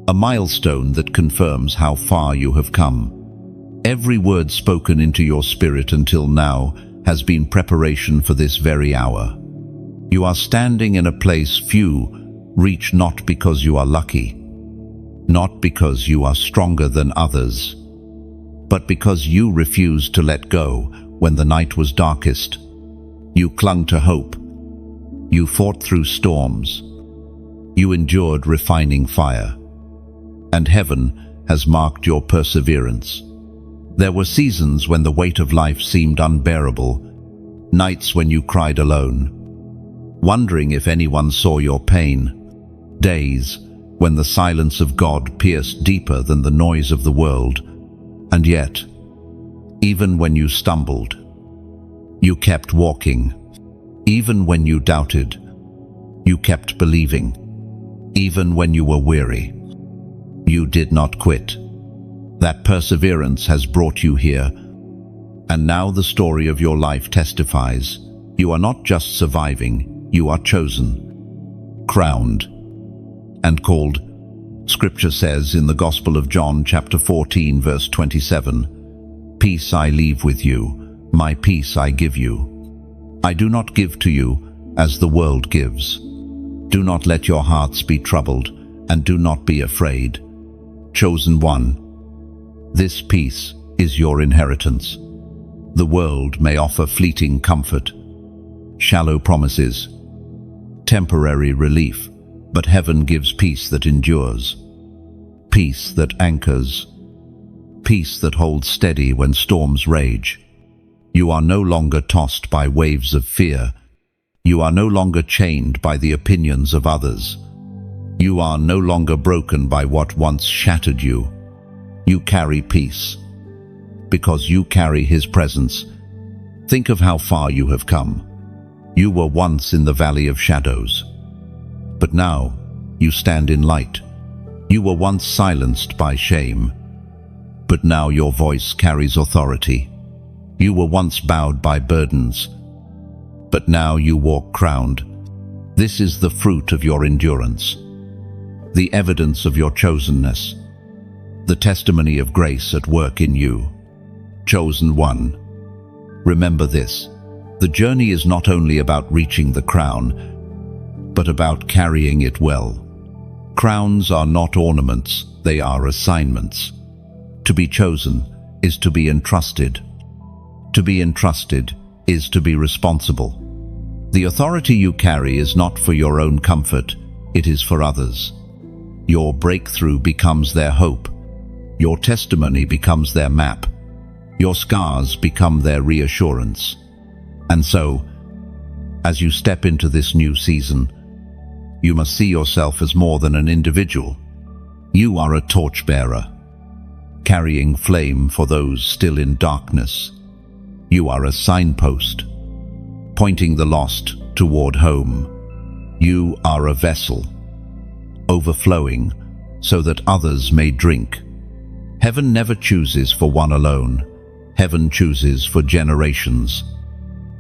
a milestone that confirms how far you have come. Every word spoken into your spirit until now has been preparation for this very hour. You are standing in a place few reach, not because you are lucky, not because you are stronger than others, but because you refused to let go when the night was darkest. You clung to hope. You fought through storms. You endured refining fire. And heaven has marked your perseverance. There were seasons when the weight of life seemed unbearable, nights when you cried alone, wondering if anyone saw your pain, days when the silence of God pierced deeper than the noise of the world. And yet, even when you stumbled, you kept walking. Even when you doubted, you kept believing. Even when you were weary, you did not quit. That perseverance has brought you here, and now the story of your life testifies. You are not just surviving, you are chosen, crowned, and called. Scripture says in the Gospel of John, chapter 14, verse 27, "Peace I leave with you, my peace I give you. I do not give to you as the world gives. Do not let your hearts be troubled, and do not be afraid." Chosen one, this peace is your inheritance. The world may offer fleeting comfort, shallow promises, temporary relief, but heaven gives peace that endures, peace that anchors, peace that holds steady when storms rage. You are no longer tossed by waves of fear. You are no longer chained by the opinions of others. You are no longer broken by what once shattered you. You carry peace, because you carry his presence. Think of how far you have come. You were once in the valley of shadows, but now you stand in light. You were once silenced by shame, but now your voice carries authority. You were once bowed by burdens, but now you walk crowned. This is the fruit of your endurance, the evidence of your chosenness, the testimony of grace at work in you. Chosen one, remember this: the journey is not only about reaching the crown, but about carrying it well. Crowns are not ornaments, they are assignments. To be chosen is to be entrusted. To be entrusted is to be responsible. The authority you carry is not for your own comfort, it is for others. Your breakthrough becomes their hope. Your testimony becomes their map. Your scars become their reassurance. And so, as you step into this new season, you must see yourself as more than an individual. You are a torchbearer, carrying flame for those still in darkness. You are a signpost, pointing the lost toward home. You are a vessel, overflowing so that others may drink. Heaven never chooses for one alone. Heaven chooses for generations.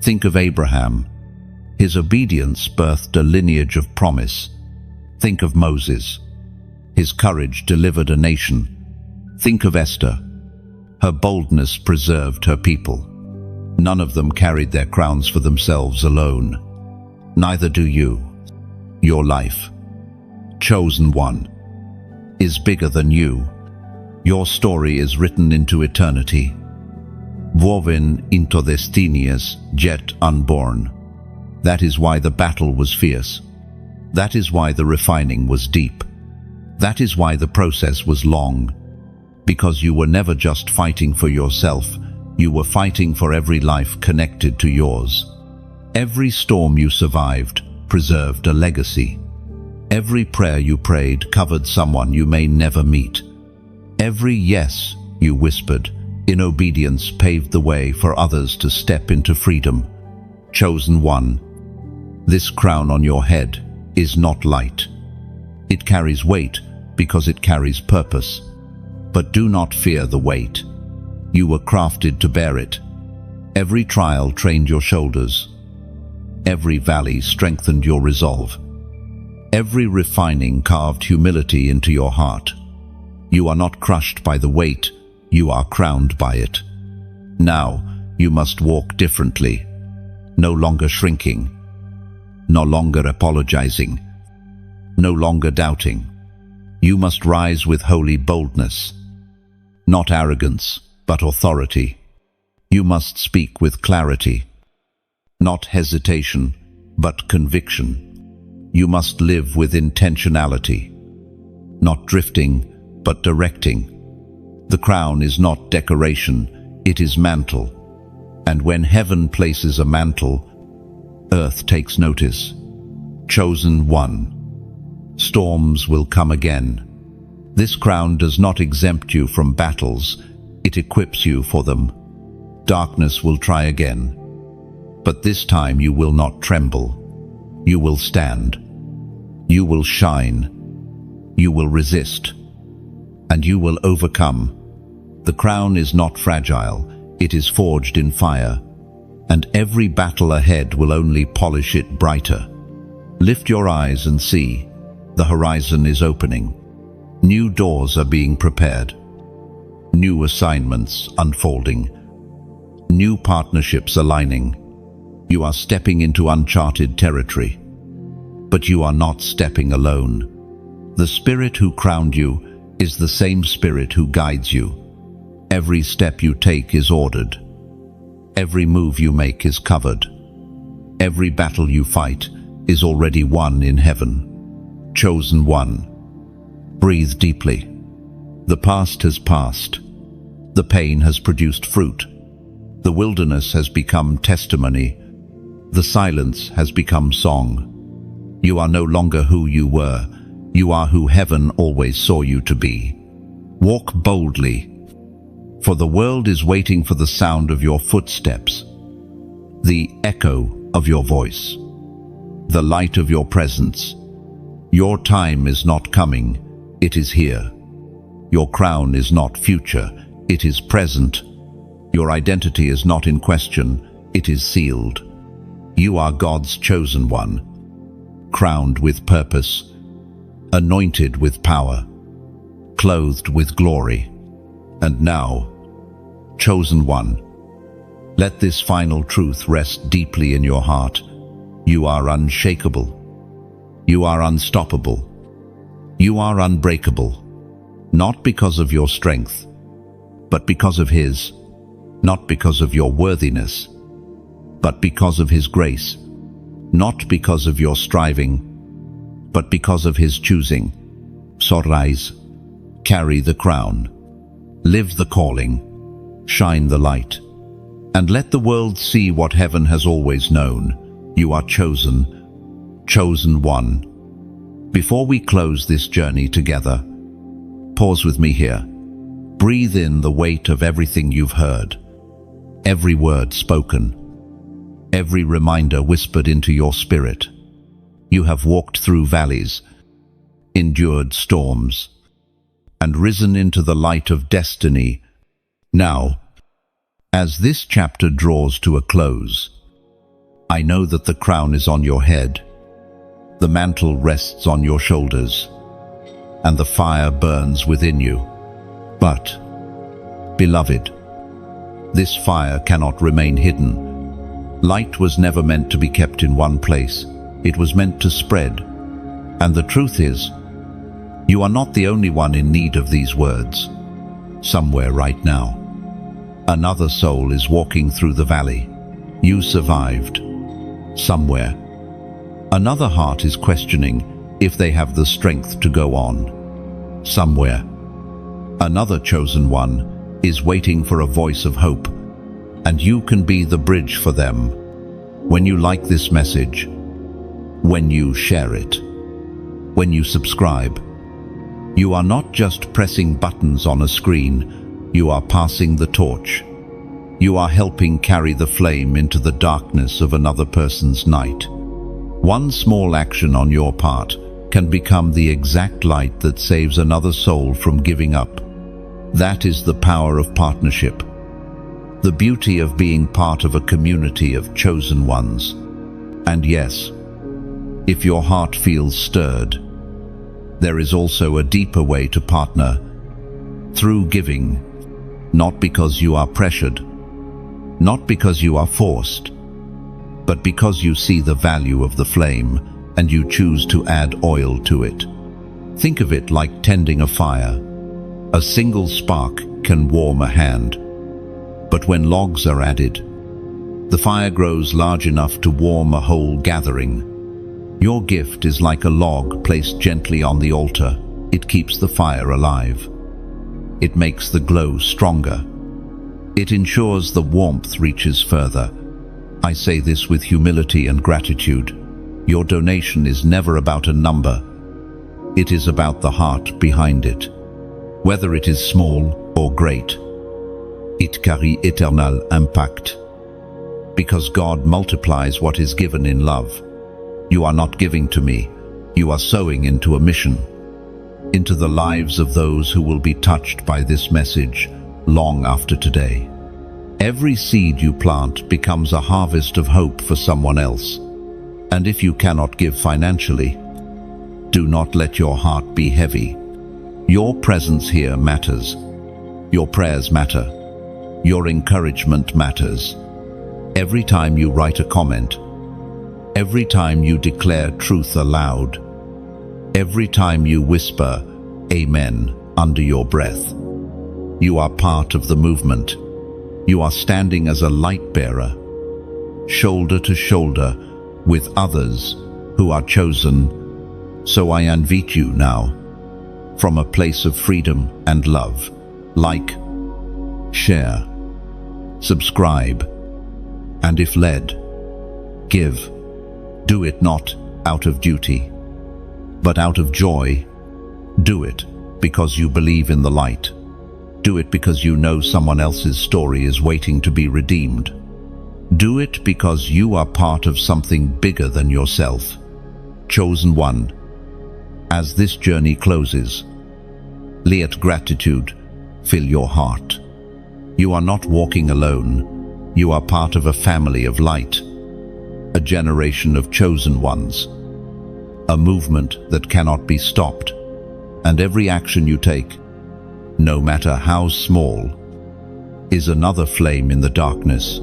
Think of Abraham. His obedience birthed a lineage of promise. Think of Moses. His courage delivered a nation. Think of Esther. Her boldness preserved her people. None of them carried their crowns for themselves alone. Neither do you. Your life, chosen one, is bigger than you. Your story is written into eternity, woven into destinies yet unborn. That is why the battle was fierce. That is why the refining was deep. That is why the process was long. Because you were never just fighting for yourself, you were fighting for every life connected to yours. Every storm you survived preserved a legacy. Every prayer you prayed covered someone you may never meet. Every yes you whispered in obedience paved the way for others to step into freedom. Chosen one, this crown on your head is not light. It carries weight because it carries purpose. But do not fear the weight. You were crafted to bear it. Every trial trained your shoulders. Every valley strengthened your resolve. Every refining carved humility into your heart. You are not crushed by the weight, you are crowned by it. Now you must walk differently, no longer shrinking, no longer apologizing, no longer doubting. You must rise with holy boldness, not arrogance, but authority. You must speak with clarity, not hesitation, but conviction. You must live with intentionality, not drifting, but directing. The crown is not decoration, it is mantle. And when heaven places a mantle, earth takes notice. Chosen one. Storms will come again. This crown does not exempt you from battles, it equips you for them. Darkness will try again. But this time you will not tremble. You will stand. You will shine. You will resist. And you will overcome. The crown is not fragile, it is forged in fire. And every battle ahead will only polish it brighter. Lift your eyes and see. The horizon is opening. New doors are being prepared. New assignments unfolding. New partnerships aligning. You are stepping into uncharted territory. But you are not stepping alone. The Spirit who crowned you is the same Spirit who guides you. Every step you take is ordered. Every move you make is covered. Every battle you fight is already won in heaven. Chosen one. Breathe deeply. The past has passed. The pain has produced fruit. The wilderness has become testimony. The silence has become song. You are no longer who you were. You are who heaven always saw you to be. Walk boldly, for the world is waiting for the sound of your footsteps, the echo of your voice, the light of your presence. Your time is not coming, it is here. Your crown is not future, it is present. Your identity is not in question, it is sealed. You are God's chosen one, crowned with purpose, anointed with power, clothed with glory. And now, chosen one, let this final truth rest deeply in your heart. You are unshakable. You are unstoppable. You are unbreakable. Not because of your strength, but because of His. Not because of your worthiness, but because of His grace. Not because of your striving, but because of His choosing. So rise, carry the crown, live the calling, shine the light, and let the world see what heaven has always known. You are chosen, chosen one. Before we close this journey together, pause with me here. Breathe in the weight of everything you've heard, every word spoken, every reminder whispered into your spirit. You have walked through valleys, endured storms, and risen into the light of destiny. Now, as this chapter draws to a close, I know that the crown is on your head, the mantle rests on your shoulders, and the fire burns within you. But, beloved, this fire cannot remain hidden. Light was never meant to be kept in one place. It was meant to spread. And the truth is, you are not the only one in need of these words. Somewhere right now, another soul is walking through the valley. You survived. Somewhere, Another heart is questioning if they have the strength to go on somewhere. Another chosen one is waiting for a voice of hope, and you can be the bridge for them. When you like this message, when you share it, when you subscribe, you are not just pressing buttons on a screen, you are passing the torch. You are helping carry the flame into the darkness of another person's night. One small action on your part can become the exact light that saves another soul from giving up. That is the power of partnership. The beauty of being part of a community of chosen ones. And yes, if your heart feels stirred, there is also a deeper way to partner, through giving, not because you are pressured, not because you are forced, but because you see the value of the flame and you choose to add oil to it. Think of it like tending a fire. A single spark can warm a hand, but when logs are added, the fire grows large enough to warm a whole gathering. Your gift is like a log placed gently on the altar. It keeps the fire alive. It makes the glow stronger. It ensures the warmth reaches further. I say this with humility and gratitude. Your donation is never about a number. It is about the heart behind it. Whether it is small or great, it carry eternal impact. Because God multiplies what is given in love. You are not giving to me, you are sowing into a mission, into the lives of those who will be touched by this message long after today. Every seed you plant becomes a harvest of hope for someone else. And if you cannot give financially, do not let your heart be heavy. Your presence here matters. Your prayers matter. Your encouragement matters. Every time you write a comment, every time you declare truth aloud, every time you whisper, Amen, under your breath, you are part of the movement. You are standing as a light bearer, shoulder to shoulder with others who are chosen. So I invite you now, from a place of freedom and love, like, share, subscribe, and if led, give. Do it not out of duty, but out of joy. Do it because you believe in the light. Do it because you know someone else's story is waiting to be redeemed. Do it because you are part of something bigger than yourself. Chosen one. As this journey closes, let gratitude fill your heart. You are not walking alone. You are part of a family of light. A generation of chosen ones, a movement that cannot be stopped, and every action you take, no matter how small, is another flame in the darkness,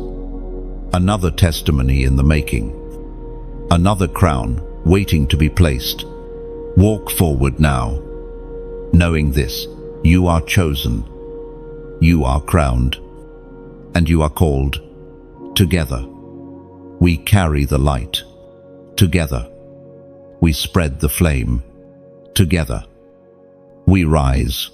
another testimony in the making, another crown waiting to be placed. Walk forward now, knowing this: you are chosen, you are crowned, and you are called. Together we carry the light. Together, we spread the flame. Together, we rise.